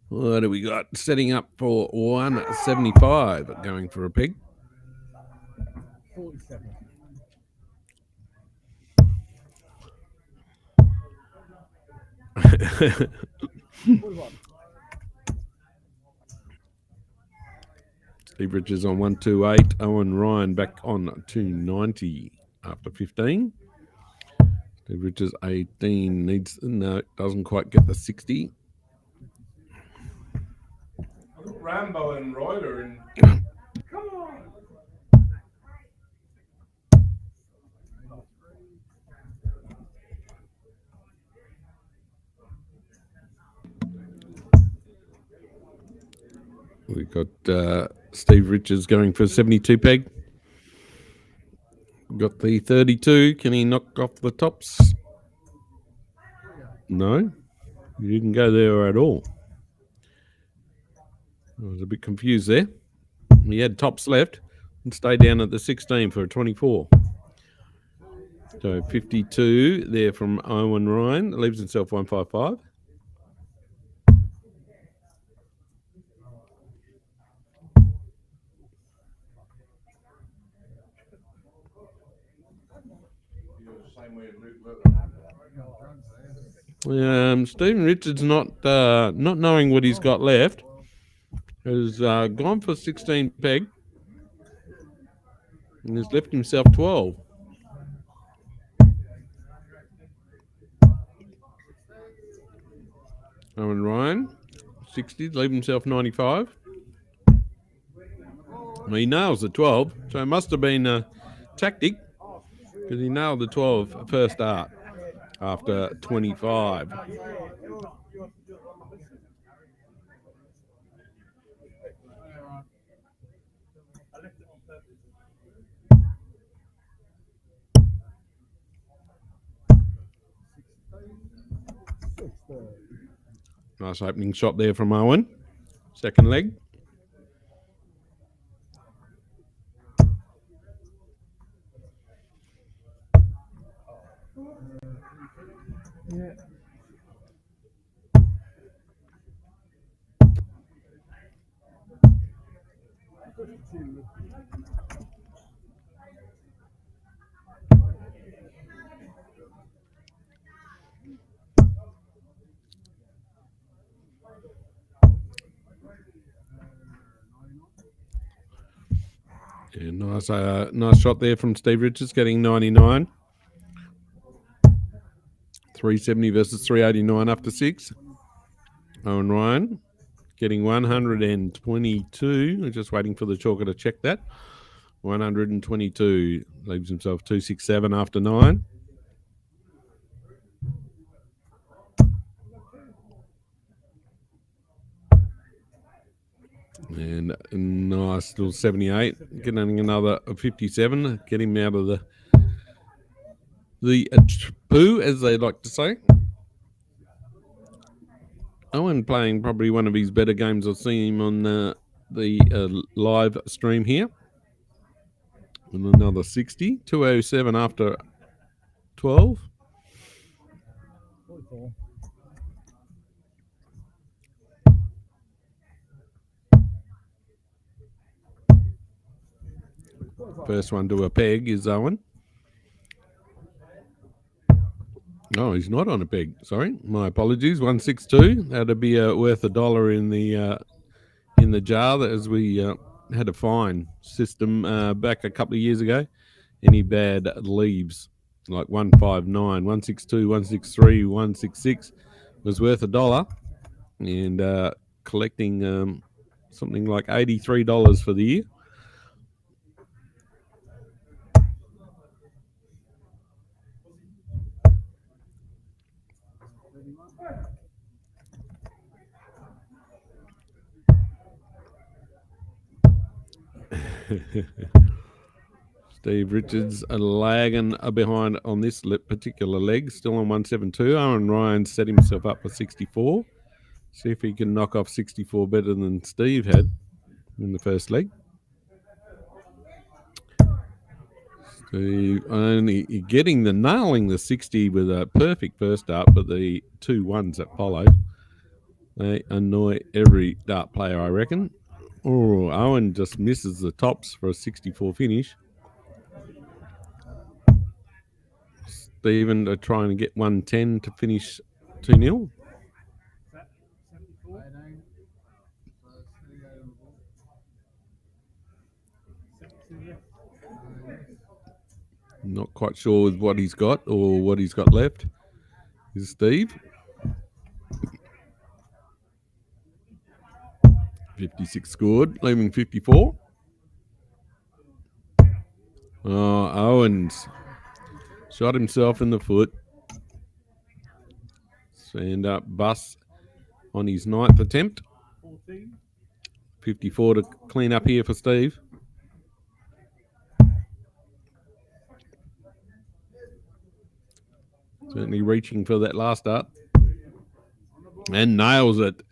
What do we got? Setting up for 175, going for a pig. 47. Steve Richards on 128. Owen Ryan back on 290 after 15. Steve Richards 18 needs, no, doesn't quite get the 60. Rambo and Reuter and come on. We've got Steve Richards going for 72 peg. Got the 32. Can he knock off the tops? No, he didn't go there at all. I was a bit confused there. He had tops left and stayed down at the 16 for a 24. So 52 there from Owen Ryan. Leaves himself 155. Stephen Richards not knowing what he's got left has gone for 16 peg and has left himself 12. Owen Ryan 60, leave himself 95. Well, he nails the 12, so it must have been a tactic because he nailed the 12 first start after 25. Nice opening shot there from Owen. Second leg. Yeah, nice shot there from Steve Richards, getting 99. 370 versus 389 after 6. Owen Ryan getting 122. We're just waiting for the chalker to check that. 122. Leaves himself 267 after 9. And a nice little 78. Getting another 57. Get him out of the poo, as they like to say. Owen playing probably one of his better games. I've seen him on the live stream here. And another 60. 207 after 12. 44. First one to a peg is Owen. No, he's not on a peg. Sorry, my apologies. 162. That'd be worth $1 in the jar, as we had a fine system back a couple of years ago. Any bad leaves like 159, 162, 163, 166 was worth $1, and collecting something like $83 for the year. Steve Richards lagging behind on this particular leg, still on 172. Owen Ryan set himself up for 64. See if he can knock off 64 better than Steve had in the first leg. Steve only getting nailing the 60 with a perfect first dart, but the 2 ones that followed, they annoy every dart player, I reckon. Oh, Owen just misses the tops for a 64 finish. Stephen trying to get 110 to finish 2-0. Not quite sure with what he's got or what he's got left. Is Steve. 56 scored, leaving 54. Oh, Owens shot himself in the foot. And bus on his 9th attempt. 54 to clean up here for Steve. Certainly reaching for that last dart. And nails it.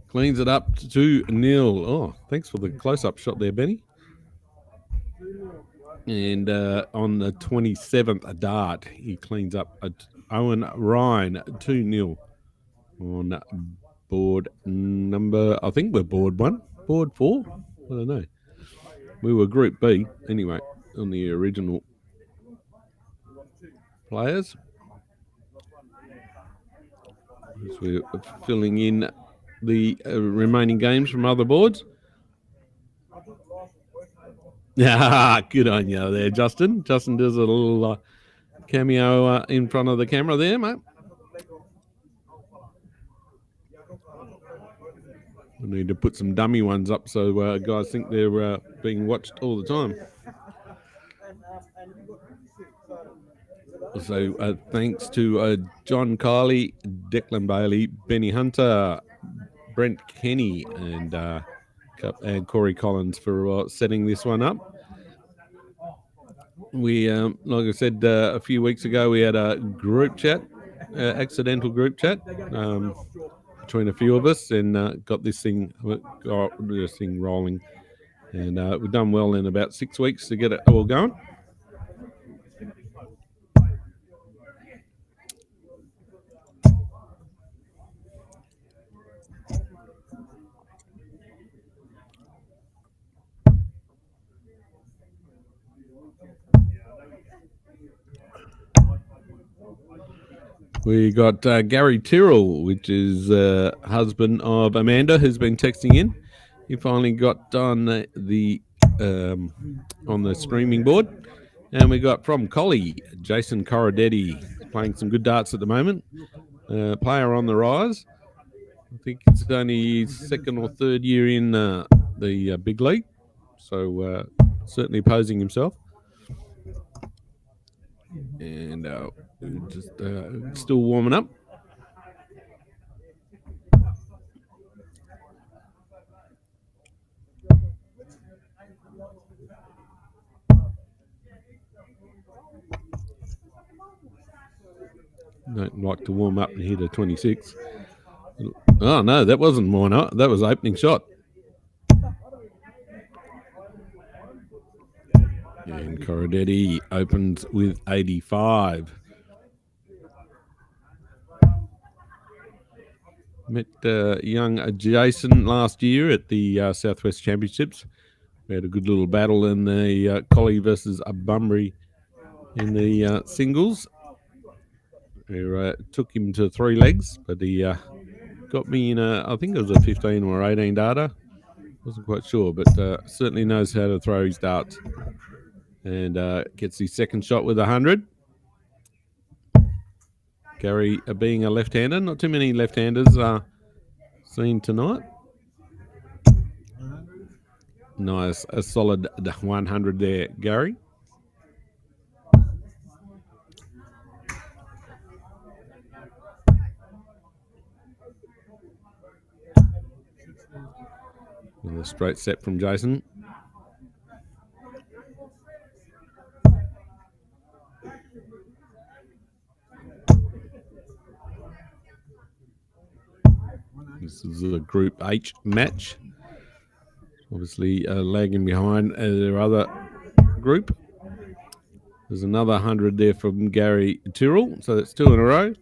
Cleans it up to 2-0. Oh, thanks for the close-up shot there, Benny. And on the 27th dart, he cleans up Owen Ryan 2-0 on board number, I think we're board 1, board 4. I don't know. We were Group B anyway on the original players. As we're filling in the remaining games from other boards. Yeah, good on you there, Justin. Justin does a little cameo in front of the camera there, mate. We need to put some dummy ones up so guys think they're being watched all the time. So thanks to John Kiley, Declan Bailey, Benny Hunter, Brent Kenny, and Cory Collins for setting this one up. We, like I said a few weeks ago, we had a group chat, accidental group chat between a few of us, and got this thing rolling. And we've done well in about 6 weeks to get it all going. We got Gary Tyrrell, which is husband of Amanda, who's been texting in. He finally got on the streaming board. And we got from Collie, Jason Coridetti, playing some good darts at the moment. Player on the rise. I think it's only his second or third year in the big league. So certainly posing himself. And just still warming up. Don't like to warm up and hit a 26. Oh, no, that wasn't warm up. That was opening shot. And Coridetti opens with 85. Met young Jason last year at the Southwest Championships. We had a good little battle in the Collie versus Bunbury in the singles. We took him to 3 legs, but he got me in I think it was a 15 or 18 data. Wasn't quite sure, but certainly knows how to throw his darts. And gets his second shot with 100. Gary being a left-hander. Not too many left-handers seen tonight. Nice, a solid 100 there, Gary. With a straight set from Jason. This is a Group H match. Obviously lagging behind their other group. There's another 100 there from Gary Tyrrell. So that's 2 in a row.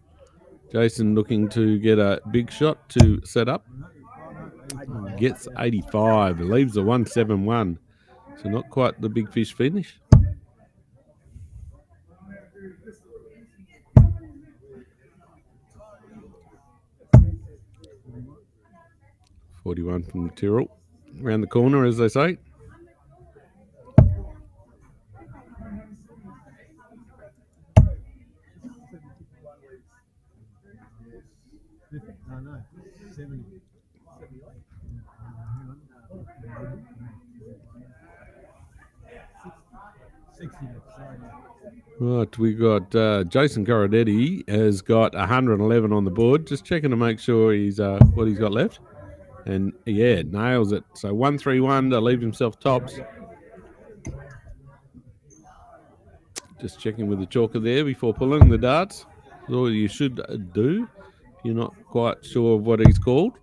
Jason looking to get a big shot to set up. Gets 85. Leaves a 171. So not quite the big fish finish. $41 from Tyrrell. Around the corner, as they say. Right, we got Jason Coridetti has got 111 on the board. Just checking to make sure he's what he's got left. And yeah, nails it. So 131 to leave himself tops. Just checking with the chalker there before pulling the darts. That's all you should do if you're not quite sure of what he's called.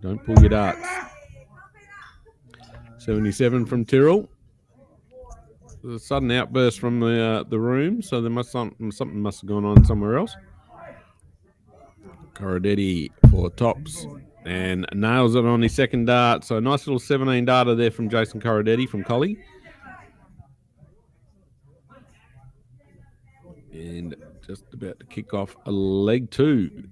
Don't pull your darts. 77 from Tyrrell. There's a sudden outburst from the room, so there something must have gone on somewhere else. Coridetti for tops and nails it on his second dart. So nice little 17 data there from Jason Coridetti from Collie. And just about to kick off a leg 2.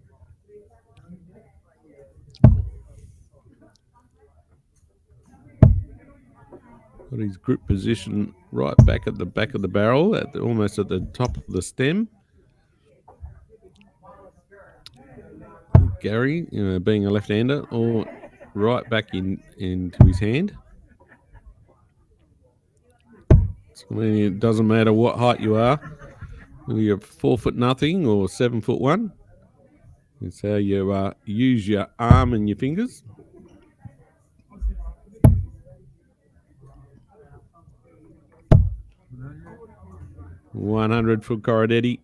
Got his grip position right back at the back of the barrel, almost at the top of the stem. Gary, being a left-hander, or right back into his hand. So, I mean, it doesn't matter what height you are. Whether you're 4'0" or 7'1". It's how you use your arm and your fingers. $100 for Coridetti.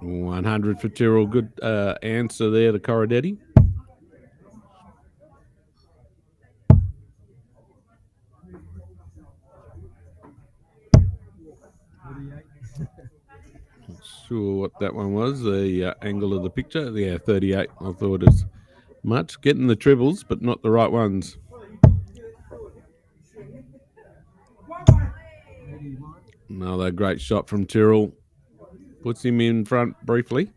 $100 for Tyrrell. Good answer there to Coridetti. sure what that one was. The angle of the picture. Yeah, 38. I thought as much. Getting the triples, but not the right ones. Another great shot from Tyrrell. Puts him in front briefly.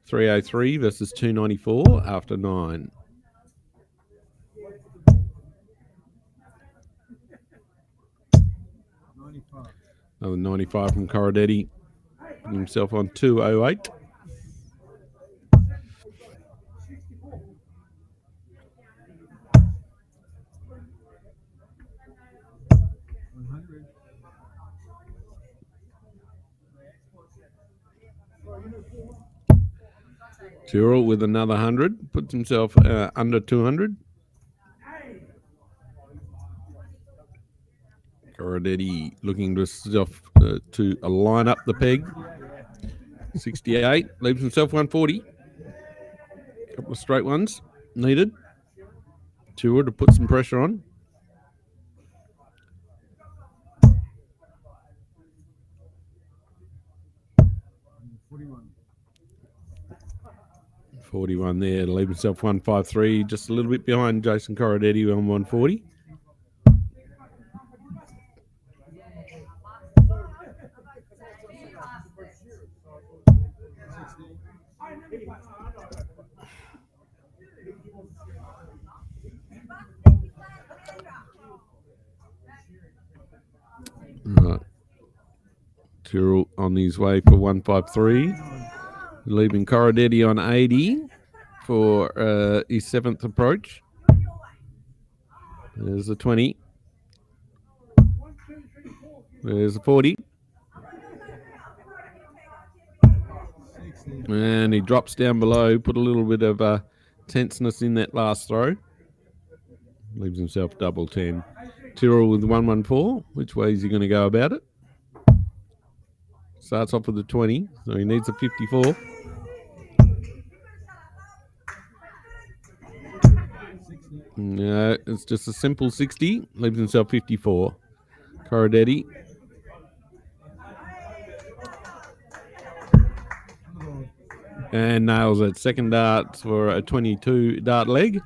303 versus 294 after 9. Another 95 from Coridetti. Putting himself on 208. Tyrrell with another 100. Puts himself under 200. Coridetti looking to line up the peg. 68. Leaves himself 140. Couple of straight ones needed. Tyrrell to put some pressure on. .41 there to leave himself 153. Just a little bit behind Jason Coridetti on 140. Right. Tyrrell on his way for 153. Leaving Coridetti on 80 for his 7th approach. There's a 20. There's a 40. And he drops down below. Put a little bit of tenseness in that last throw. Leaves himself double 10. Tyrrell with 114. Which way is he going to go about it? Starts off with a 20, so he needs a 54. No, it's just a simple 60. Leaves himself 54. Coridetti. And nails it. Second dart for a 22 dart leg.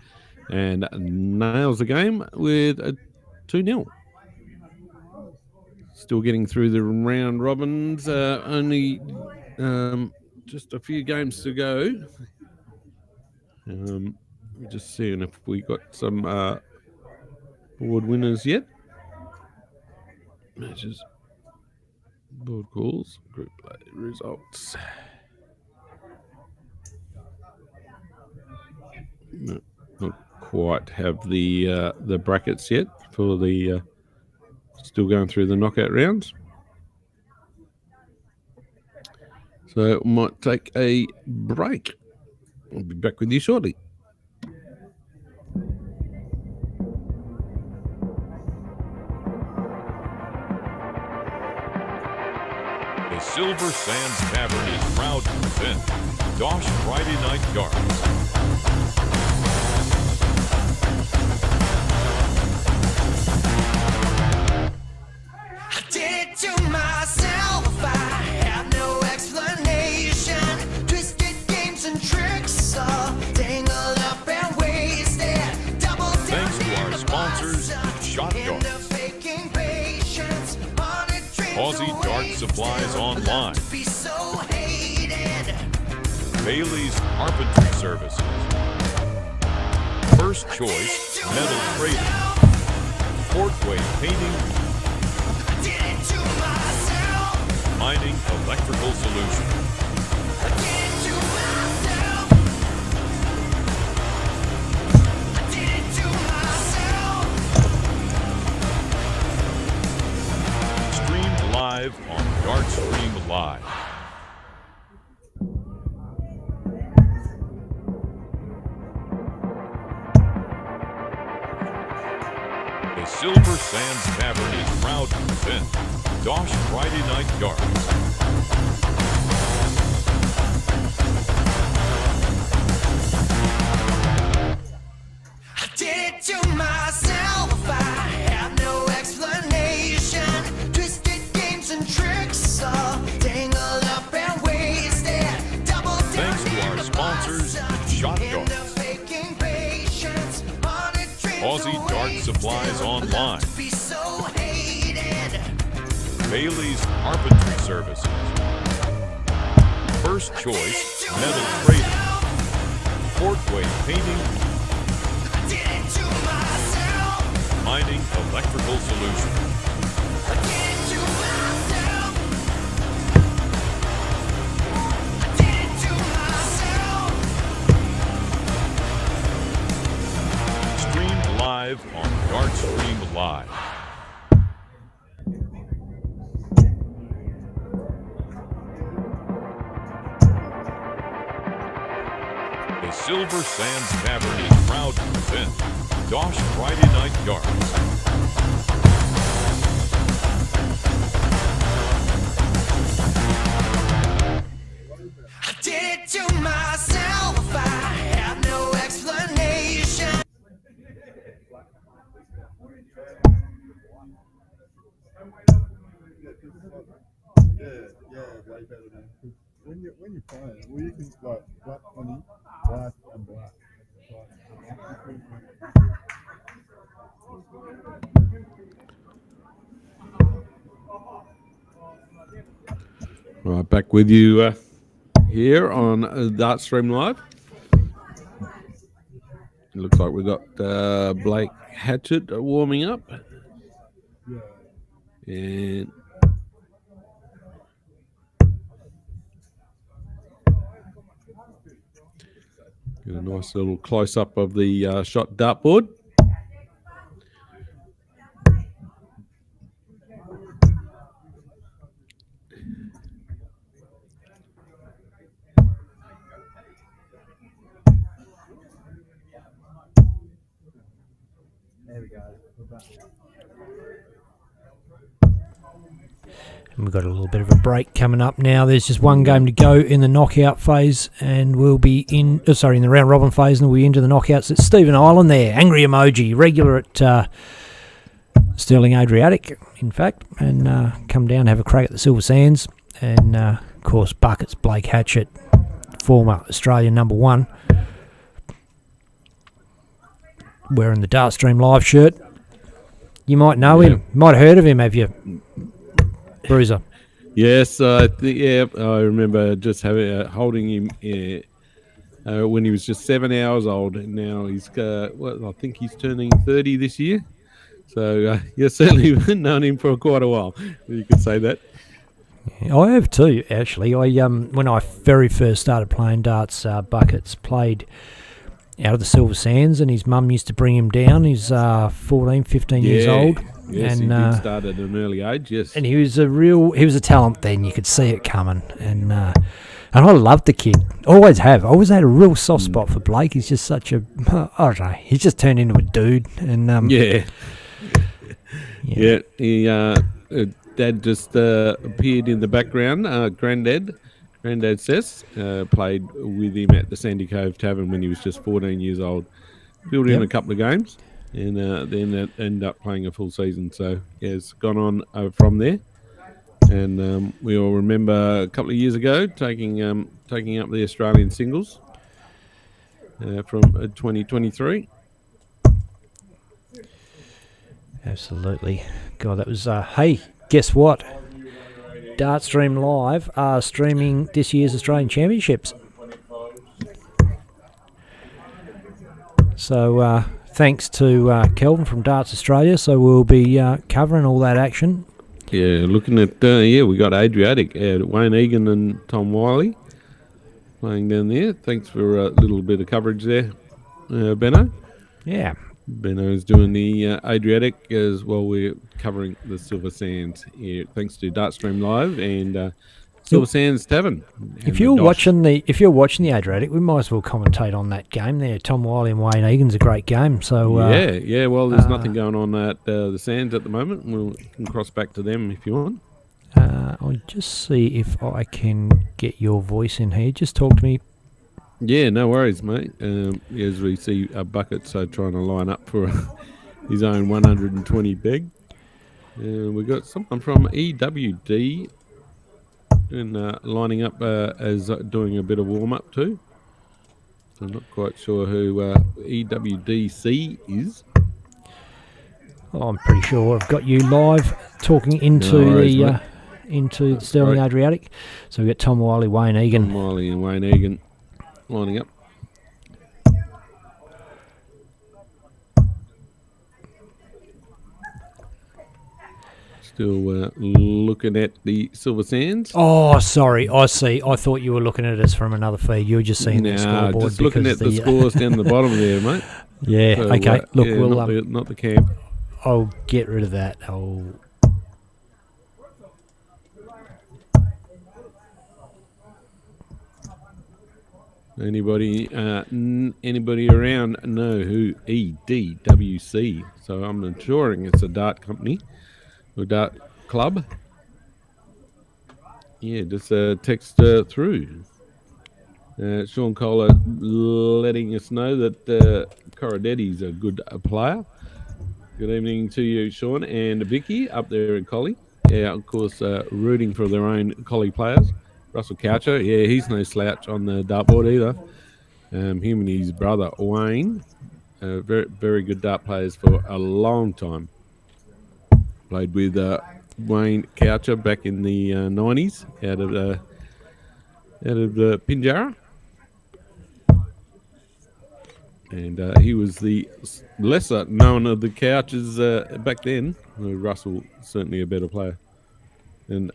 And nails the game with a 2-0. Still getting through the round robins. Only just a few games to go. Just seeing if we got some board winners yet. Matches, board calls, group play results. No, not quite have the brackets yet for the. Still going through the knockout rounds. So we might take a break. I'll be back with you shortly. The Silver Sands Tavern is proud to present Dosh Friday Night Yards. Did it to myself, I have no explanation. Twisted games and tricks, all tangled up and wasted. Double down. Thanks to our sponsors, Shot Darts, Aussie Dart Supplies Online, Bailey's Carpentry Services, First Choice Metal Trading, Portway Painting, Mining Electrical Solutions. Streamed live on DartStream Live. The Silver Sands Tavern is proud to present Dosh Friday Night Yards. I did it to myself, I have no explanation. Twisted games and tricks, all tangled up and Live. Be so hated. Bailey's Carpentry Services. First Choice Metal Trading. Portway Painting. I did it to myself. Mining Electrical Solutions. I did it to myself. I did it to myself. Streamed live on Dartstream Live. The Silver Sands Tavern is proud to present Dosh Friday Night Yards. I did it to myself. I have no explanation. Yeah, way better than when you're playing. Well, you can like black honey, black and black. Right, back with you here on Dartstream Live. It looks like we've got Blake Hatchet warming up. And get a nice little close-up of the shot dartboard. There we go. We're back. And we've got a little bit of a break coming up now. There's just one game to go in the knockout phase, and we'll be in the round robin phase, and we'll be into the knockouts. It's Stephen Island there, angry emoji, regular at Stirling Adriatic, in fact, and come down, have a crack at the Silver Sands, and of course Buckets, Blake Hatchet, former Australian number 1, wearing the Dartstream Live shirt. You might know him, might have heard of him, have you, Bruiser? Yes, I remember just holding him when he was just 7 hours old, and now he's I think he's turning 30 this year. So certainly known him for quite a while. You could say that. Yeah, I have too, actually. When I very first started playing darts, Buckets played out of the Silver Sands, and his mum used to bring him down. He's 14, 15 years old. Yes, and, he did start at an early age, yes. And he was a talent then. You could see it coming. And I loved the kid. Always have. Always had a real soft spot for Blake. He's just such a, I don't know, he's just turned into a dude. And Yeah, he, Dad just appeared in the background. Granddad Sess played with him at the Sandy Cove Tavern when he was just 14 years old. Filled in a couple of games, and then ended up playing a full season. So yeah, it's gone on from there. And we all remember a couple of years ago taking up the Australian singles from 2023. absolutely. God, that was, hey, guess what? Dartstream Live are streaming this year's Australian Championships. So thanks to Kelvin from Darts Australia. So we'll be covering all that action. Yeah, looking at we got Adriatic, Wayne Egan and Tom Wiley playing down there. Thanks for a little bit of coverage there, Benno. Yeah. Benno's doing the Adriatic as well. We're covering the Silver Sands here, thanks to Dartstream Live and Silver Sands Tavern. If you're watching the Adriatic, we might as well commentate on that game there. Tom Wiley and Wayne Egan's a great game. So well, there's nothing going on at the Sands at the moment. We can cross back to them if you want. I'll just see if I can get your voice in here. Just talk to me. Yeah, no worries, mate. As we see Buckets trying to line up for his own 120 beg. We've got someone from EWD and lining up as doing a bit of warm-up too. I'm not quite sure who EWDC is. Oh, I'm pretty sure I've got you live talking into No worries, the mate. into the Sterling right. Adriatic. So we've got Tom Wiley, Wayne Egan. Miley and Wayne Egan lining up. Still looking at the Silver Sands. Oh, sorry. I see. I thought you were looking at us from another feed. You were just seeing the Nah, scoreboard. just looking at the scores down the bottom there, mate. Yeah. So, Okay. Look, yeah, we'll. not the camp. I'll get rid of that. Anybody around know who EDWC? So I'm ensuring it's a dart company or dart club. Yeah, just text through. Sean Kohler letting us know that Coridetti's a good player. Good evening to you, Sean and Vicky up there in Collie. Yeah, of course, rooting for their own Collie players. Russell Coucher, yeah, he's no slouch on the dartboard either. Him and his brother Wayne, very, very good dart players for a long time. Played with Wayne Coucher back in the 90s out of Pinjarra. And he was the lesser known of the Couches back then. Russell, certainly a better player. And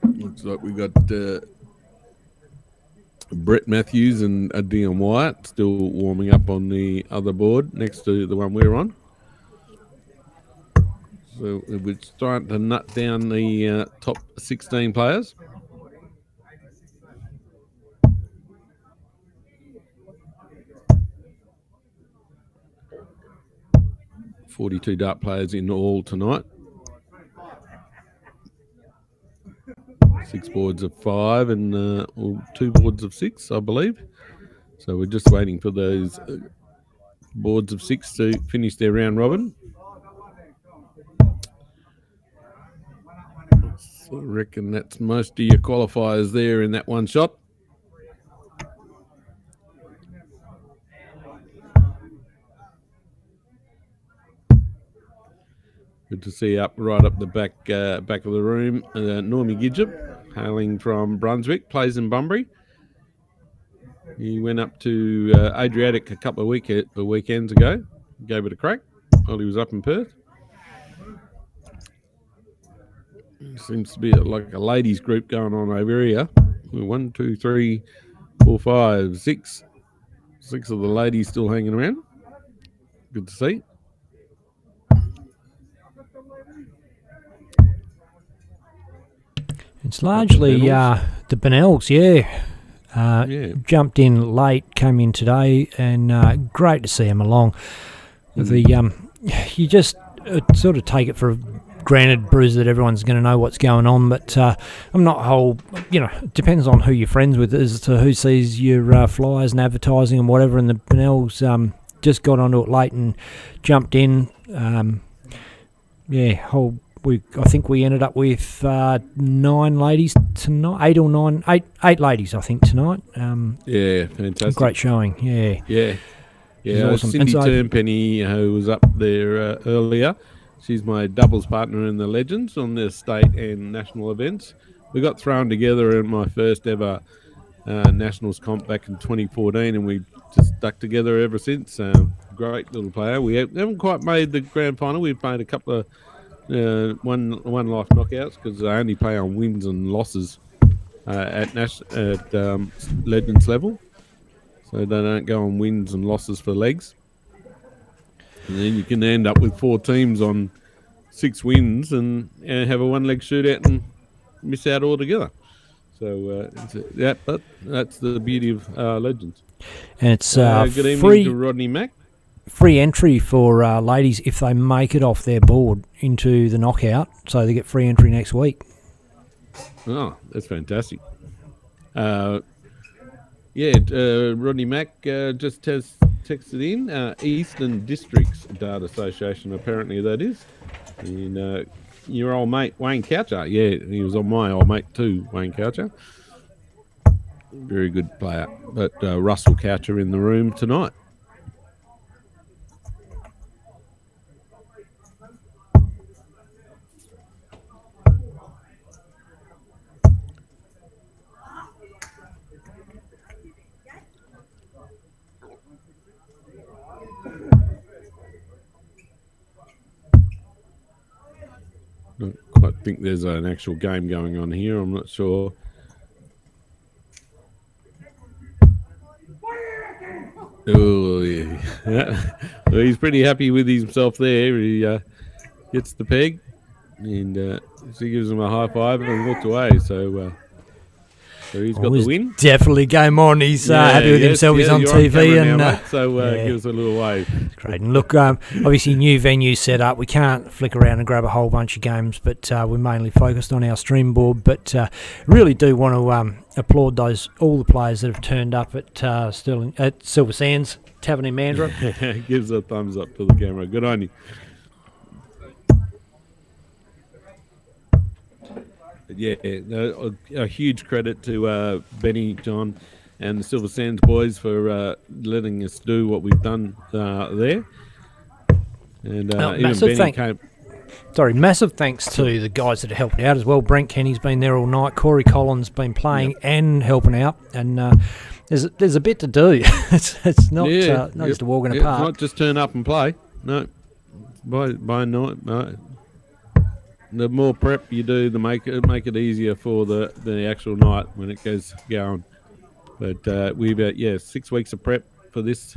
looks like we got Brett Matthews and Dion Wyatt still warming up on the other board next to the one we're on. So we're starting to nut down the top 16 players. .42 dart players in all tonight. 6 boards of 5 and 2 boards of 6, I believe. So we're just waiting for those boards of 6 to finish their round robin. So I reckon that's most of your qualifiers there in that one shot. Good to see right up the back of the room. Normie Gidgep, hailing from Brunswick, plays in Bunbury. He went up to Adriatic a couple of weekends ago, gave it a crack while he was up in Perth. Seems to be like a ladies group going on over here. 1, 2, 3, 4, 5, 6. 6 of the ladies still hanging around. Good to see. It's largely the Benells, yeah. Jumped in late, came in today, and great to see them along. You just sort of take it for granted, Bruce, that everyone's going to know what's going on, but I'm not it depends on who you're friends with as to who sees your flyers and advertising and whatever, and the Benells just got onto it late and jumped in. I think we ended up with 9 ladies tonight, 8 ladies, I think, tonight. Yeah, fantastic. Great showing, yeah. Yeah, awesome. Cindy Turnpenny, who was up there earlier, she's my doubles partner in the Legends on the state and national events. We got thrown together in my first ever Nationals comp back in 2014, and we just stuck together ever since. Great little player. We haven't quite made the grand final. We've made a couple of one life knockouts because they only play on wins and losses at Legends level, so they don't go on wins and losses for legs. And then you can end up with 4 teams on 6 wins and have a one-leg shootout and miss out altogether. So but that's the beauty of Legends. And it's good evening to Rodney Mack. Free entry for ladies if they make it off their board into the knockout, so they get free entry next week. Oh, that's fantastic. Rodney Mack just has texted in Eastern Districts Data Association, apparently that is. And your old mate, Wayne Coucher. Yeah, he was on my old mate too, Wayne Coucher. very good player. But Russell Coucher in the room tonight. Don't quite think there's an actual game going on here. I'm not sure. Oh, yeah. Well, he's pretty happy with himself there. He gets the peg and she gives him a high five and walks away. So he's got the win. Definitely game on. He's happy with himself. He's on you're TV camera and now, mate, so give us a little wave. great. And look, obviously new venue set up. We can't flick around and grab a whole bunch of games, but we're mainly focused on our stream board. But really do want to applaud all the players that have turned up at Silver Sands Tavern in Mandurah. Gives a thumbs up to the camera. Good on you. Yeah, a huge credit to Benny, John, and the Silver Sands boys for letting us do what we've done there. And even Benny came. Sorry, massive thanks to the guys that have helped out as well. Brent Kenny's been there all night. Corey Collins been playing and helping out, and there's a bit to do. it's not just a walk in the park. It's not just turn up and play. No, by night. No. The more prep you do, the make it easier for the actual night when it goes going. But we've 6 weeks of prep for this,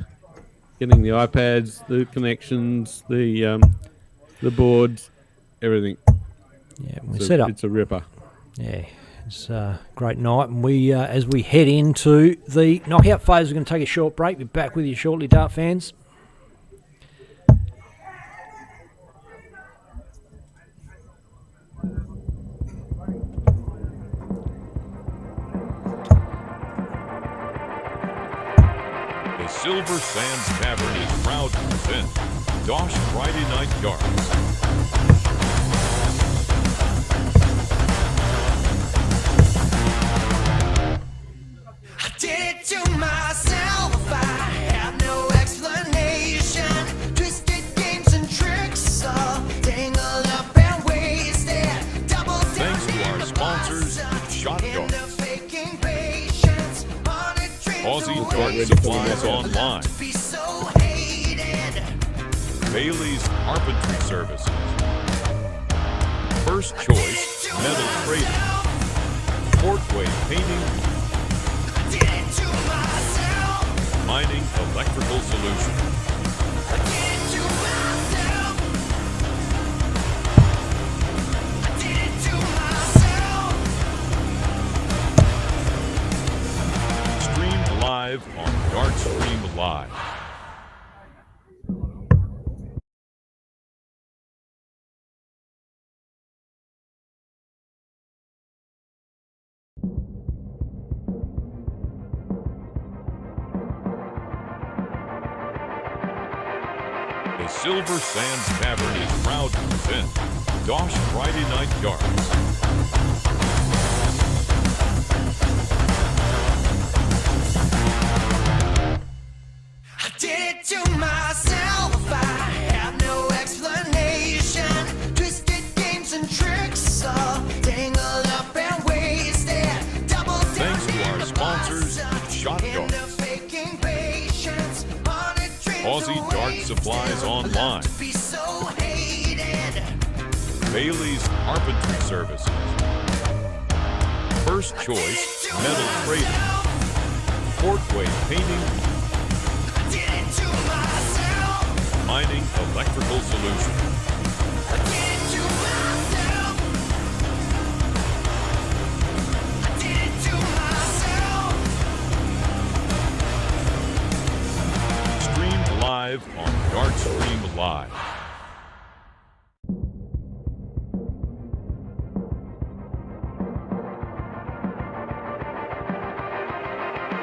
getting the iPads, the connections, the boards, everything. Yeah, we set up. It's a ripper. Yeah, it's a great night. And we, as we head into the knockout phase, we're going to take a short break. Be back with you shortly, Dart fans. The Silver Sands Tavern is proud to present Dosh Friday Night Yards. I did it to myself, I have no explanation. Twisted games and tricks, all tangled up and wasted. Double down. Thanks to our sponsors, Shot Dart, Aussie Dart Supplies Online, Be so hated. Bailey's Carpentry Services, First Choice Metal Trading, Portway Painting, I did it to myself. Mining Electrical Solutions, I did it to myself. I did it to myself. streamed live on Dart Stream Live. The Silver Sands Tavern is proud to present Dosh Friday Night Yards. I did it to myself, I have no explanation. Twisted games and tricks, all tangled up and wasted. Double down. Thanks to our sponsors, Shot Dart, Aussie Dart Supplies Online, Be so hated. Bailey's Carpentry Services, First Choice Metal Trading, Portway Painting, I did it to myself. Mining Electrical Solutions, I did it to myself. I did it to myself. streamed live on Dart Stream Live.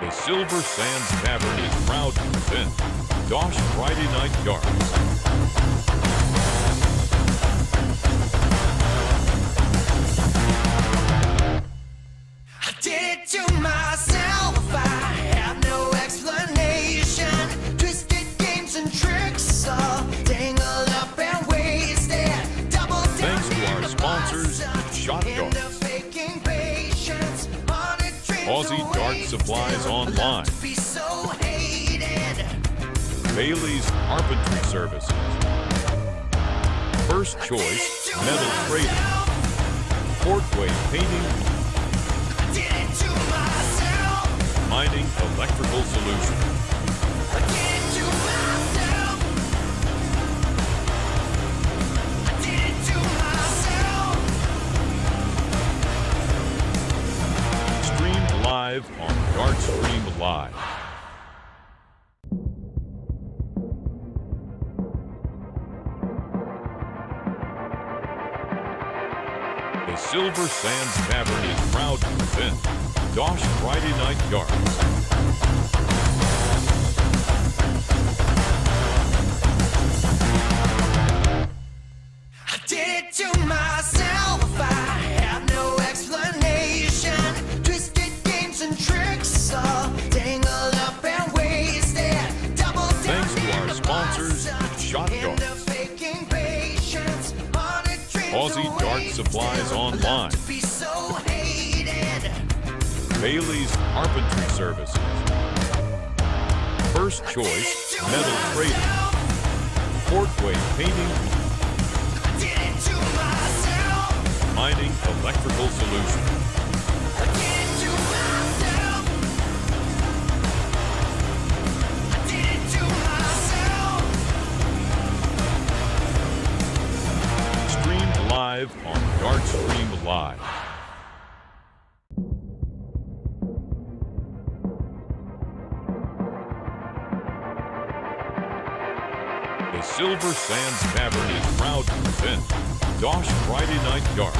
The Silver Sands Tavern is proud to present Dosh Friday Night Yards. I did it to myself. Supplies Online. Be so hated. Bailey's Carpentry Services. First Choice Metal Trading. Portway Painting. Did it to myself. Mining Electrical Solutions. I did it to myself. I did it to myself. Streamed live on Darkstream Live. The Silver Sands Tavern is proud to present Dosh Friday Night Yards. I did it to myself. I have no explanation. Twisted games and tricks, all tangled up and wasted. Double down. Thanks to our in the sponsors, process, Shot in Dog, the faking patience, haunted dreams Aussie are Dart wasted. Supplies Online. Be so hated. Bailey's Carpentry Services. First Choice Metal Trading. Portway Painting. Did it to myself. Mining Electrical Solutions. I did it to myself. I did it to myself. Streamed live on Darkstream Live. The Silver Sands Tavern is proud to present Dosh Friday Night Yards.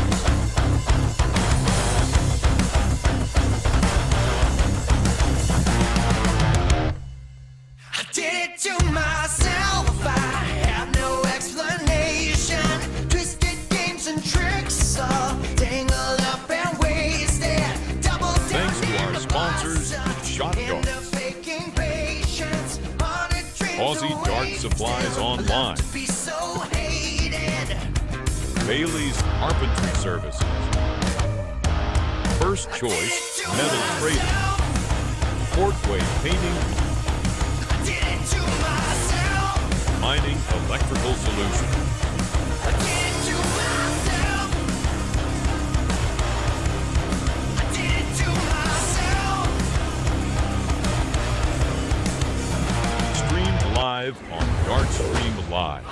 I did it to myself. I have no explanation. Twisted games and tricks, all tangled up and wasted. Double down. Thanks to in our the sponsors, process, Shot in Dog, the faking patience, haunted dreams Aussie are Dart wasted. Supplies Online. Be so hated. Bailey's Carpentry Services. First Choice Metal Trading. Portway Painting. Did it to myself. Mining Electrical Solutions. I did it to myself. I did it to myself. Streamed live on Darkstream Live.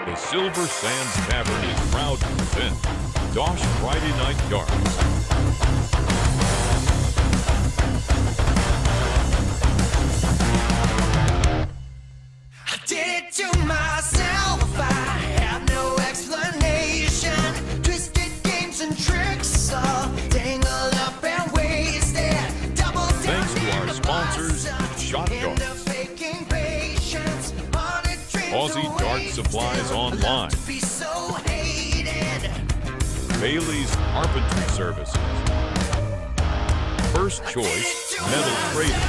The Silver Sands Tavern is proud to present Dosh Friday Night Yards. I did it to myself. I have no explanation. Twisted games and tricks, all tangled up and wasted. Double down. Thanks to our in the sponsors, process, Shot in Dog, the faking patience, haunted dreams Aussie are Dart wasted. Supplies Online. Be so hated. Bailey's Carpentry Services. First Choice Metal Trading.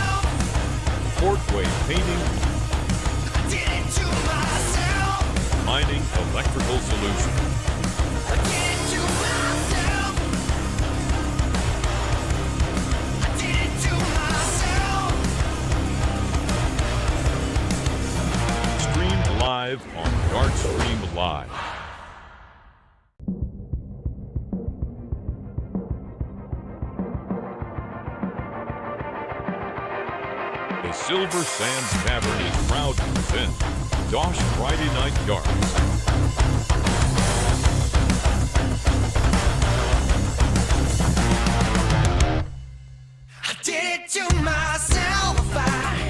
Portway Painting. Did it to myself. Mining Electrical Solutions. I did it to myself. I did it to myself. Streamed live on Darkstream Live. The Silver Sands Tavern is proud to present Dosh Friday Night Yards. I did it to myself. I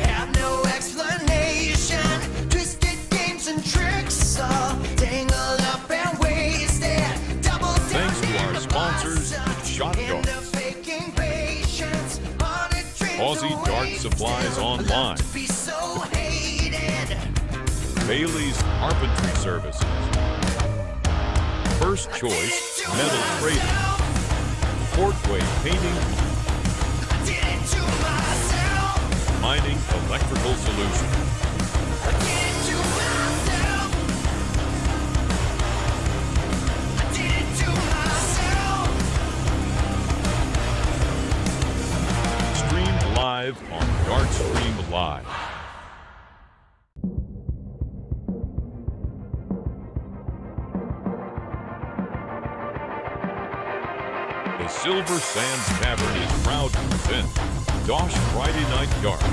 have no explanation. Twisted games and tricks, all tangled up and wasted. Double down. Thanks to in our the sponsors, process, Shot in Dog, the faking patience, haunted dreams Aussie are Dart wasted. Supplies Online. Be so hated. Bailey's Carpentry Services. First Choice Metal Trading. Portway Painting. Did it to myself. Mining Electrical Solutions. I did it to myself. The Silver Sands Tavern is proud to present Dosh Friday Night Yards.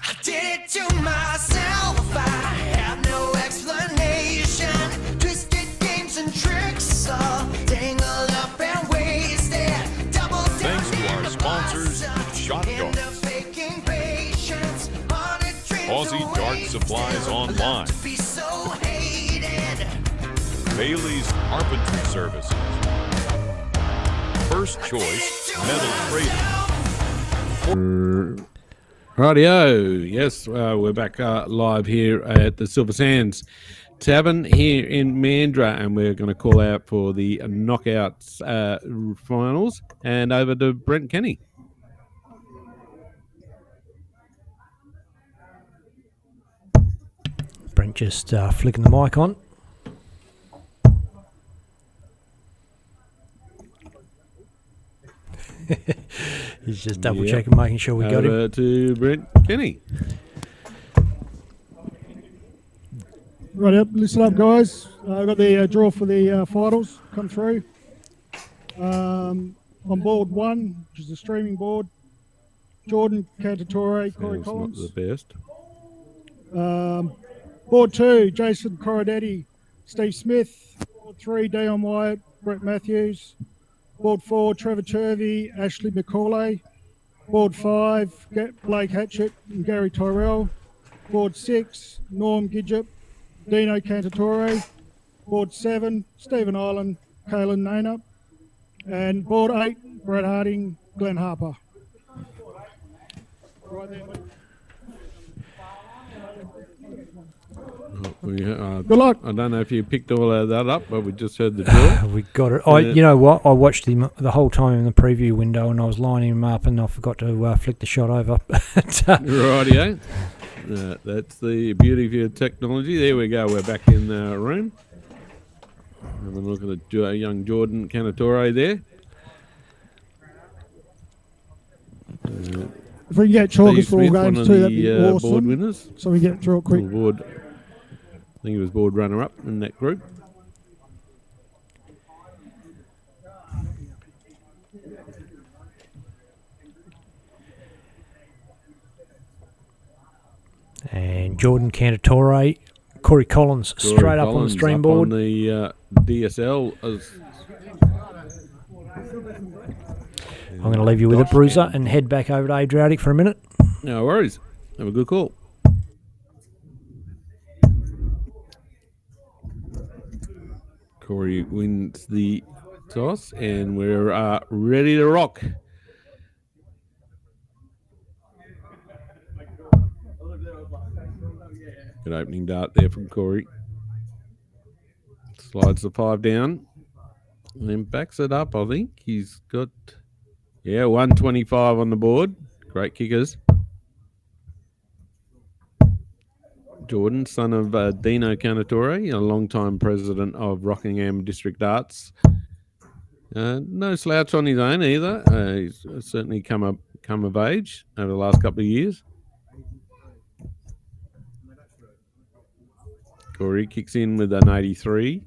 I did it to myself. I have no explanation. Twisted games and tricks all tangled up and wasted. Double down Thanks to our sponsors, Shot Darts, Aussie Dart Supplies Online, be so hated. Bailey's Carpentry Services, First Choice Metal Trading. Rightio. Yes, we're back live here at the Silver Sands Tavern here in Mandurah, and we're going to call out for the knockouts finals. And over to Brent Kenny. Brent just flicking the mic on. He's just double checking, making sure we got him. Over to Brent Kenny. Right up, listen up, guys. I've got the draw for the finals come through. On board 1, which is the streaming board, Jordan Canator, Cory Sounds Collins. not the best. Board 2, Jason Coridetti, Steve Smith. Board 3, Dion Wyatt, Brett Matthews. Board 4, Trevor Turvey, Ashley McCauley. Board 5, Blake Hatchet and Gary Tyrell. Board 6, Norm Gidgep, Dino Cantatore. Board 7, Stephen Island, Kalen Naina. And board 8, Brett Harding, Glenn Harper. Right there, buddy. Good luck. I don't know if you picked all of that up, but we just heard the draw. We got it. You know what? I watched him the whole time in the preview window, and I was lining him up, and I forgot to flick the shot over. Rightio. That's the beauty of your technology. There we go. We're back in the room. Have a look at the young Jordan Canator there. If we can get chalkers Steve for all Smith, one games of too, that'd be the awesome. board winners. So we get through it quick. Board, I think he was board runner-up in that group. And Jordan Canator, Cory Collins, Cory straight up on the Collins stream up board. on the DSL. I'm going to leave you with it, Bruiser, and head back over to Adriatic for a minute. No worries. Have a good call. Cory wins the toss, and we're ready to rock. Good opening dart there from Cory. Slides the 5 down, and then backs it up, I think. He's got, 125 on the board. Great kickers. Jordan, son of Dino Canatore, a long-time president of Rockingham District Darts. No slouch on his own either. He's certainly come of age over the last couple of years. Cory kicks in with an 83.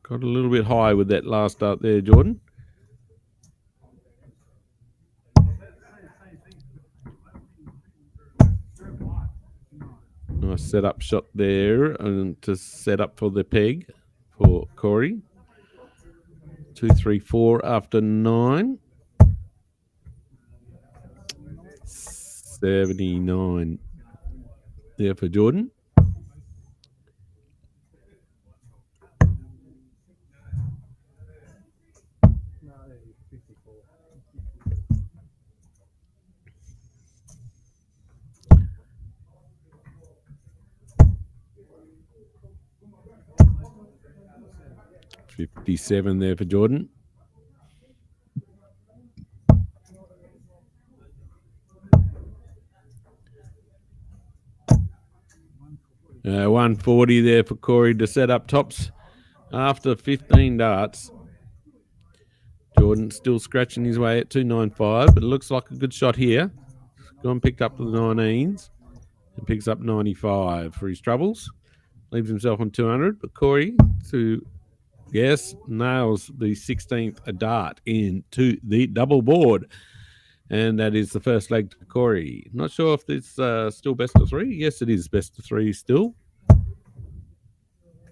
Got a little bit high with that last dart there, Jordan. Nice set-up shot there and to set up for the peg for Cory. 2, 3, 4 after 9. 79 there for Jordan. $57 there for Jordan. $140 there for Cory to set up tops after 15 darts. Jordan still scratching his way at 295, but it looks like a good shot here. Gone picked up to the 19s and picks up 95 for his troubles. Leaves himself on 200, but Cory nails the 16th dart into the double board. And that is the first leg to Cory. Not sure if it's still best of 3. Yes, it is best of 3 still.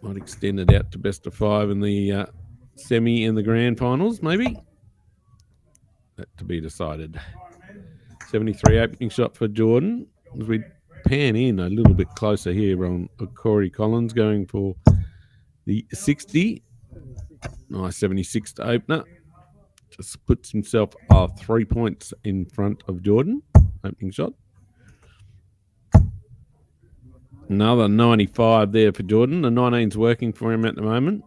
Might extend it out to best of 5 in the semi and the grand finals, maybe. That to be decided. 73 opening shot for Jordan. As we pan in a little bit closer here on Cory Collins going for the 60. Nice 76 to opener. Just puts himself 3 points in front of Jordan. Opening shot. Another 95 there for Jordan. The 19's working for him at the moment.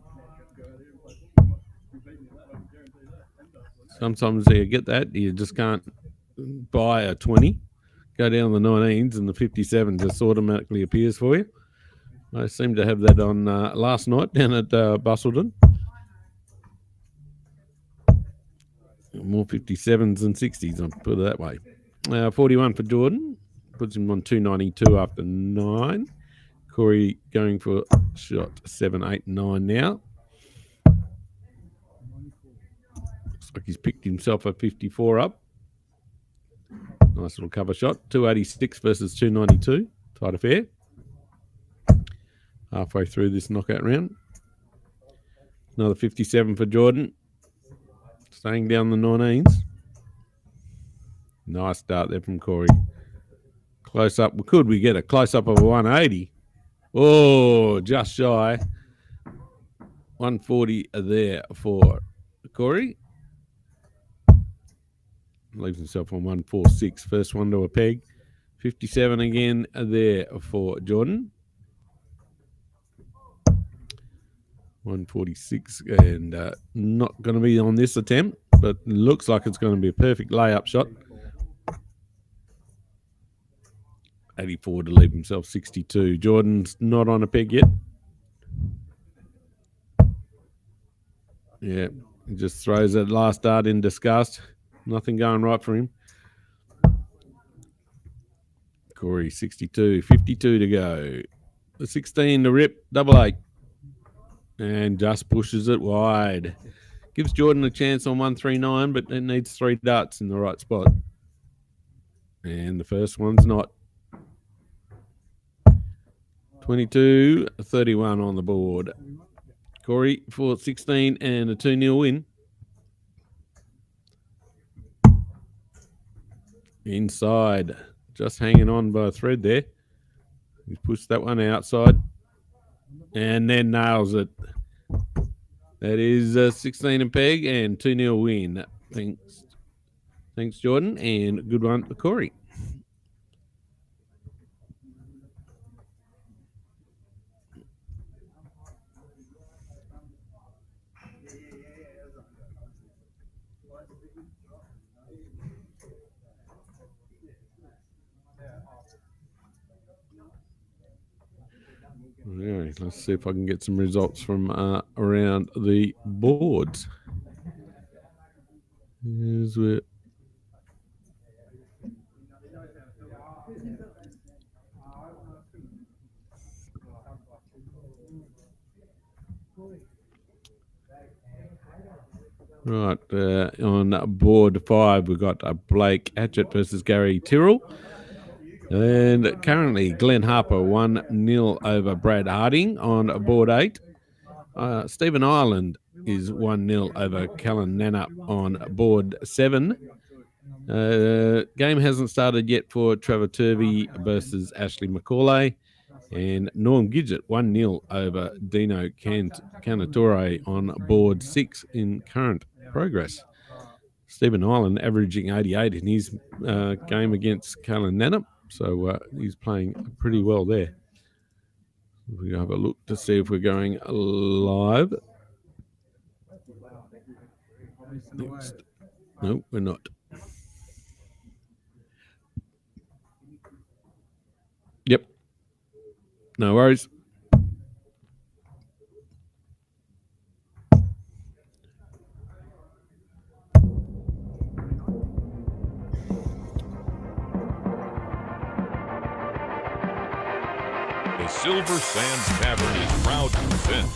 Sometimes you get that. You just can't buy a 20. Go down the 19s and the 57 just automatically appears for you. I seem to have that on last night down at Bustleton. More 57s than 60s, I'll put it that way. 41 for Jordan. Puts him on 292 after 9. Cory going for shot 7, 8, 9 now. Looks like he's picked himself a 54 up. Nice little cover shot. 286 versus 292. Tight affair. Halfway through this knockout round. Another 57 for Jordan. Staying down the 19s. Nice start there from Cory. Close up. Could we get a close up of a 180? Oh, just shy. 140 there for Cory. Leaves himself on 146. First one to a peg. 57 again there for Jordan. 146 and not going to be on this attempt, but looks like it's going to be a perfect layup shot. 84 to leave himself 62. Jordan's not on a peg yet. Yeah, he just throws that last dart in disgust. Nothing going right for him. Cory 62, 52 to go. The 16 to rip, double 8. And just pushes it wide. Gives Jordan a chance on 139, but it needs 3 darts in the right spot. And the first one's not. 22-31 on the board. Cory for 16 and a 2-0 win. Inside. Just hanging on by a thread there. He's pushed that one outside. And then nails it. That is 16 and peg and 2-0 win. Thanks, Jordan, and a good one for Cory. All right, let's see if I can get some results from around the boards. Here's where right, on board 5, we've got Blake Hatchet versus Gary Tyrrell. And currently, Glenn Harper 1-0 over Brad Harding on board 8. Stephen Ireland is 1-0 over Callan Nannup on board 7. Game hasn't started yet for Trevor Turvey versus Ashley McCauley. And Norm Gidget 1-0 over Dino Canator on board 6 in current progress. Stephen Ireland averaging 88 in his game against Callan Nannup. So he's playing pretty well there. We'll have a look to see if we're going live. Next. No, we're not. Yep. No worries. The Silver Sands Tavern is proud to present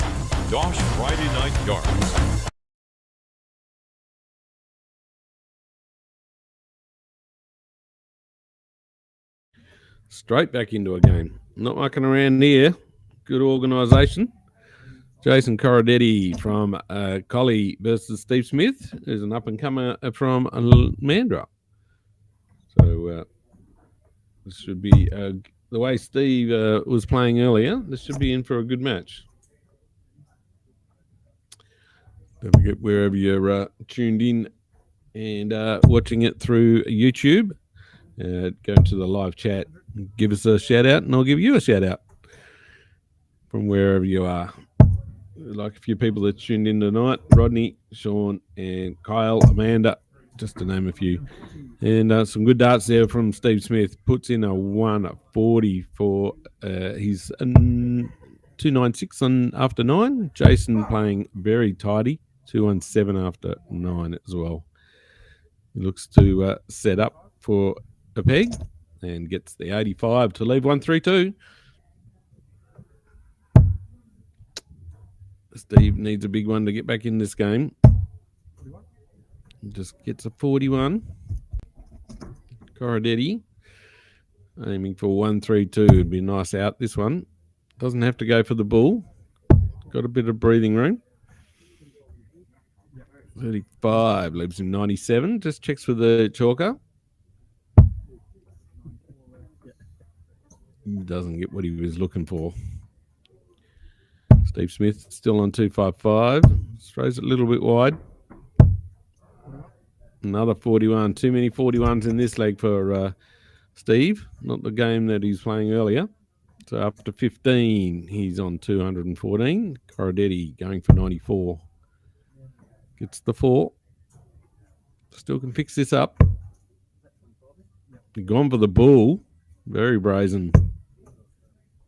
Dosh Friday Night Darts. Straight back into a game. Not mucking around here. Good organisation. Jason Coridetti from Collie versus Steve Smith, who's an up-and-comer from Mandurah. So this should be, the way Steve was playing earlier, this should be in for a good match. Don't forget, wherever you're tuned in and watching it through YouTube, go to the live chat, give us a shout-out, and I'll give you a shout-out from wherever you are. Like a few people that tuned in tonight, Rodney, Sean, and Kyle, Amanda, just to name a few. And some good darts there from Steve Smith. Puts in a 140 for his 296 on after 9. Jason playing very tidy, 217 after 9 as well. He looks to set up for a peg and gets the 85 to leave 132. Steve needs a big one to get back in this game. Just gets a 41. Coridetti aiming for 132. It'd be a nice out, this one. Doesn't have to go for the bull. Got a bit of breathing room. 35 leaves him 97. Just checks for the chalker. He doesn't get what he was looking for. Steve Smith still on 255. Throws it a little bit wide. Another 41. Too many 41s in this leg for Steve. Not the game that he's playing earlier. So after 15, he's on 214. Coridetti going for 94. Gets the 4. Still can fix this up. Gone for the bull. Very brazen.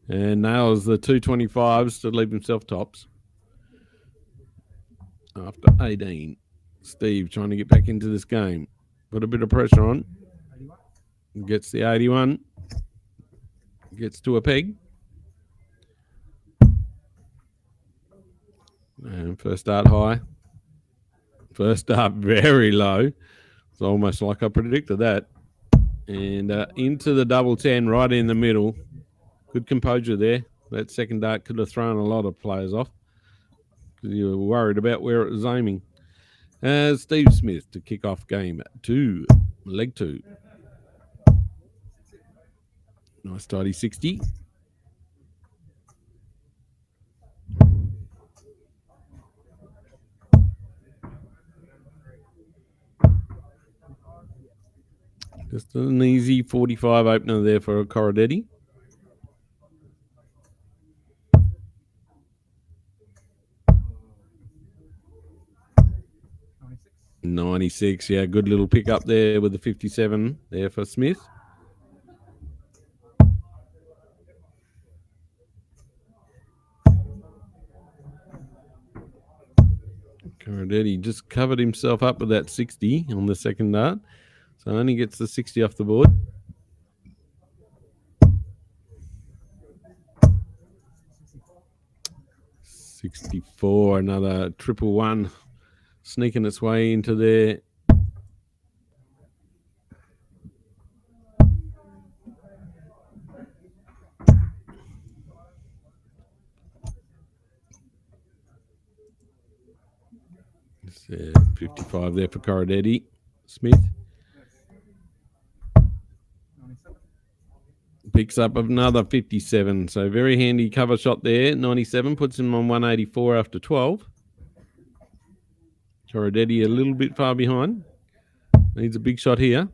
And nails the 225s to leave himself tops. After 18. Steve trying to get back into this game. Put a bit of pressure on. Gets the 81. Gets to a peg. And first start high. First start very low. It's almost like I predicted that. And into the double 10 right in the middle. Good composure there. That second dart could have thrown a lot of players off because you were worried about where it was aiming. Steve Smith to kick off game 2, leg 2. Nice tidy 60. Just an easy 45 opener there for Coridetti. 96, yeah, good little pick up there with the 57 there for Smith. Coridetti just covered himself up with that 60 on the second dart, so only gets the 60 off the board. $64, another 111. Sneaking its way into there. It's 55 there for Coridetti. Smith. Picks up another 57. So very handy cover shot there. 97 puts him on 184 after 12. Coridetti a little bit far behind. Needs a big shot here.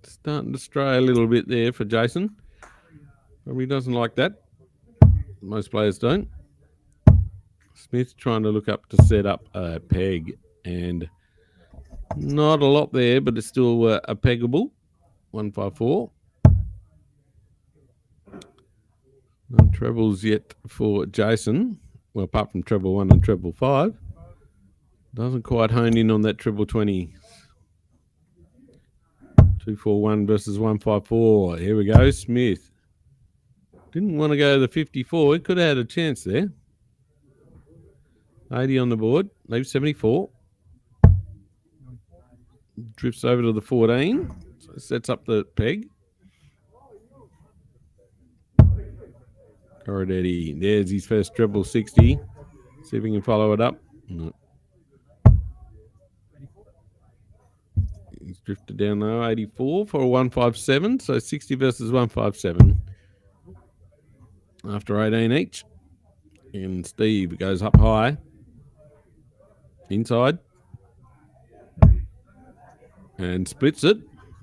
Starting to stray a little bit there for Jason. Probably doesn't like that. Most players don't. Smith trying to look up to set up a peg. And not a lot there, but it's still a peggable. 154. No trebles yet for Jason. Well, apart from treble 1 and treble 5. Doesn't quite hone in on that treble 20. 241 versus 154. Here we go. Smith didn't want to go to the 54. He could have had a chance there. 80 on the board. Leaves 74. Drifts over to the 14. So sets up the peg. Coridetti. There's his first treble 60. See if we can follow it up. No. He's drifted down now. 84 for a 157. So 60 versus 157. After 18 each. And Steve goes up high. Inside. And splits it.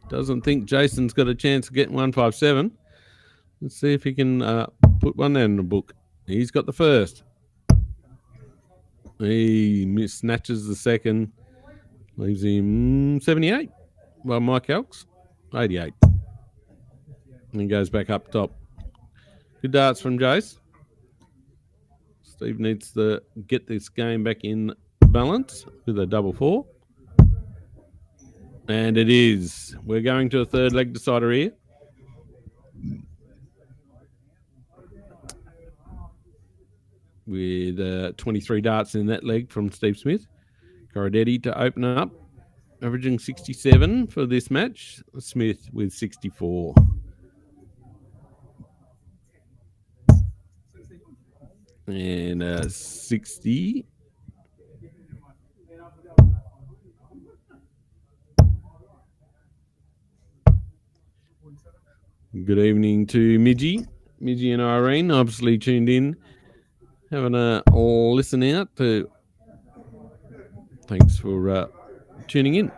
Doesn't think Jason's got a chance of getting 157. Let's see if he can put one down in the book. He's got the first. He snatches the second. Leaves him 78. Well, Mike Elks, 88. And he goes back up top. Good darts from Jace. Steve needs to get this game back in balance with a double 4. And it is. We're going to a third leg decider here. With 23 darts in that leg from Steve Smith. Coridetti to open up, averaging 67 for this match. Smith with 64. And 60. Good evening to Midgie and Irene, obviously tuned in, having a listen out. Thanks for tuning in.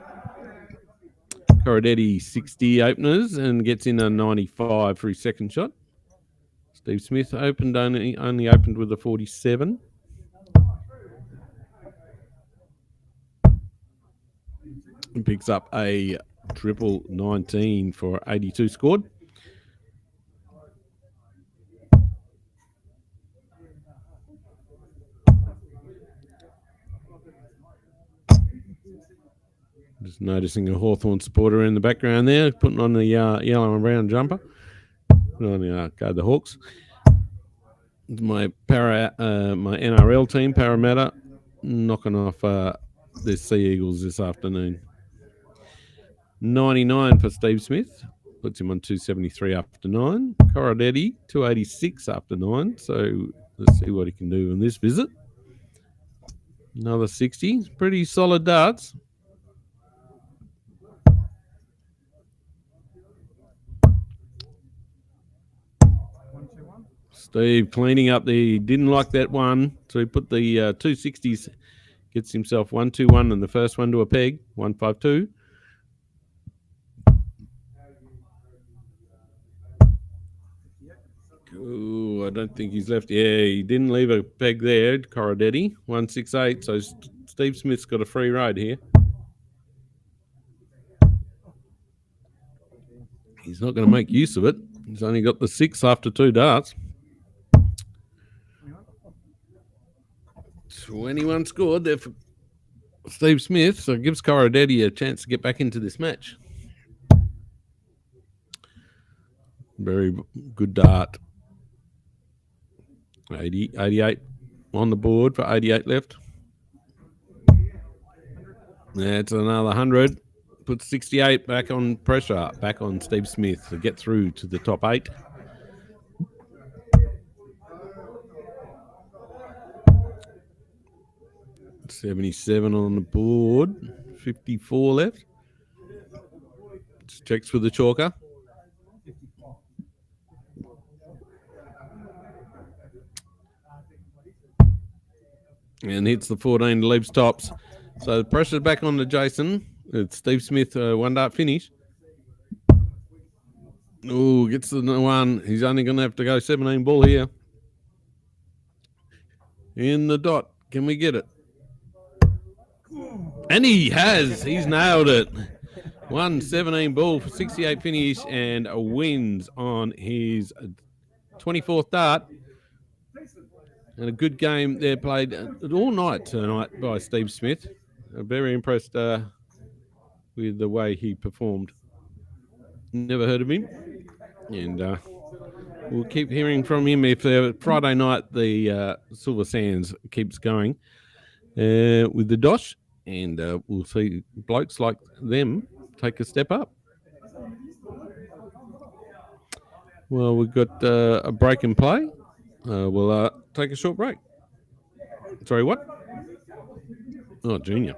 Coridetti 60 openers and gets in a 95 for his second shot. Steve Smith only opened with a 47. And picks up a triple 19 for 82 scored. Just noticing a Hawthorn supporter in the background there, putting on the yellow and brown jumper. Put on the go the Hawks. My NRL team, Parramatta, knocking off the Sea Eagles this afternoon. 99 for Steve Smith, puts him on 273 after 9. Coridetti 286 after 9. So let's see what he can do in this visit. Another 60, pretty solid darts. Steve cleaning up he didn't like that one, so he put the 260s, gets himself 121 and the first one to a peg, 152. Ooh, I don't think he's left. Yeah, he didn't leave a peg there, Coridetti, 168, so Steve Smith's got a free ride here. He's not going to make use of it. He's only got the 6 after 2 darts. 21 scored there for Steve Smith, so it gives Coridetti a chance to get back into this match. Very good dart. 88 on the board for 88 left. That's another 100. Puts 68 back on pressure, back on Steve Smith to get through to the top 8. $77 on the board, 54 left. Just checks with the chalker. And hits the 14 to leaves tops. So the pressure's back on to Jason. It's Steve Smith, 1 dart finish. Oh, gets the 1. He's only going to have to go 17 ball here. In the dot. Can we get it? And he has. He's nailed it. 117 ball for 68 finish and wins on his 24th dart. And a good game there played all night tonight by Steve Smith. Very impressed with the way he performed. Never heard of him. And we'll keep hearing from him if Friday night the Silver Sands keeps going with the Dosh, and we'll see blokes like them take a step up. Well, we've got a break and play. We'll take a short break. Sorry, what? Oh, Junior.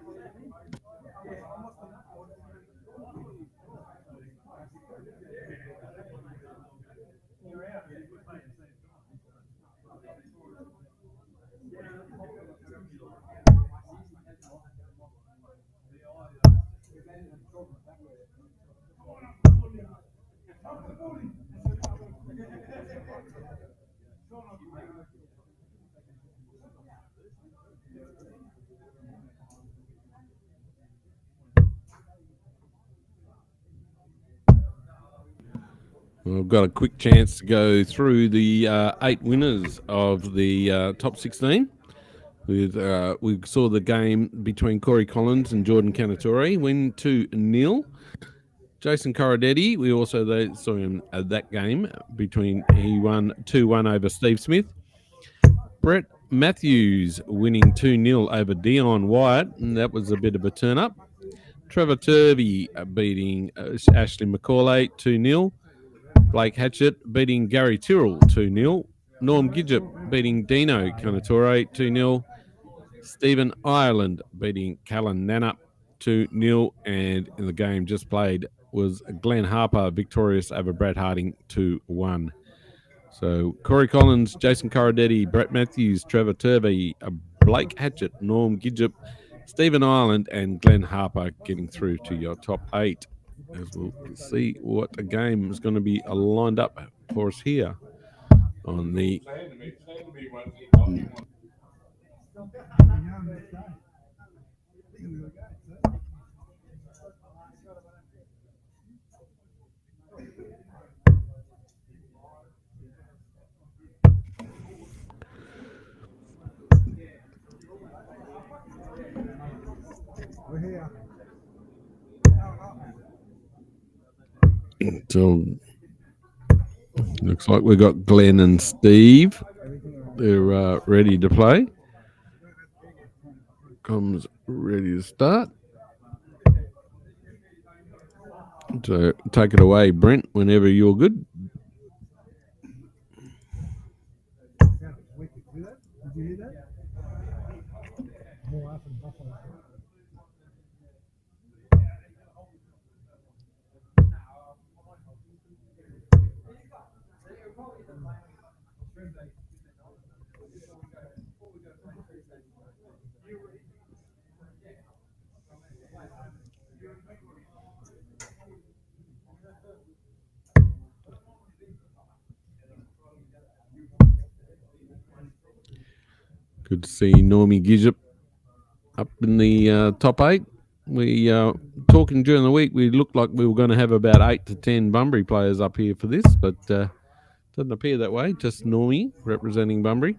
We've got a quick chance to go through the 8 winners of the top 16. We saw the game between Corey Collins and Jordan Canator win 2-0. Jason Coridetti, we also saw him at that game he won 2-1 over Steve Smith. Brett Matthews winning 2-0 over Dion Wyatt, and that was a bit of a turn up. Trevor Turvey beating Ashley McCauley 2-0. Blake Hatchet beating Gary Tyrrell 2-0. Norm Gidgep beating Dino Canatore 2-0. Stephen Ireland beating Callan Nannup 2-0. And in the game just played was Glenn Harper victorious over Brad Harding 2-1. So Corey Collins, Jason Coridetti, Brett Matthews, Trevor Turvey, Blake Hatchet, Norm Gidgep, Stephen Ireland, and Glenn Harper getting through to your top 8. As we'll see what a game is going to be lined up for us here on the. We're here. So looks like we've got Glenn and Steve. They're ready to play. Comms ready to start. So take it away, Brent, whenever you're good. Did you hear that? More up and buffalo. Good to see Normie Gidgep up in the top 8. We talking during the week, we looked like we were going to have about 8 to 10 Bunbury players up here for this, but doesn't appear that way. Just Normie representing Bunbury.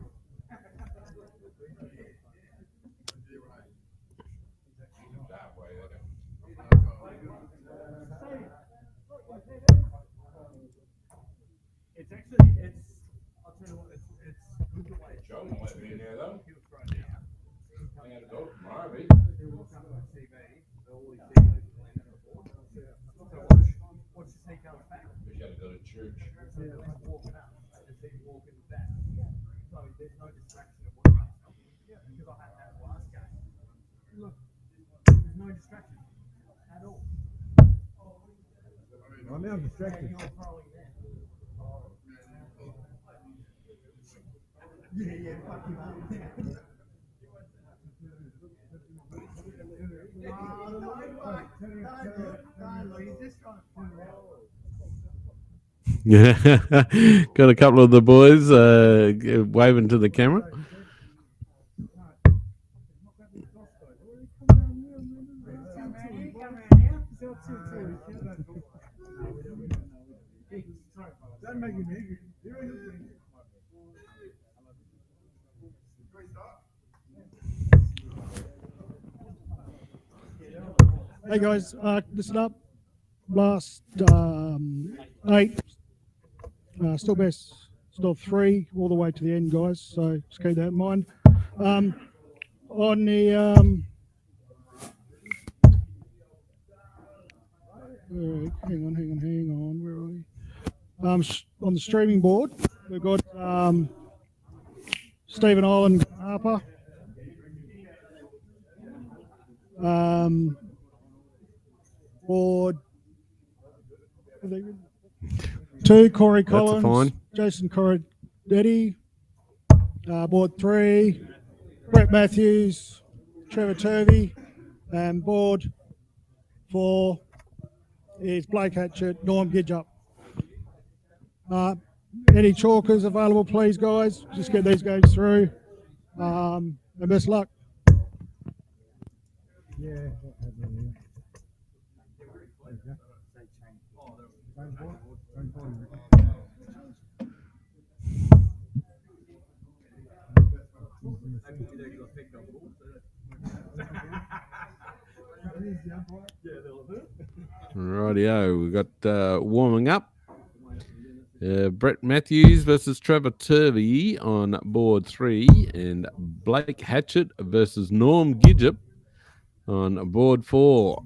It's actually, I'll tell you what, it's good the way it's John won't let me in there though. I had to go tomorrow, mate. He'll come on TV, all he sees is playing at the board. So watch as he comes back. We had to go to church. So he's walking up, as he's walking back. So there's no distraction of what he's doing. Because I had that last game. Look, there's no distraction at all. I'm now distracted. You're throwing there. Yeah, fuck you up. Yeah, got a couple of the boys waving to the camera. Don't make him angry. Hey guys, listen up. last 8, still best, still 3 all the way to the end, guys. So just keep that in mind. On the hang on. Where are we? On the streaming board, we've got Stephen Ireland, Harper. Board 2, Cory Collins, fine. Jason Coridetti. Board 3, Brett Matthews, Trevor Turvey, and board 4 is Blake Hatchet, Norm Gidjup. Any chalkers available, please, guys? Just get these games through. And best luck. Yeah. Rightio, we've got warming up. Brett Matthews versus Trevor Turvey on board 3, and Blake Hatchet versus Norm Gidjup on board 4.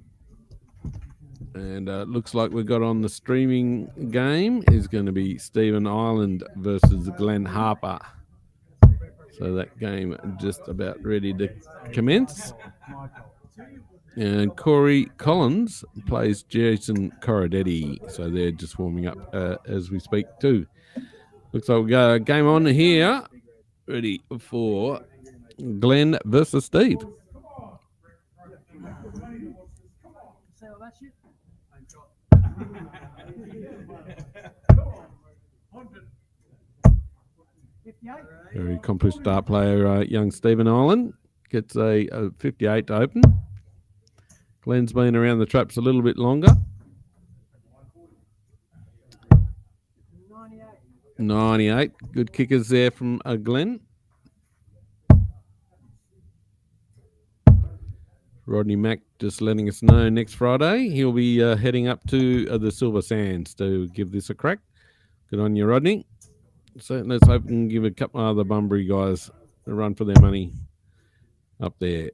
And looks like we've got on the streaming game is going to be Stephen Ireland versus Glenn Harper. So that game just about ready to commence. And Cory Collins plays Jason Coridetti. So they're just warming up as we speak too. Looks like we got a game on here. Ready for Glenn versus Steve. Very accomplished dart player, young Stephen Ireland. Gets a 58 to open. Glenn's been around the traps a little bit longer. 98. Good kickers there from Glenn. Rodney Mack just letting us know next Friday he'll be heading up to the Silver Sands to give this a crack. Good on you, Rodney. So let's hope we can give a couple of other Bunbury guys a run for their money up there.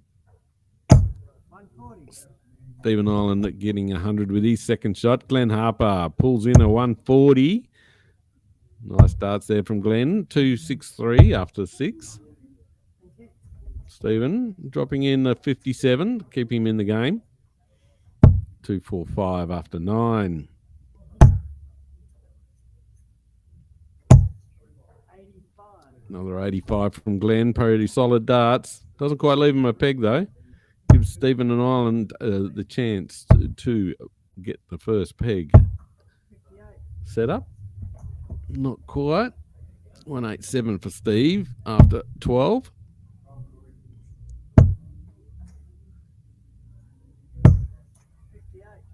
Stephen Ireland getting 100 with his second shot. Glenn Harper pulls in a 140. Nice darts there from Glenn. 263 after 6. Stephen dropping in a 57. Keep him in the game. 245 after 9. Another 85 from Glenn. Pretty solid darts. Doesn't quite leave him a peg though. Gives Stephen and Ireland the chance to get the first peg set up. Not quite. 187 for Steve after 12.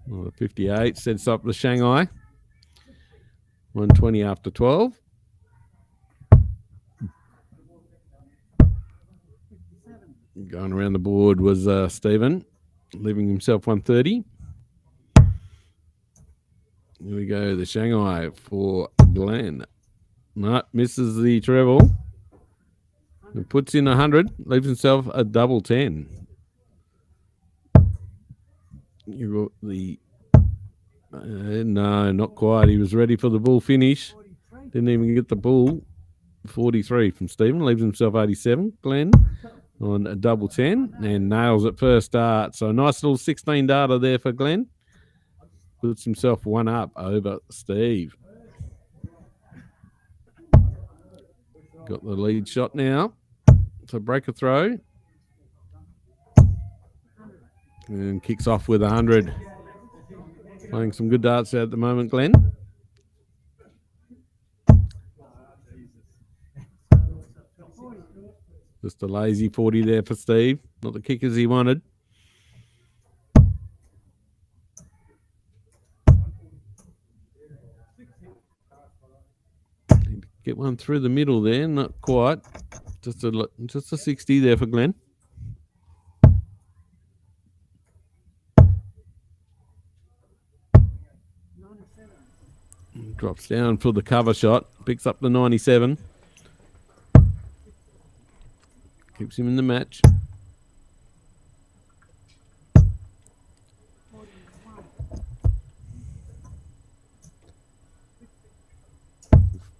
Well, 58 sets up the Shanghai. 120 after 12. Going around the board was Stephen, leaving himself 130. Here we go, the Shanghai for Glenn. No, misses the treble. And puts in 100, leaves himself a double 10. You got the... no, not quite. He was ready for the bull finish. Didn't even get the bull. 43 from Stephen, leaves himself 87. Glenn on a double 10 and nails it first dart. So a nice little 16 darter there for Glenn. Puts himself one up over Steve. Got the lead shot now. So break a throw. And kicks off with 100. Playing some good darts at the moment, Glenn. Just a lazy 40 there for Steve. Not the kickers he wanted. Get one through the middle there. Not quite. Just a 60 there for Glenn. Drops down for the cover shot. Picks up the 97. Keeps him in the match.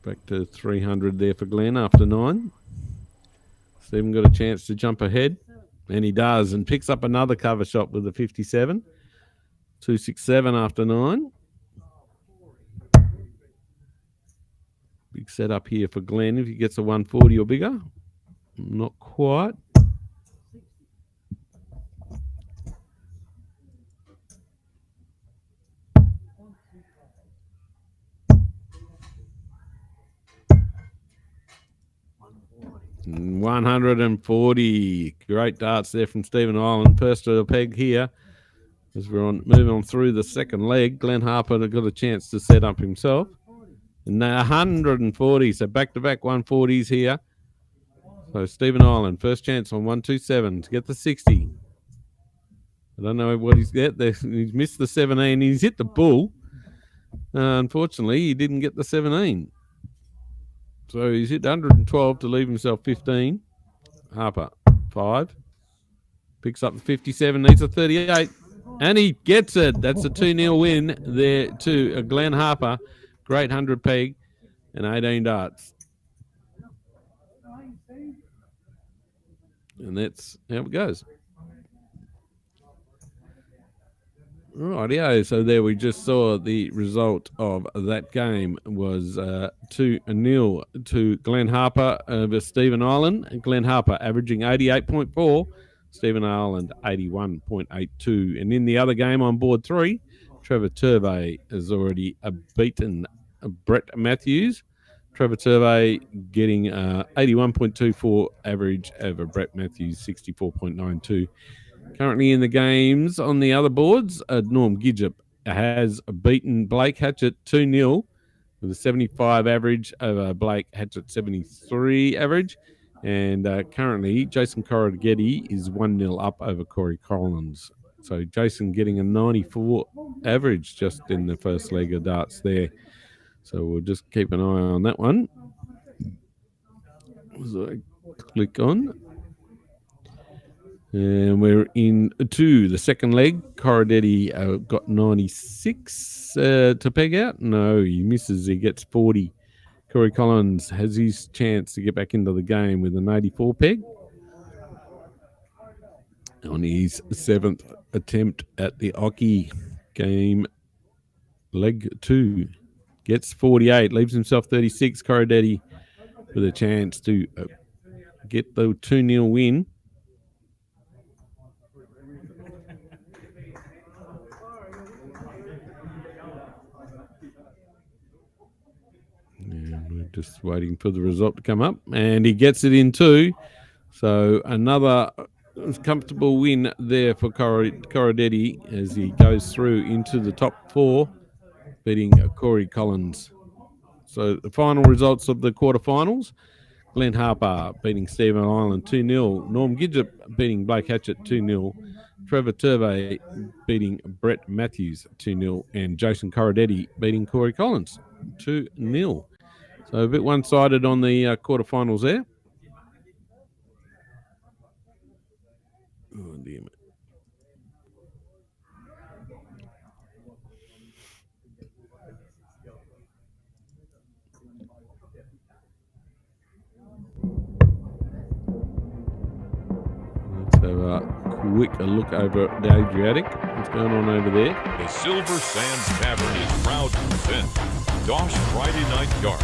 Back to 300 there for Glenn after 9. Stephen got a chance to jump ahead, and he does, and picks up another cover shot with the 57. 267 after 9. Big setup here for Glenn if he gets a 140 or bigger. Not quite. And 140. Great darts there from Stephen Ireland. Purse to the peg here. As we're moving on through the second leg, Glenn Harper got a chance to set up himself. And 140, so back-to-back 140s here. So Stephen Ireland, first chance on 127 to get the 60. I don't know what he's got. He's missed the 17. He's hit the bull. Unfortunately, he didn't get the 17. So he's hit 112 to leave himself 15. Harper, 5. Picks up the 57, needs a 38. And he gets it. That's a 2-0 win there to Glenn Harper. Great 100 peg and 18 darts. And that's how it goes. Rightio, so there we just saw the result of that game was 2-0 to Glenn Harper over Stephen Ireland. Glenn Harper averaging 88.4, Stephen Ireland 81.82. And in the other game on board 3, Trevor Turvey has already beaten Brett Matthews. Trevor Turvey getting 81.24 average over Brett Matthews 64.92. Currently in the games on the other boards, Norm Gidgep has beaten Blake Hatchet 2-0 with a 75 average over Blake Hatchet 73 average. And currently, Jason Coridetti is 1-0 up over Cory Collins. So Jason getting a 94 average just in the first leg of darts there. So we'll just keep an eye on that one. So click on. And we're into the second leg. Coridetti got 96 to peg out. No, he misses. He gets 40. Cory Collins has his chance to get back into the game with an 84 peg. On his 7th attempt at the Oki game, leg 2. Gets 48, leaves himself 36. Coridetti with a chance to get the 2-0 win. And we're just waiting for the result to come up. And he gets it in too. So another comfortable win there for Coridetti as he goes through into the top 4, beating Cory Collins. So the final results of the quarterfinals: Glenn Harper beating Stephen Ireland 2-0. Norm Gidgep beating Blake Hatchet 2-0. Trevor Turvey beating Brett Matthews 2-0. And Jason Coridetti beating Cory Collins 2-0. So a bit one-sided on the quarterfinals there. Oh, damn it. Let's have a quick look over the Adriatic. What's going on over there? The Silver Sands Tavern is proud to present Dosh Friday Night Darts.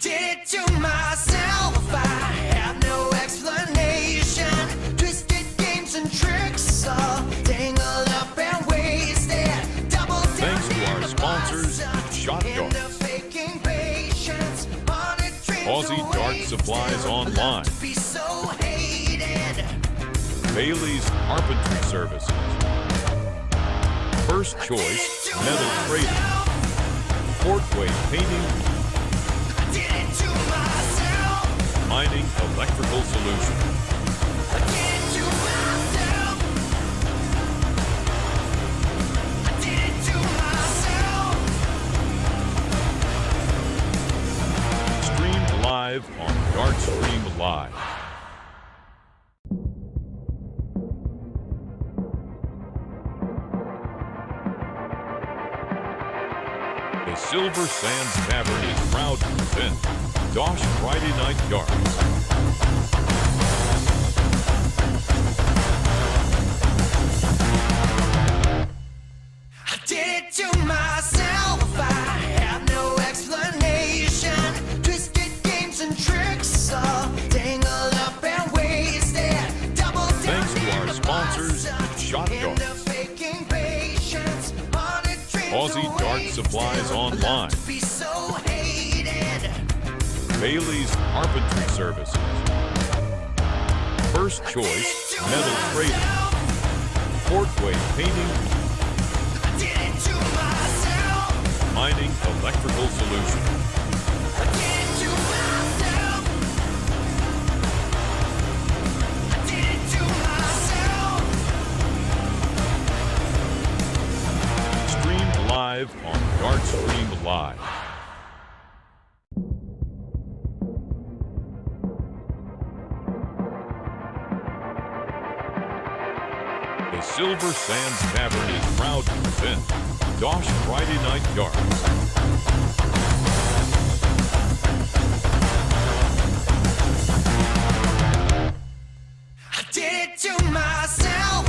Did it to myself, I have no explanation. Twisted games and tricks, all tangled up and wasted. Double down. Thanks to our sponsors, Shot Darts, Aussie Dart Supplies Online, Bailey's Carpentry Services, First Choice Metal Trading, Portway Painting, Mining Electrical Solutions. The Silver Sands Tavern is proud to present Dosh Friday Night Yards. I did it to myself. I have no explanation. Twisted games and tricks, all tangled up and wasted. Double down. Thanks to our in the sponsors, process, Shot in Darts. the faking patience, haunted dreams Aussie are Dart wasted. Supplies Online. Love to be so hated. Bailey's Carpentry Services. First Choice Metal Trading. Portway Painting. I did it to myself. Mining Electrical Solutions. I did it to myself. I did it to myself. Streamed live on Dart Stream Live. The Silver Sands Tavern is proud to present Dosh Friday Night Yards. I did it to myself.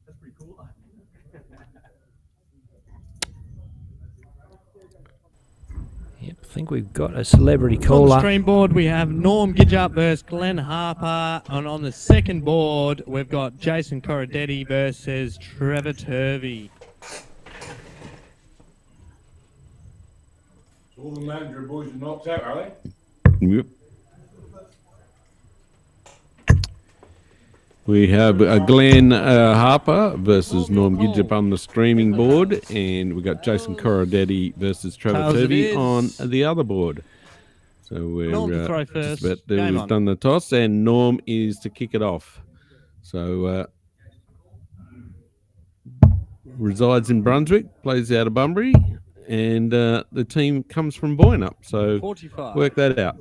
That's pretty cool. Yep, I think we've got a celebrity On the caller. stream board, we have Norm Gidjup versus Glenn Harper. And on the second board, we've got Jason Coridetti versus Trevor Turvey. All the manager boys are knocked out, are they? Yep. We have Glenn Harper versus Norm Gidjup on the streaming board, and we got Jason Coridetti versus Trevor Tails it Turvey is. on the other board. So we're Norm to throw just first. about there. Game We've on. done the toss, and Norm is to kick it off. So resides in Brunswick, plays out of Bunbury, and the team comes from Boynup. So 45. work that out.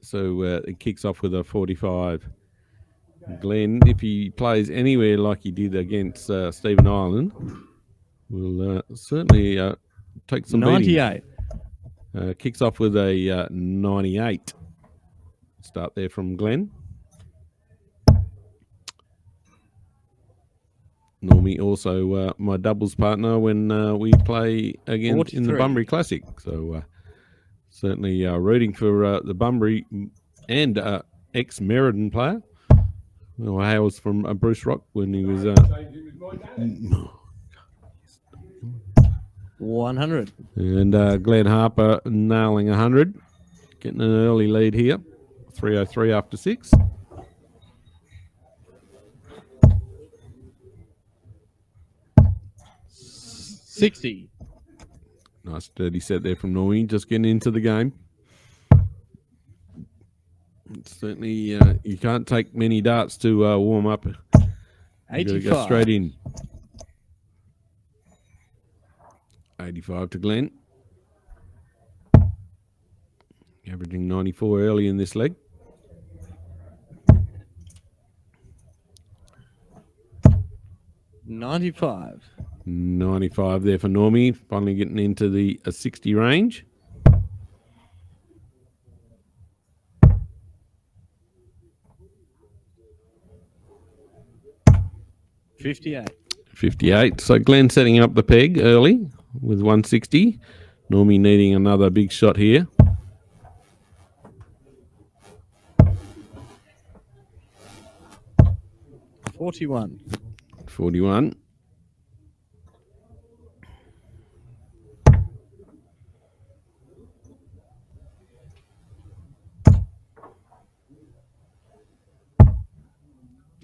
So it kicks off with a 45. Glenn, if he plays anywhere like he did against Stephen Ireland, will certainly take some beating. 98. Kicks off with a 98. Start there from Glenn. Normie also my doubles partner when we play again in the 43. Bunbury Classic. So certainly rooting for the Bunbury and ex-Meriden player. Well, hails from Bruce Rock when he was 100. and Glenn Harper nailing 100, getting an early lead here. 303 after 6. $60. Nice dirty set there from Normie, just getting into the game. Certainly, you can't take many darts to warm up. You gotta go 85. straight in. 85 to Glenn. Averaging 94 early in this leg. $95. 95 there for Normie. Finally getting into the 60 range. $58. 58. So Glenn setting up the peg early with 160. Normie needing another big shot here. $41. 41.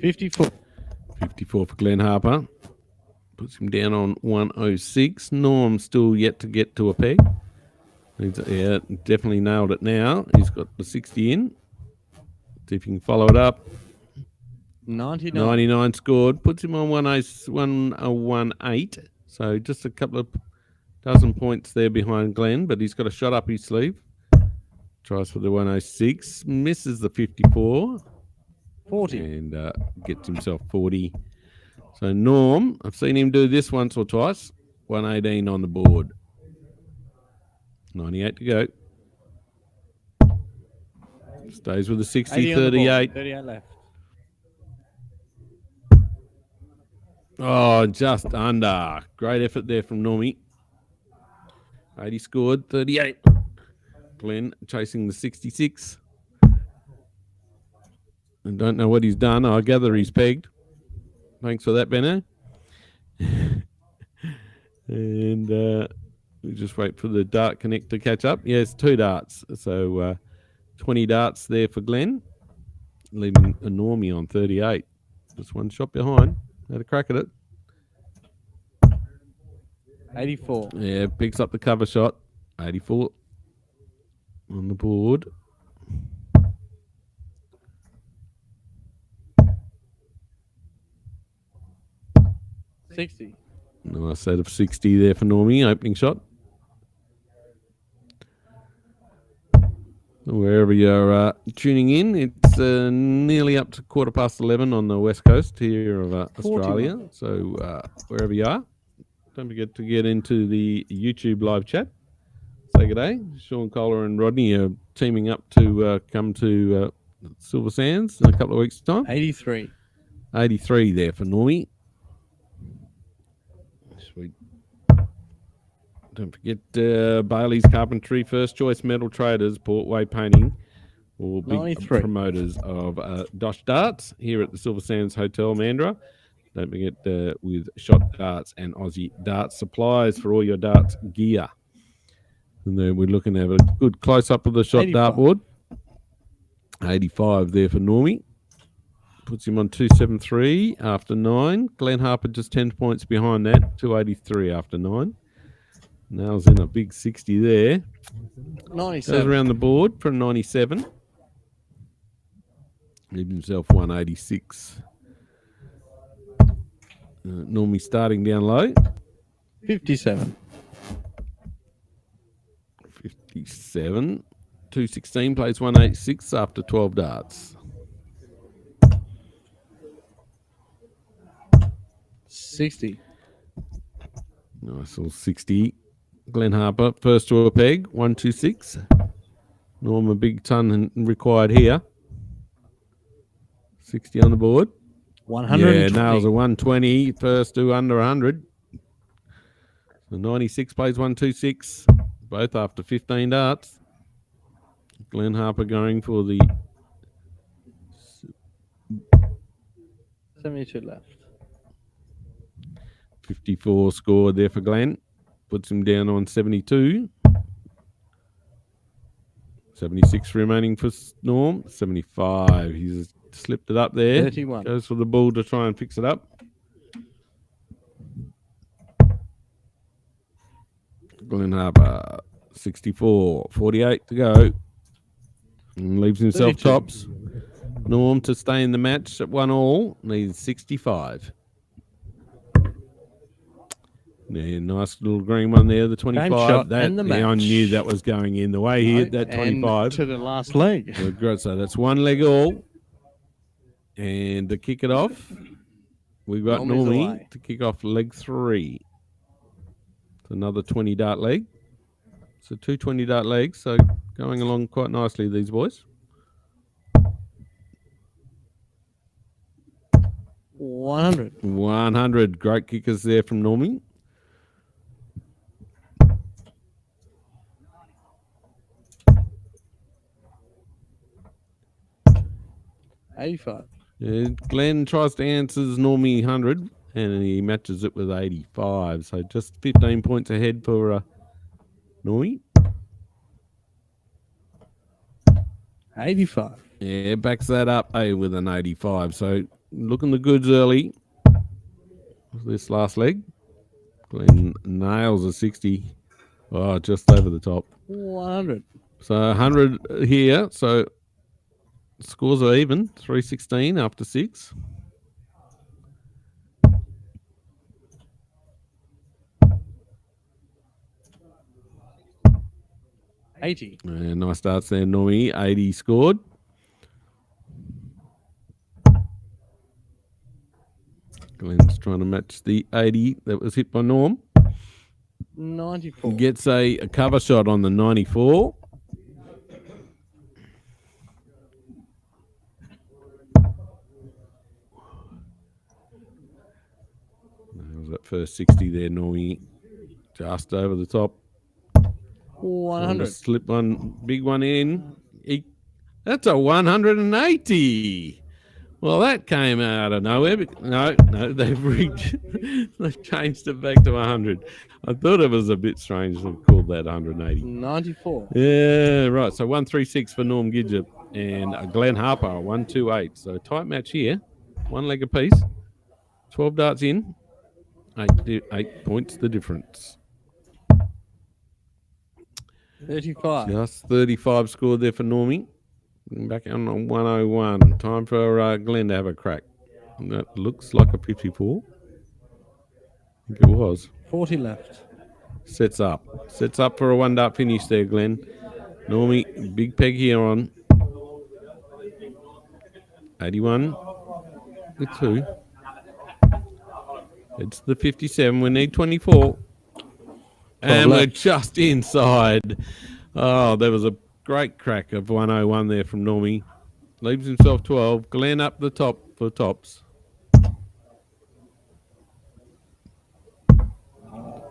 $54. 54 for Glenn Harper. Puts him down on 106. Norm still yet to get to a peg. Yeah, definitely nailed it now. He's got the 60 in. See if he can follow it up. 99. 99 scored, puts him on 118. So just a couple of dozen points there behind Glenn, but he's got a shot up his sleeve. Tries for the 106, misses the 54. 40. And gets himself 40. So Norm, I've seen him do this once or twice. 118 on the board. 98 to go. Stays with the 60, 80 on the board, 38. 38 left. Oh, just under. Great effort there from Normie. 80 scored, 38. Glenn chasing the 66. And don't know what he's done. I gather he's pegged. Thanks for that, Benno. And we just wait for the dart connect to catch up. Yes, 2 darts. So 20 darts there for Glenn, leaving a Normie on 38. Just one shot behind. Had a crack at it. 84. Yeah, picks up the cover shot. 84 on the board. $60. Nice set of 60 there for Normie, opening shot. Wherever you're tuning in, it's nearly up to 11:15 on the west coast here of Australia. 41. So wherever you are, don't forget to get into the YouTube live chat. Say good day. Sean Kohler and Rodney are teaming up to come to Silver Sands in a couple of weeks' time. 83. 83 there for Normie. Sweet. Don't forget Bailey's Carpentry, first choice metal traders, Portway Painting, or big 93. promoters of Dosh Darts here at the Silver Sands Hotel, Mandurah. Don't forget with Shot Darts and Aussie Darts supplies for all your darts gear. And then we're looking to have a good close-up of the Shot 85. dartboard. 85 there for Normie. Puts him on 273 after 9. Glenn Harper just 10 points behind that, 283 after 9. Nails in a big 60 there. 97. Goes around the board for a 97. Leaves himself 186. Normie starting down low. 57. 57. 216 plays 186 after 12 darts. 60. Nice little 60. Glenn Harper, first to a peg, 126. Norm a big ton required here. 60 on the board. 120. Yeah, nails a 120, first to under 100. The 96 plays 126, both after 15 darts. Glenn Harper going for the 72 left. 54 scored there for Glenn. Puts him down on 72. 76 remaining for Norm. 75. He's slipped it up there. 31. Goes for the ball to try and fix it up. Glenn Harper, 64. 48 to go. And leaves himself 32. tops. Norm to stay in the match at 1-all. Needs 65. Yeah, nice little green one there, the 25. shot That, and the yeah, I match. knew that was going in. The way he hit that 25. And to the last leg. Well, great. So that's one leg all. And to kick it off, we've got Normie's Normie away. to kick off leg 3. It's another 20 dart leg. So 2 20 dart legs. So going along quite nicely, these boys. 100. 100. Great kickers there from Normie. $85. Yeah, Glenn tries to answer Normie 100 and he matches it with 85. So just 15 points ahead for Normie. 85. Yeah, backs that up with an 85. So looking the goods early. This last leg. Glenn nails a 60. Oh, just over the top. 100. So 100 here. So scores are even. 316 after 6. 80. Nice starts there, Normie. 80 scored. Glenn's trying to match the 80 that was hit by Norm. 94. Gets a cover shot on the 94. That was that first 60 there, Normie. Just over the top. 100. Slip one, big one in. That's a 180. Well, that came out of nowhere. No, they've rigged. They've changed it back to 100. I thought it was a bit strange to call that 180. 94. Yeah, right. So 136 for Norm Gidgett and Glenn Harper, 128. So tight match here. One leg apiece. 12 darts in. 8 points the difference. 35. Just 35 scored there for Normie. Back on 101. Time for Glenn to have a crack. That looks like a 54. I think it was. 40 left. Sets up for a 1 dart finish there, Glenn. Normie, big peg here on 81 with 2. It's the 57. We need 24. And we're just inside. Oh, there was a great crack of 101 there from Normie. Leaves himself 12. Glenn up the top for tops.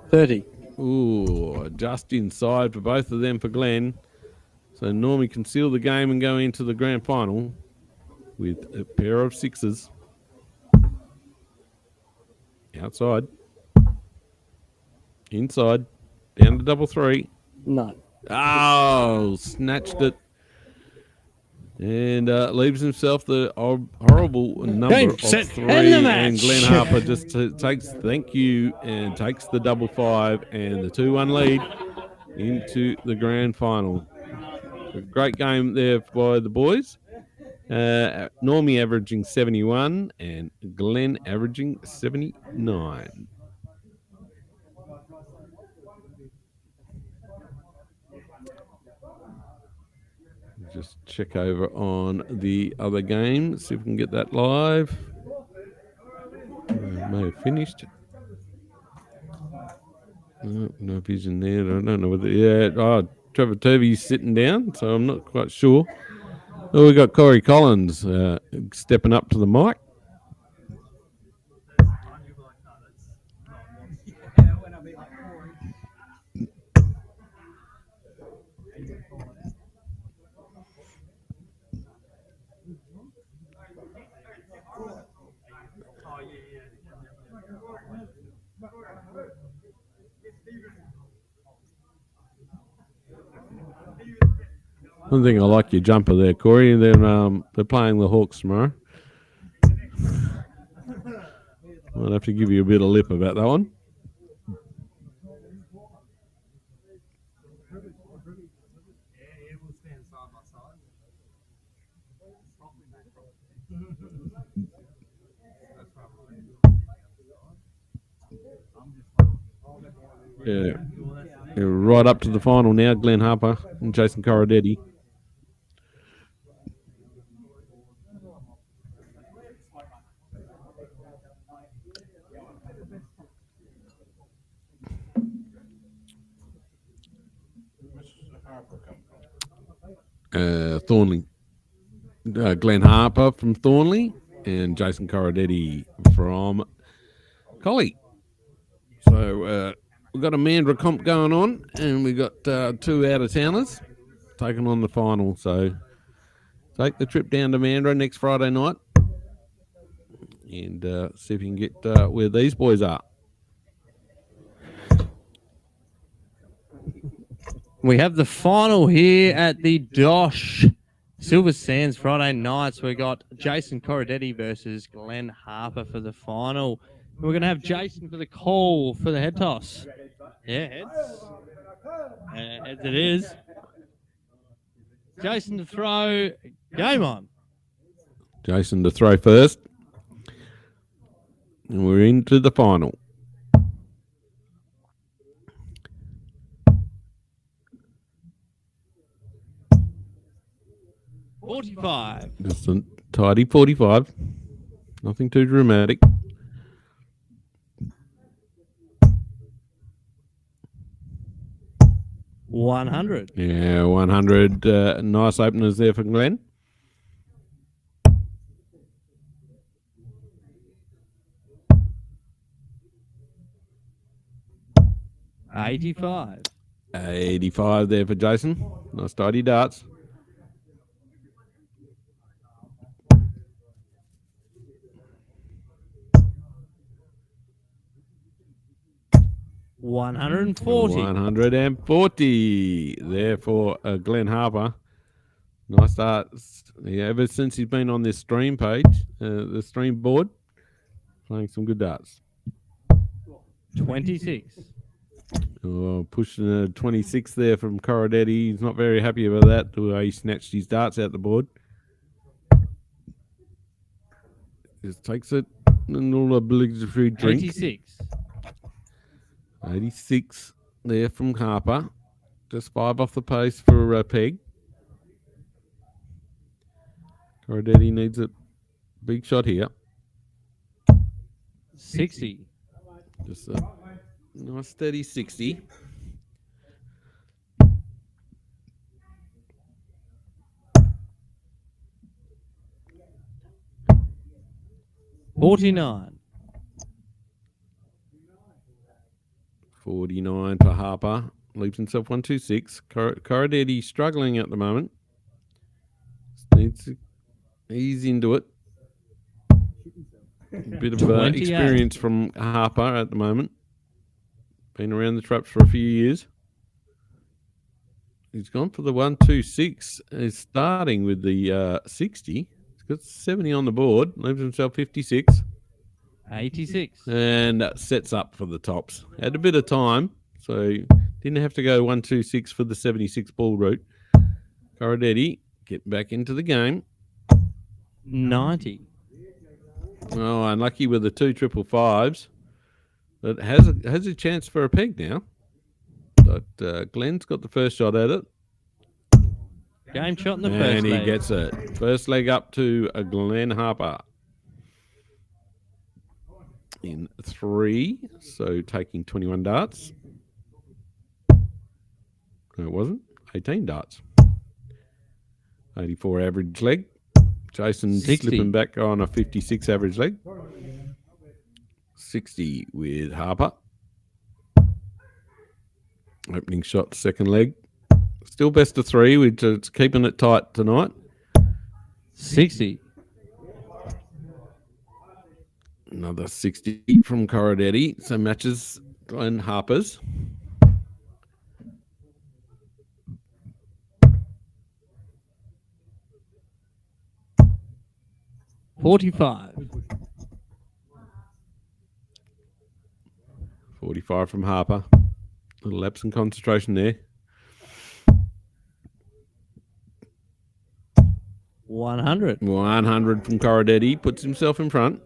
30. Ooh, just inside for both of them for Glenn. So Normie can seal the game and go into the grand final with a pair of 6s. Outside. Inside. Down to double 3. No. Oh, snatched it. And leaves himself the horrible number Game, of set, 3. end the And match. Glenn Harper just takes thank you and takes the double 5 and the 2-1 lead into the grand final. A great game there by the boys. Normie averaging 71 and Glenn averaging 79. Just check over on the other game, see if we can get that live. May have finished. No vision there. I don't know whether. Yeah. Oh, Trevor Turvey's sitting down, so I'm not quite sure. Oh, we got Cory Collins stepping up to the mic. One thing I like your jumper there, Cory. And then they're playing the Hawks tomorrow. I'll have to give you a bit of lip about that one. Yeah. Right up to the final now, Glenn Harper and Jason Coridetti. Thornley. Glenn Harper from Thornley and Jason Coridetti from Collie. So we've got a Mandurah comp going on and we've got 2 out-of-towners taking on the final. So take the trip down to Mandurah next Friday night and see if you can get where these boys are. We have the final here at the Dosh Silver Sands Friday nights. We got Jason Coridetti versus Glenn Harper for the final. We're going to have Jason for the call for the head toss. Yeah, heads. Heads it is. Jason to throw. Game on. Jason to throw first. And we're into the final. 45. Just a tidy 45. Nothing too dramatic. $100. Yeah, 100. Nice openers there for Glenn. $85. 85 there for Jason. Nice tidy darts. $140. 140 there for Glenn Harper. Nice darts. Yeah, ever since he's been on this stream page, the stream board, playing some good darts. 26. Oh, pushing a 26 there from Coridetti. He's not very happy about that, the way he snatched his darts out the board. Just takes it and all obligatory drink. 86. 86 there from Harper. Just 5 off the pace for Peg. Coridetti needs a big shot here. 60. Just a nice steady 60. $49. 49 for Harper. Leaves himself 126. Coridetti struggling at the moment. Needs to ease into it. A bit of 28. experience from Harper at the moment. Been around the traps for a few years. He's gone for the 126. He's starting with the 60. He's got 70 on the board. Leaves himself 56. 86. And sets up for the tops. Had a bit of time, so didn't have to go 126 for the 76 ball route. Coridetti getting back into the game. 90. Oh, unlucky with the 2 555s. But has a chance for a peg now. But Glenn's got the first shot at it. Game shot in the first And he leg. gets it. First leg up to Glenn Harper. In 3, so taking 21 darts. No, it wasn't. 18 darts. 84 average leg. Jason 60. slipping back on a 56 average leg. 60 with Harper. Opening shot, second leg. Still best of 3, which is keeping it tight tonight. 60. Another 60 from Coridetti. So matches Glenn Harper's. $45. 45 from Harper. Little lapse in concentration there. 100. 100 from Coridetti. Puts himself in front.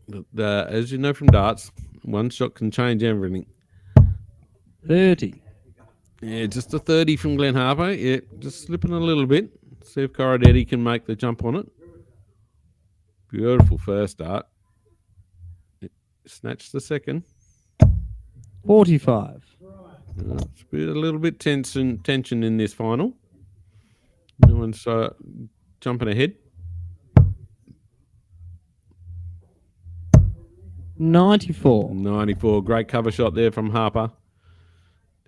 But, as you know from darts, one shot can change everything. 30. Yeah, just a 30 from Glenn Harper. Yeah, just slipping a little bit. See if Coridetti can make the jump on it. Beautiful first dart. Snatched the second. 45. It's a little bit tension in this final. No one's jumping ahead. 94. 94. Great cover shot there from Harper.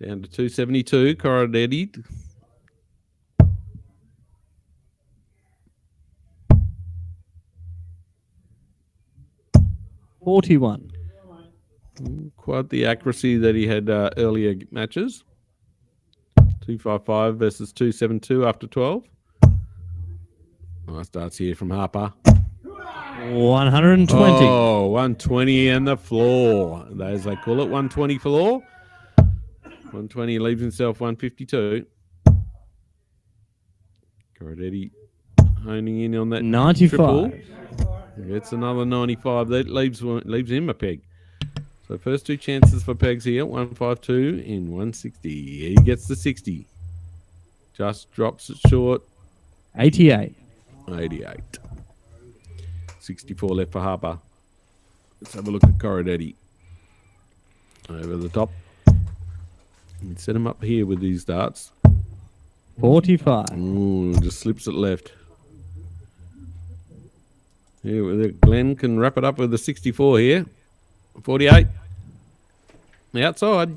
Down to 272. Coridetti. $41. Quite the accuracy that he had earlier matches. 255 versus 272 after 12. Nice darts here from Harper. 120. Oh, 120 and the floor. As they call it, 120 floor. 120 leaves himself 152. Coridetti honing in on that 95. triple. Gets another 95. That leaves him a peg. So first 2 chances for pegs here. 152 in 160. He gets the 60. Just drops it short. 88. 88. 64 left for Harper. Let's have a look at Coridetti. Over the top. And set him up here with these darts. 45. Ooh, just slips it left. Here, Glenn can wrap it up with the 64 here. 48. The outside.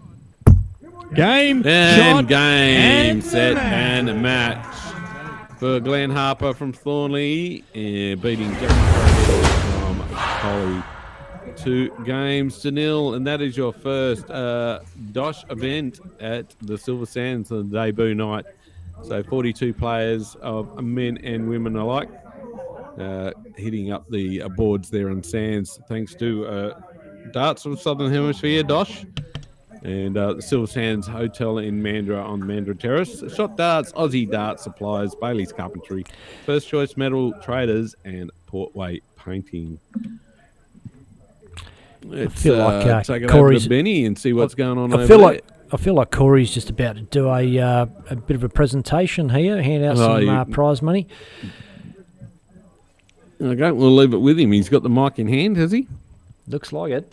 Game. And shot, game, and set, match. and a match. For Glenn Harper from Thornley, beating Jack from Cory 2-0, and that is your first Dosh event at the Silver Sands on the debut night. So 42 players of men and women alike hitting up the boards there in Sands, thanks to Darts from Southern Hemisphere, Dosh, and the Silver Sands Hotel in Mandurah on Mandurah Terrace. Shot Darts, Aussie Dart Supplies, Bailey's Carpentry, First Choice Metal Traders, and Portway Painting. Let's feel like, take it Corey's- over to Benny and see what's going on I over feel there. like I feel like Corey's just about to do a bit of a presentation here, hand out some prize money. Okay, we'll leave it with him. He's got the mic in hand, has he? Looks like it.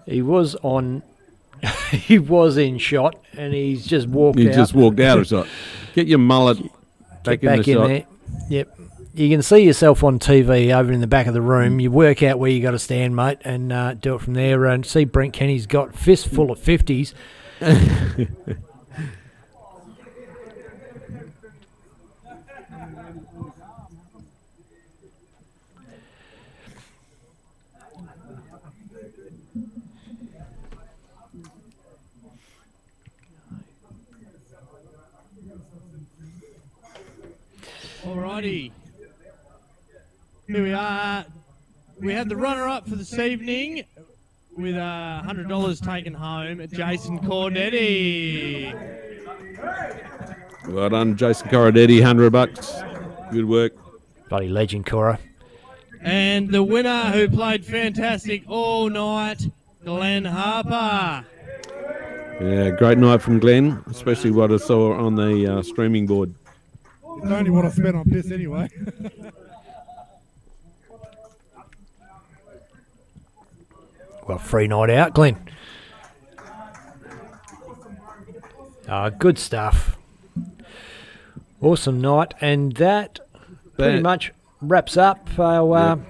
He was on. He was in shot, and he's just walked out. He just walked out of shot. Get your mullet back Get in the shot. there. Yep. You can see yourself on TV over in the back of the room. You work out where you got to stand, mate, and do it from there. And see, Brent Kenny's got fistful of 50s. Alrighty. Here we are. We had the runner-up for this evening with $100 taken home, Jason Coridetti. Well done, Jason Coridetti, $100. Good work. Bloody legend, Cora. And the winner who played fantastic all night, Glenn Harper. Yeah, great night from Glenn, especially what I saw on the streaming board. It's only what I spent on piss anyway. Well, free night out, Glenn. Good stuff. Awesome night, and that pretty much wraps up our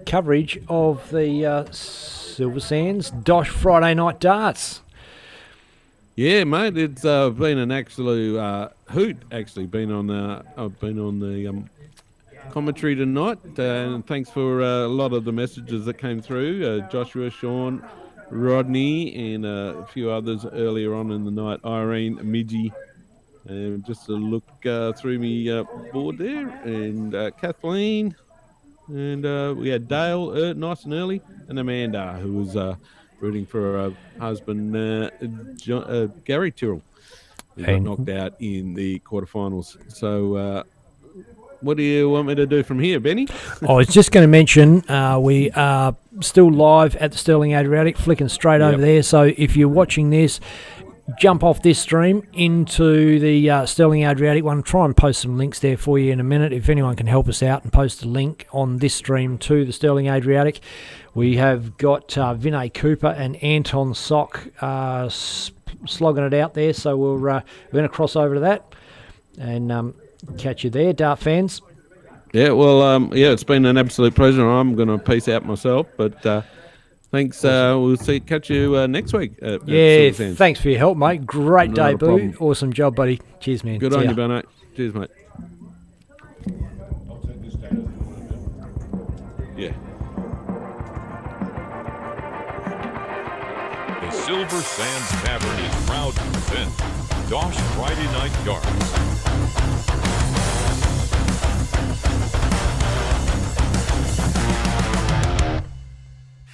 coverage of the Silver Sands Dosh Friday Night Darts. Yeah, mate, it's been an absolute hoot. Actually, I've been on the commentary tonight, and thanks for a lot of the messages that came through. Joshua, Sean, Rodney, and a few others earlier on in the night. Irene, Midgie, just to look through me board there, and Kathleen, and we had Dale nice and early, and Amanda, who was rooting for her husband, Gary Tyrrell, who got knocked out in the quarterfinals. So, what do you want me to do from here, Benny? I was just going to mention we are still live at the Sterling Adriatic, flicking straight over there. So if you're watching this, jump off this stream into the Sterling Adriatic one. Try and post some links there for you in a minute. If anyone can help us out and post a link on this stream to the Sterling Adriatic. We have got Vinay Cooper and Anton Sock slogging it out there. So we're going to cross over to that and catch you there, Dart fans. Yeah, well, it's been an absolute pleasure. I'm going to peace out myself, but thanks. We'll catch you next week. At Yeah, Silver Sands. thanks for your help, mate. Great Not a debut. problem. Awesome job, buddy. Cheers, man. Good See on ya. you, Bono. Cheers, mate. I'll take this down. Yeah. The Silver Sands Tavern is proud to present Dosh Friday Night Darts.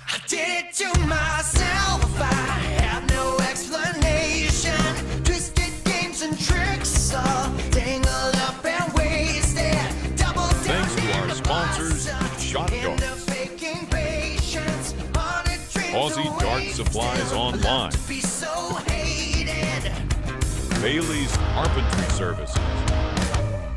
I did it to myself, I have no explanation. Twisted games and tricks, all tangled up and wasted. Double down Thanks to our sponsors, Shot in the Darts, faking patience. Haunted dreams Aussie await, Dart Supplies still Online, to be so hated. Bailey's Carpentry Services.